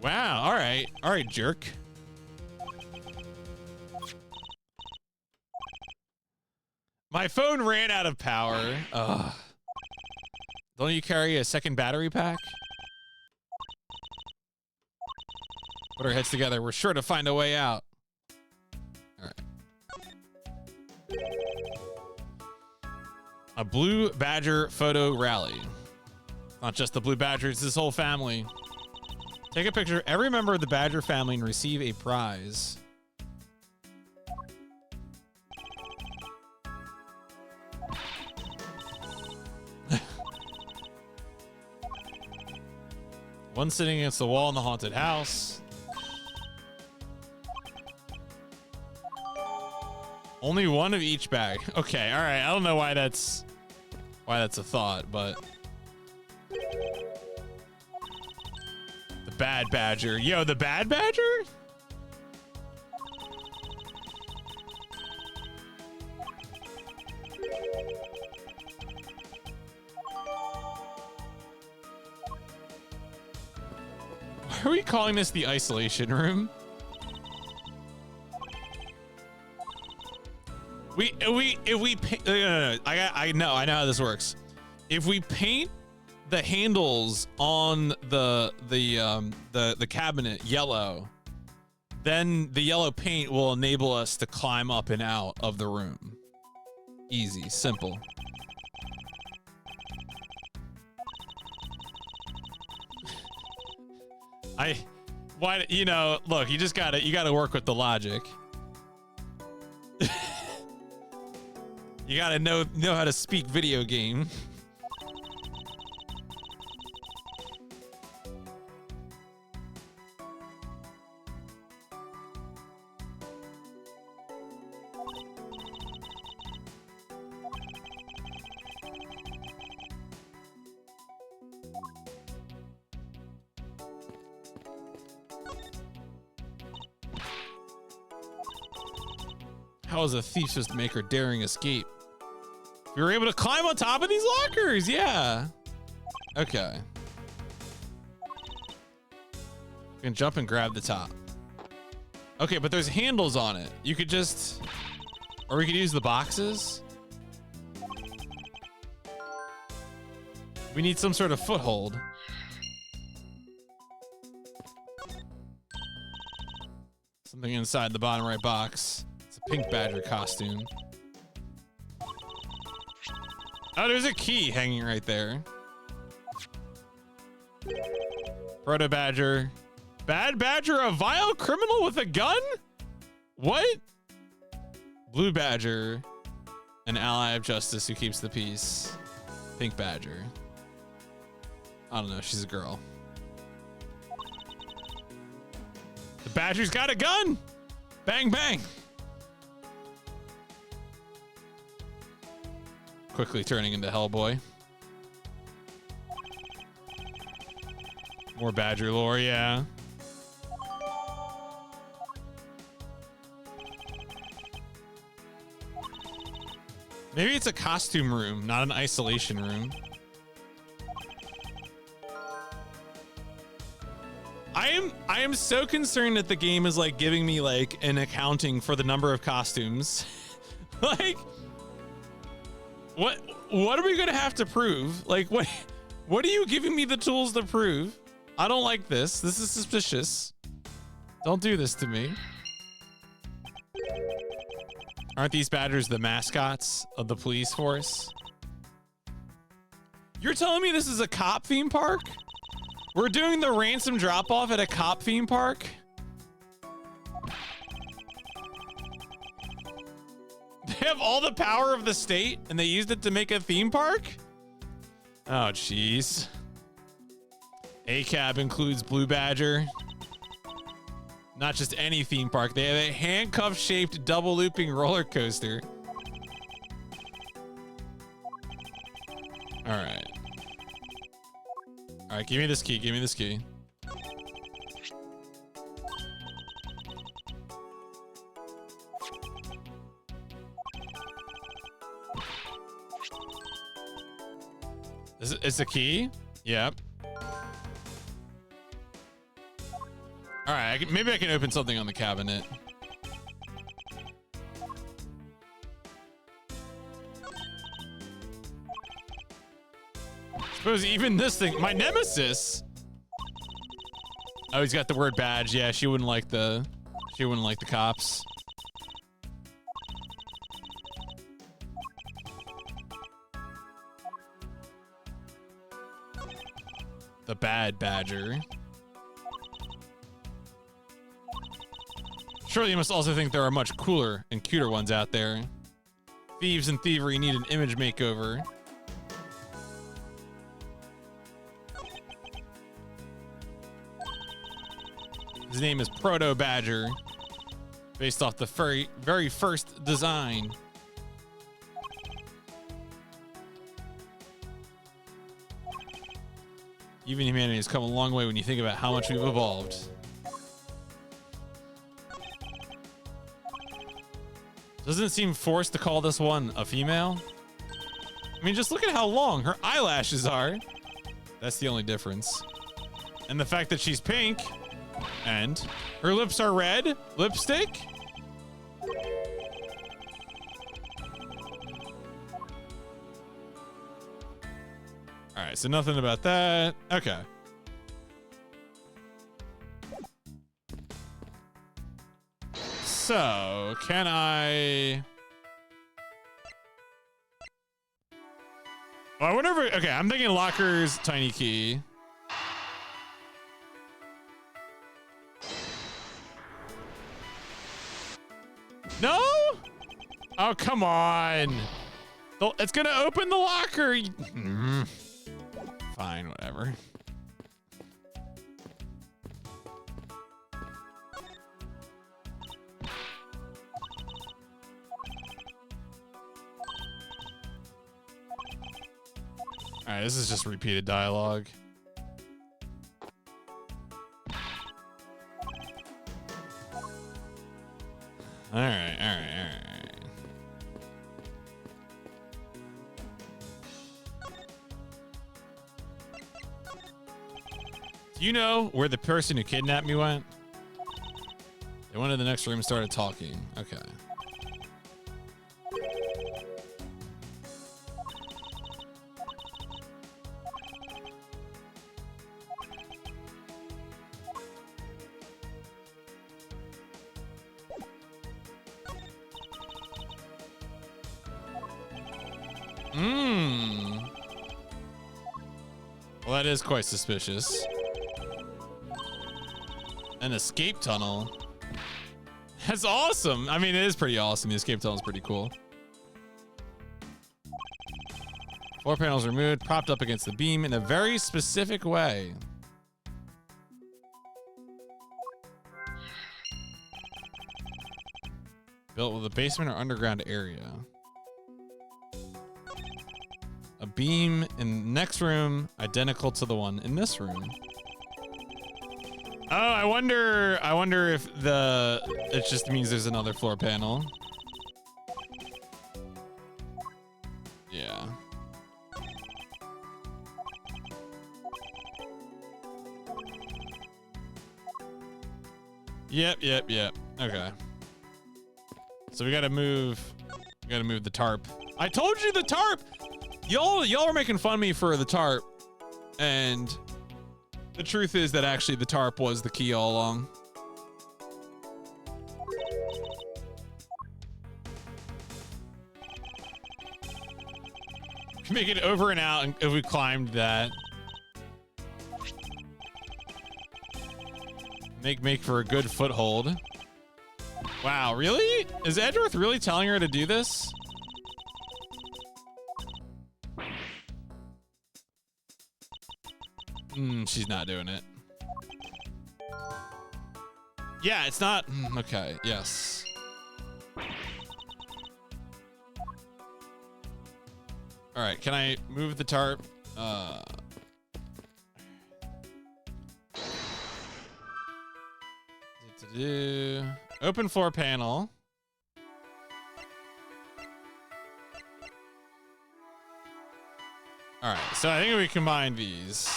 Wow. All right. All right, jerk. My phone ran out of power. Ugh. Don't you carry a second battery pack? Put our heads together. We're sure to find a way out. All right. A blue badger photo rally. Not just the blue badger, it's this whole family. Take a picture of every member of the badger family and receive a prize. One sitting against the wall in the haunted house. Only one of each bag. Okay, all right. I don't know why that's a thought, but the bad badger. Yo, the bad badger? Why are we calling this the isolation room? If we paint, no, I know how this works. If we paint the handles on the cabinet yellow, then the yellow paint will enable us to climb up and out of the room. Easy, simple. Look, you gotta work with the logic. You gotta know how to speak video game. How is a thief supposed to make her daring escape? We were able to climb on top of these lockers. Yeah. Okay. We can jump and grab the top. Okay, but there's handles on it. You could just, or we could use the boxes. We need some sort of foothold. Something inside the bottom right box. It's a pink badger costume. Oh, there's a key hanging right there. Proto badger. Bad badger, a vile criminal with a gun? What? Blue badger, an ally of justice who keeps the peace. Pink badger. I don't know, she's a girl. The badger's got a gun! Bang, bang! Quickly turning into Hellboy. More badger lore, yeah. Maybe it's a costume room, not an isolation room. I am so concerned that the game is like giving me like an accounting for the number of costumes. Like, what are we gonna have to prove? Like, what are you giving me the tools to prove? I don't like this. This is suspicious. Don't do this to me. Aren't these badgers the mascots of the police force? You're telling me this is a cop theme park? We're doing the ransom drop-off at a cop theme park? They have all the power of the state and they used it to make a theme park? Oh, jeez. A cab includes Blue Badger. Not just any theme park. They have a handcuff-shaped double looping roller coaster. All right. All right, give me this key. Give me this key. Is the key? Yep. All right, maybe I can open something on the cabinet. Suppose even this thing, my nemesis. Oh, he's got the word badge. Yeah, she wouldn't like the cops. The bad badger. Surely you must also think there are much cooler and cuter ones out there. Thieves and thievery need an image makeover. His name is Proto Badger, based off the very first design. Even humanity has come a long way when you think about how much we've evolved. Doesn't it seem forced to call this one a female? I mean, just look at how long her eyelashes are. That's the only difference. And the fact that she's pink and her lips are red. Lipstick? All right, so nothing about that. Okay. So, can I... Well, I wonder if... Okay, I'm thinking lockers, tiny key. No? Oh, come on. It's gonna open the locker. Fine, whatever. All right, this is just repeated dialogue. All right, all right, all right. Do you know where the person who kidnapped me went? They went to the next room and started talking. Okay. Well, that is quite suspicious. An escape tunnel. That's awesome. I mean, it is pretty awesome. The escape tunnel is pretty cool. Floor panels removed, propped up against the beam in a very specific way. Built with a basement or underground area. A beam in the next room, identical to the one in this room. Oh, I wonder if it just means there's another floor panel. Yeah. Yep. Okay. So we gotta move the tarp. I told you the tarp! Y'all are making fun of me for the tarp. And the truth is that actually the tarp was the key all along. Can make it over and out if we climbed that. Make for a good foothold. Wow, really? Is Edgeworth really telling her to do this? She's not doing it. Yeah, it's not. Okay, yes. All right, can I move the tarp? Open floor panel. All right, so I think we combine these.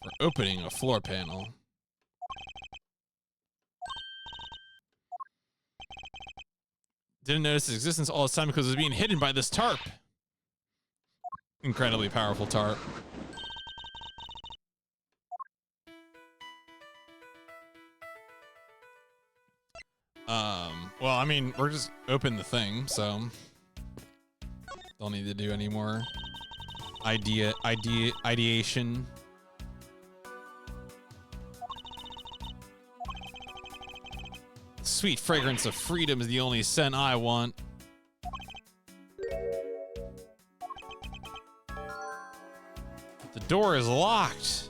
For opening a floor panel. Didn't notice its existence all this time because it was being hidden by this tarp. Incredibly powerful tarp. Well, I mean, we're just open the thing, so don't need to do any more ideation. Sweet fragrance of freedom is the only scent I want. The door is locked.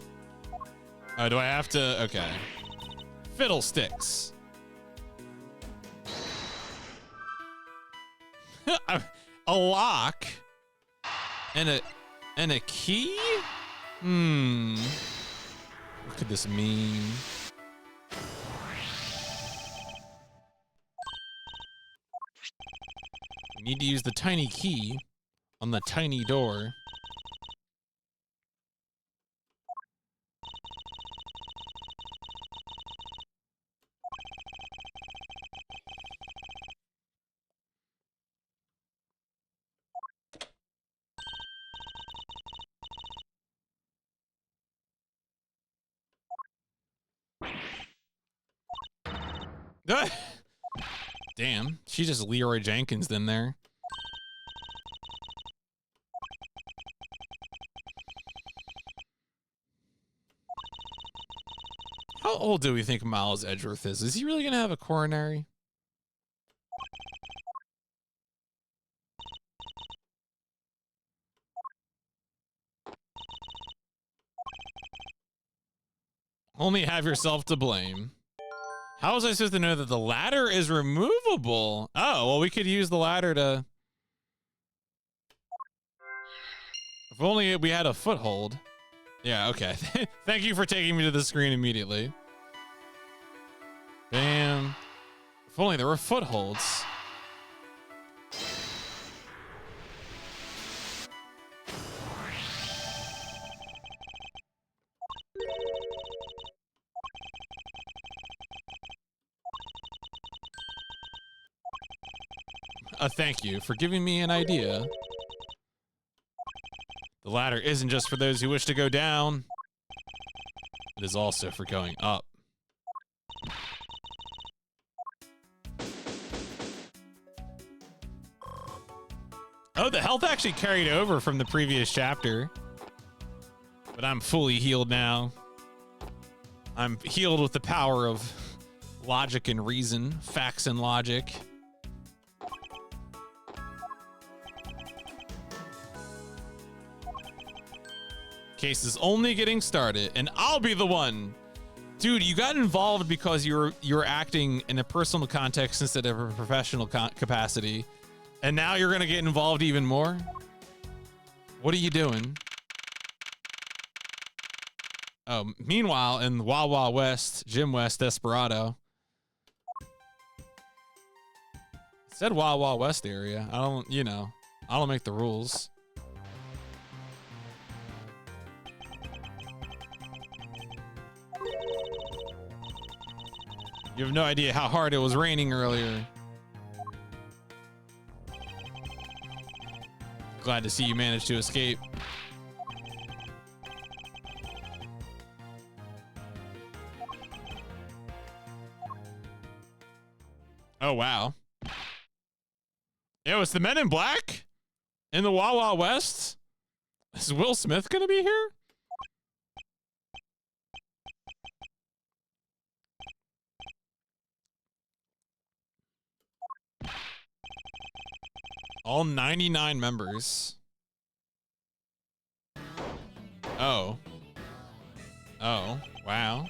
Oh, do I have to? Okay. Fiddlesticks. A lock and a key? What could this mean? We need to use the tiny key on the tiny door. Damn, she just Leroy Jenkins in there. How old do we think Miles Edgeworth is? Is he really gonna have a coronary? Only have yourself to blame. How was I supposed to know that the ladder is removable? Oh, well, we could use the ladder to... If only we had a foothold. Yeah, okay. Thank you for taking me to the screen immediately. Bam. If only there were footholds. Thank you for giving me an idea. The ladder isn't just for those who wish to go down. It is also for going up. Oh, the health actually carried over from the previous chapter. But I'm fully healed now. I'm healed with the power of logic and reason, facts and logic. Case is only getting started, and I'll be the one. Dude, you got involved because you were acting in a personal context instead of a professional capacity, and now you're gonna get involved even more? What are you doing? Oh, meanwhile, in Wild Wild West, Jim West Desperado. It said Wild Wild West area. I don't make the rules. You have no idea how hard it was raining earlier. Glad to see you managed to escape. Oh, wow. Yo, it's the Men in Black in the Wild Wild West? Is Will Smith gonna be here? All 99 members. Oh. Oh, wow.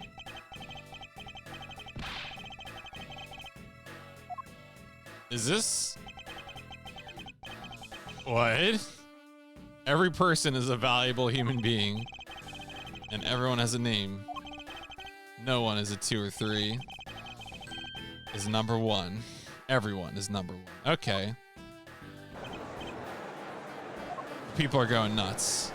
Is this... What? Every person is a valuable human being. And everyone has a name. No one is a 2 or 3. Is number 1. Everyone is number 1. Okay. People are going nuts.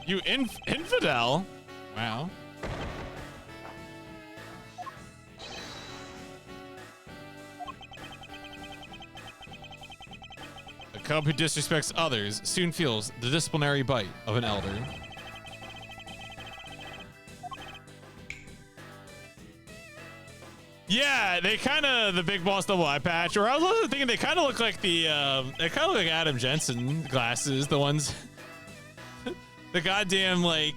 You infidel? Wow. A cub who disrespects others soon feels the disciplinary bite of an elder. Yeah, they kind of, the big boss double eye patch, or I was also thinking they kind of look like the, they kind of look like Adam Jensen glasses, the ones, the goddamn, like,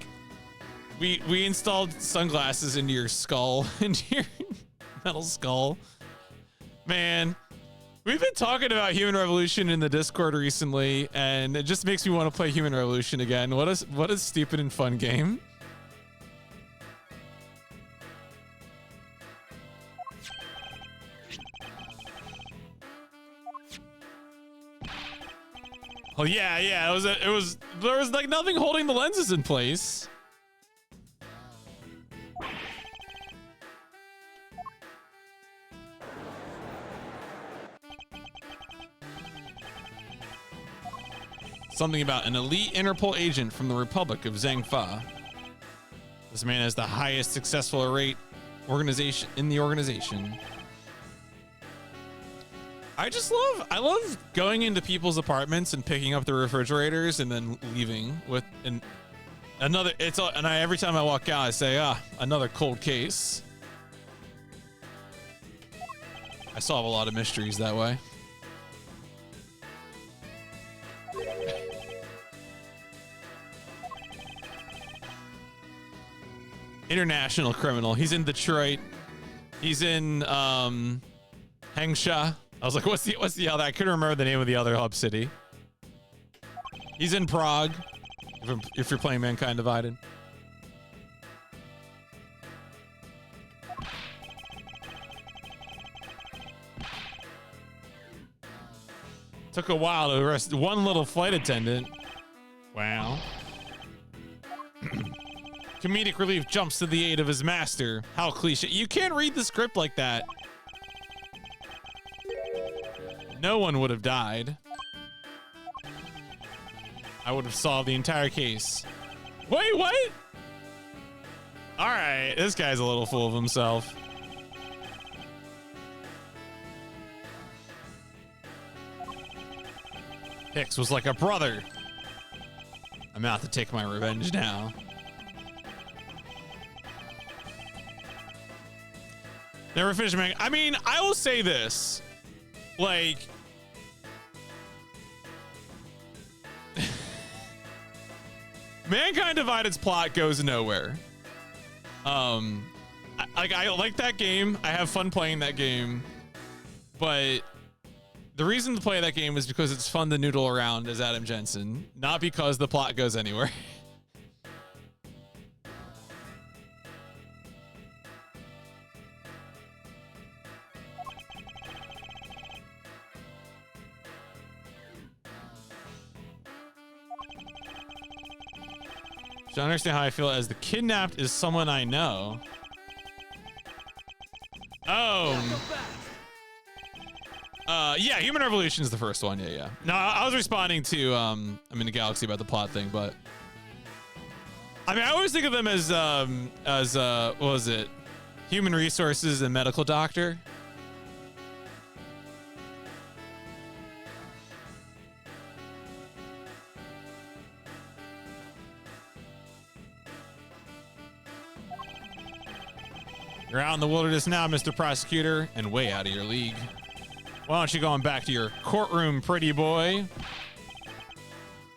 we installed sunglasses into your skull, into your metal skull. Man, we've been talking about Human Revolution in the Discord recently, and it just makes me want to play Human Revolution again. What a stupid and fun game. Oh yeah, there was like nothing holding the lenses in place. Something about an elite Interpol agent from the Republic of Zhangfa. This man has the highest successful rate organization in the organization. I love going into people's apartments and picking up the refrigerators and then leaving with another. Every time I walk out, I say, another cold case. I solve a lot of mysteries that way. International criminal. He's in Detroit. He's in Hengsha. I was like, what's the other? I couldn't remember the name of the other hub city. He's in Prague. If you're playing Mankind Divided. Took a while to arrest one little flight attendant. Wow. Comedic relief jumps to the aid of his master. How cliche. You can't read the script like that. No one would have died. I would have solved the entire case. Wait, what? All right, this guy's a little full of himself. Hicks was like a brother. I'm out to take my revenge now. Never finished man. I mean, I will say this. Like, Mankind Divided's plot goes nowhere. I like that game. I have fun playing that game, but the reason to play that game is because it's fun to noodle around as Adam Jensen, not because the plot goes anywhere. Do you understand how I feel as the kidnapped is someone I know? Oh. Yeah, Human Revolution is the first one. Yeah. No, I was responding to I'm in the Galaxy about the plot thing, but I mean, I always think of them as what was it? Human Resources and Medical Doctor. You're out in the wilderness now, Mr. Prosecutor, and way out of your league. Why don't you go on back to your courtroom, pretty boy?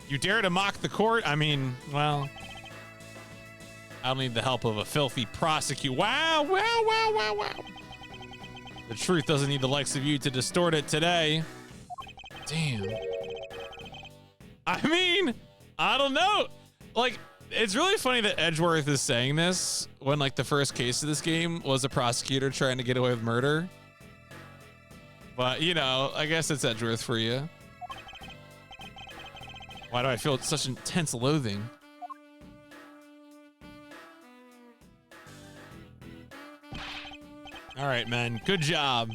You dare to mock the court? I mean, well, I don't need the help of a filthy prosecutor. Wow, wow, wow, wow, wow. The truth doesn't need the likes of you to distort it today. Damn. I mean, I don't know. Like, it's really funny that Edgeworth is saying this when, like, the first case of this game was a prosecutor trying to get away with murder. But, you know, I guess it's Edgeworth for you. Why do I feel such intense loathing? All right, man. Good job.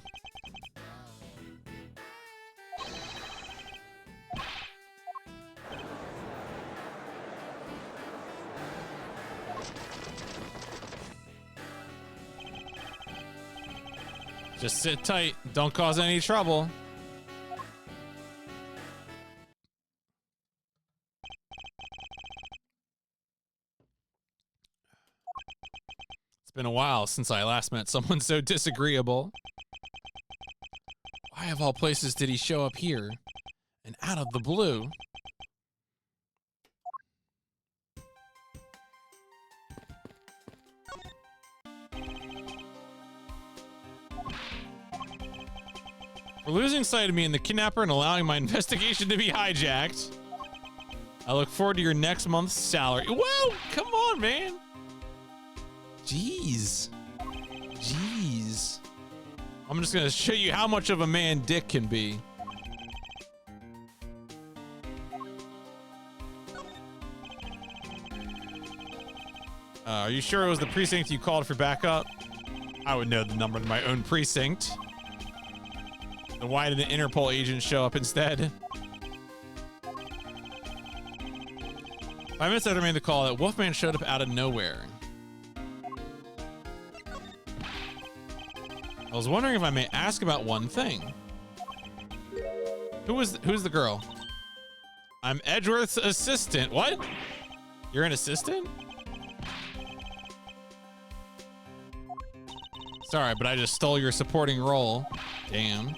Just sit tight. Don't cause any trouble. It's been a while since I last met someone so disagreeable. Why of all places did he show up here? And out of the blue? For losing sight of me and the kidnapper and allowing my investigation to be hijacked. I look forward to your next month's salary. Whoa, come on, man. Jeez. Jeez. I'm just gonna show you how much of a man Dick can be. Are you sure it was the precinct you called for backup? I would know the number of my own precinct. Then why did an Interpol agent show up instead? 5 minutes after I made the call, that Wolfman showed up out of nowhere. I was wondering if I may ask about one thing. Who's the girl? I'm Edgeworth's assistant. What? You're an assistant? Sorry, but I just stole your supporting role. Damn.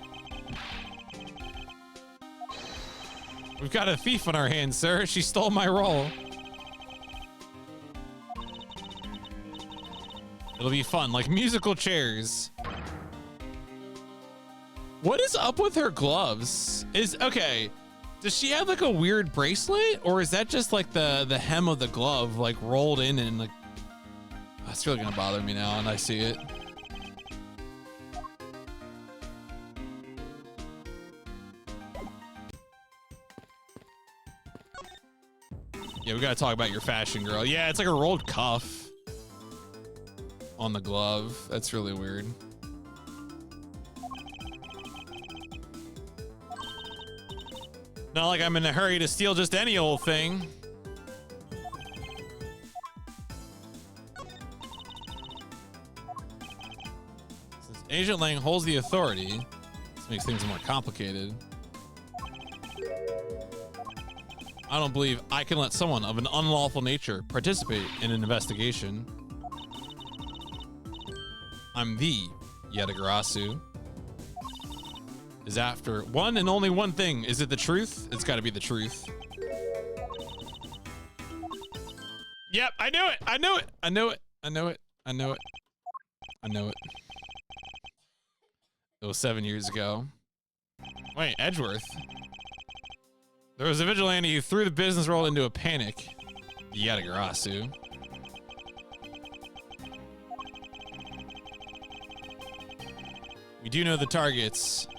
We've got a thief on our hands, sir. She stole my role. It'll be fun, like musical chairs. What is up with her gloves? Okay, does she have like a weird bracelet, or is that just like the hem of the glove like rolled in and like, that's really gonna bother me now and I see it. Yeah, we gotta talk about your fashion, girl. Yeah, it's like a rolled cuff on the glove. That's really weird. Not like I'm in a hurry to steal just any old thing. Since Agent Lang holds the authority, this makes things more complicated. I don't believe I can let someone of an unlawful nature participate in an investigation. I'm the Yatagarasu. Is after one and only one thing. Is it the truth? It's got to be the truth. Yep, I knew it. I knew it. I knew it. I knew it. I knew it. I knew it. It was 7 years ago. Wait, Edgeworth. There was a vigilante who threw the business world into a panic. The Yatagarasu. We do know the targets.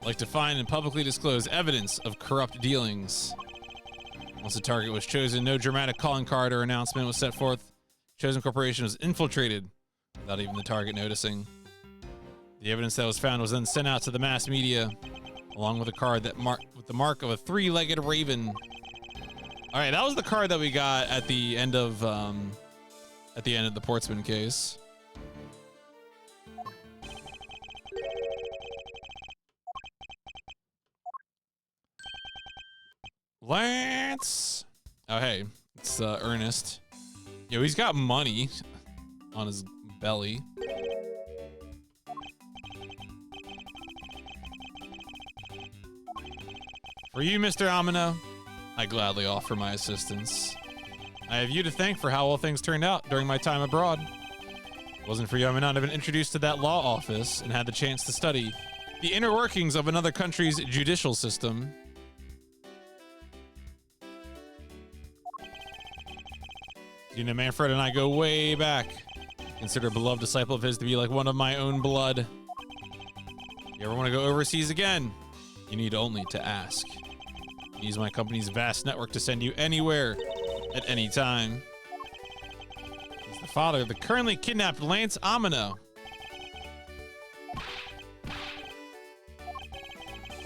Like to find and publicly disclose evidence of corrupt dealings. Once the target was chosen, no dramatic calling card or announcement was set forth. Chosen corporation was infiltrated without even the target noticing. The evidence that was found was then sent out to the mass media, along with a card that with the mark of a three-legged raven. All right, that was the card that we got at the end of the Portsman case. Lance. Oh, hey, it's Ernest. Yo, he's got money on his belly. For you, Mr. Amino, I gladly offer my assistance. I have you to thank for how well things turned out during my time abroad. If it wasn't for you, I would not have been introduced to that law office and had the chance to study the inner workings of another country's judicial system. You know, Manfred and I go way back. Consider a beloved disciple of his to be like one of my own blood. You ever want to go overseas again? You need only to ask. Use my company's vast network to send you anywhere at any time. He's the father of the currently kidnapped Lance Amino.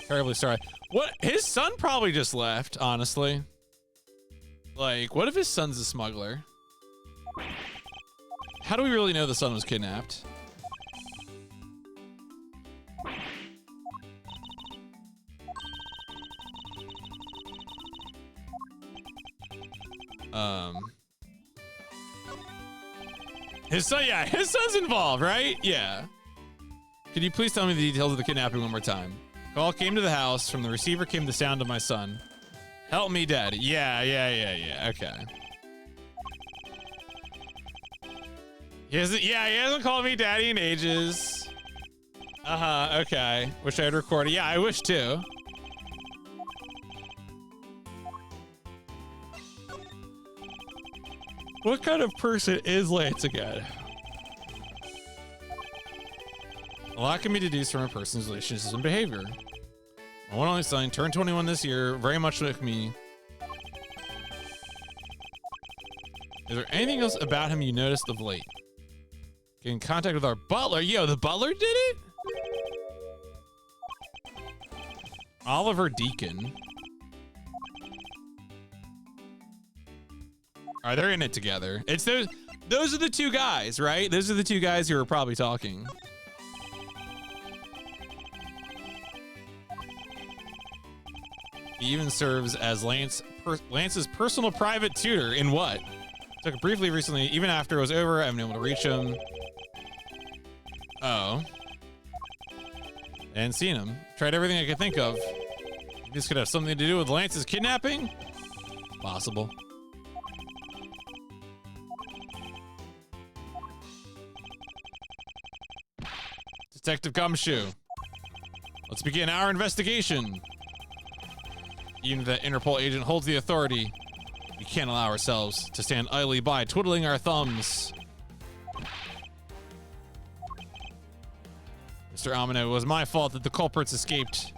Terribly sorry. What? His son probably just left, honestly. Like, what if his son's a smuggler? How do we really know the son was kidnapped? His son, yeah, his son's involved, right? Yeah. Could you please tell me the details of the kidnapping one more time? Call came to the house. From the receiver came the sound of my son. Help me, Daddy. Yeah. Okay. He hasn't called me Daddy in ages. Okay. Wish I had recorded. Yeah, I wish too. What kind of person is Lance again? A lot can be deduced from a person's relationships and behavior. My one only son turned 21 this year, very much like me. Is there anything else about him you noticed of late? Get in contact with our butler. Yo, the butler did it? Oliver Deacon. All right, they're in it together. It's those are the two guys, right? Those are the two guys who are probably talking. He even serves as Lance's personal private tutor in what? Took it briefly recently. Even after it was over, I haven't been able to reach him. Oh. And seen him. Tried everything I could think of. This could have something to do with Lance's kidnapping? It's possible. Detective Gumshoe. Let's begin our investigation. Even if that Interpol agent holds the authority, we can't allow ourselves to stand idly by, twiddling our thumbs. Mr. Amino, it was my fault that the culprits escaped,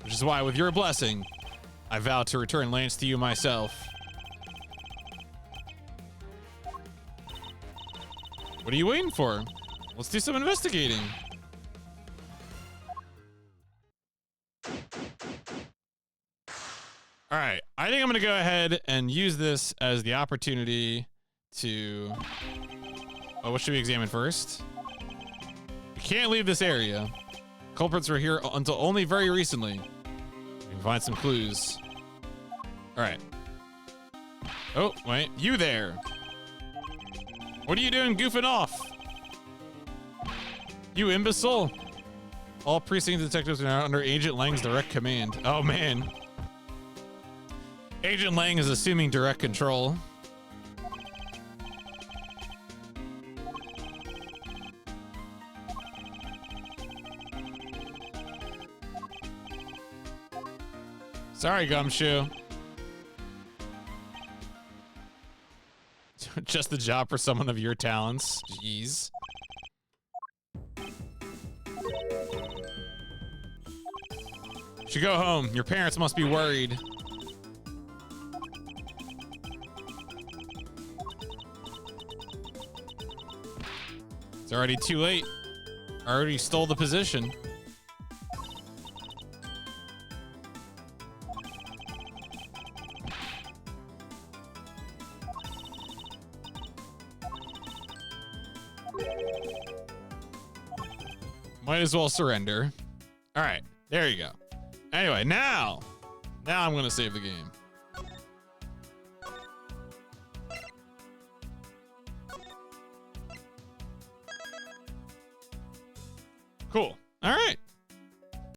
which is why, with your blessing, I vow to return Lance to you myself. What are you waiting for? Let's do some investigating. All right, I think I'm gonna go ahead and use this as the opportunity to... Oh, what should we examine first? We can't leave this area. Culprits were here until only very recently. We can find some clues. All right. Oh, wait, you there. What are you doing goofing off? You imbecile. All precinct detectives are now under Agent Lang's direct command. Oh, man. Agent Lang is assuming direct control. Sorry, Gumshoe. Just the job for someone of your talents. Jeez. Should go home. Your parents must be worried. It's already too late. I already stole the position. Might as well surrender. All right, there you go. Anyway, now I'm gonna save the game. Cool. All right.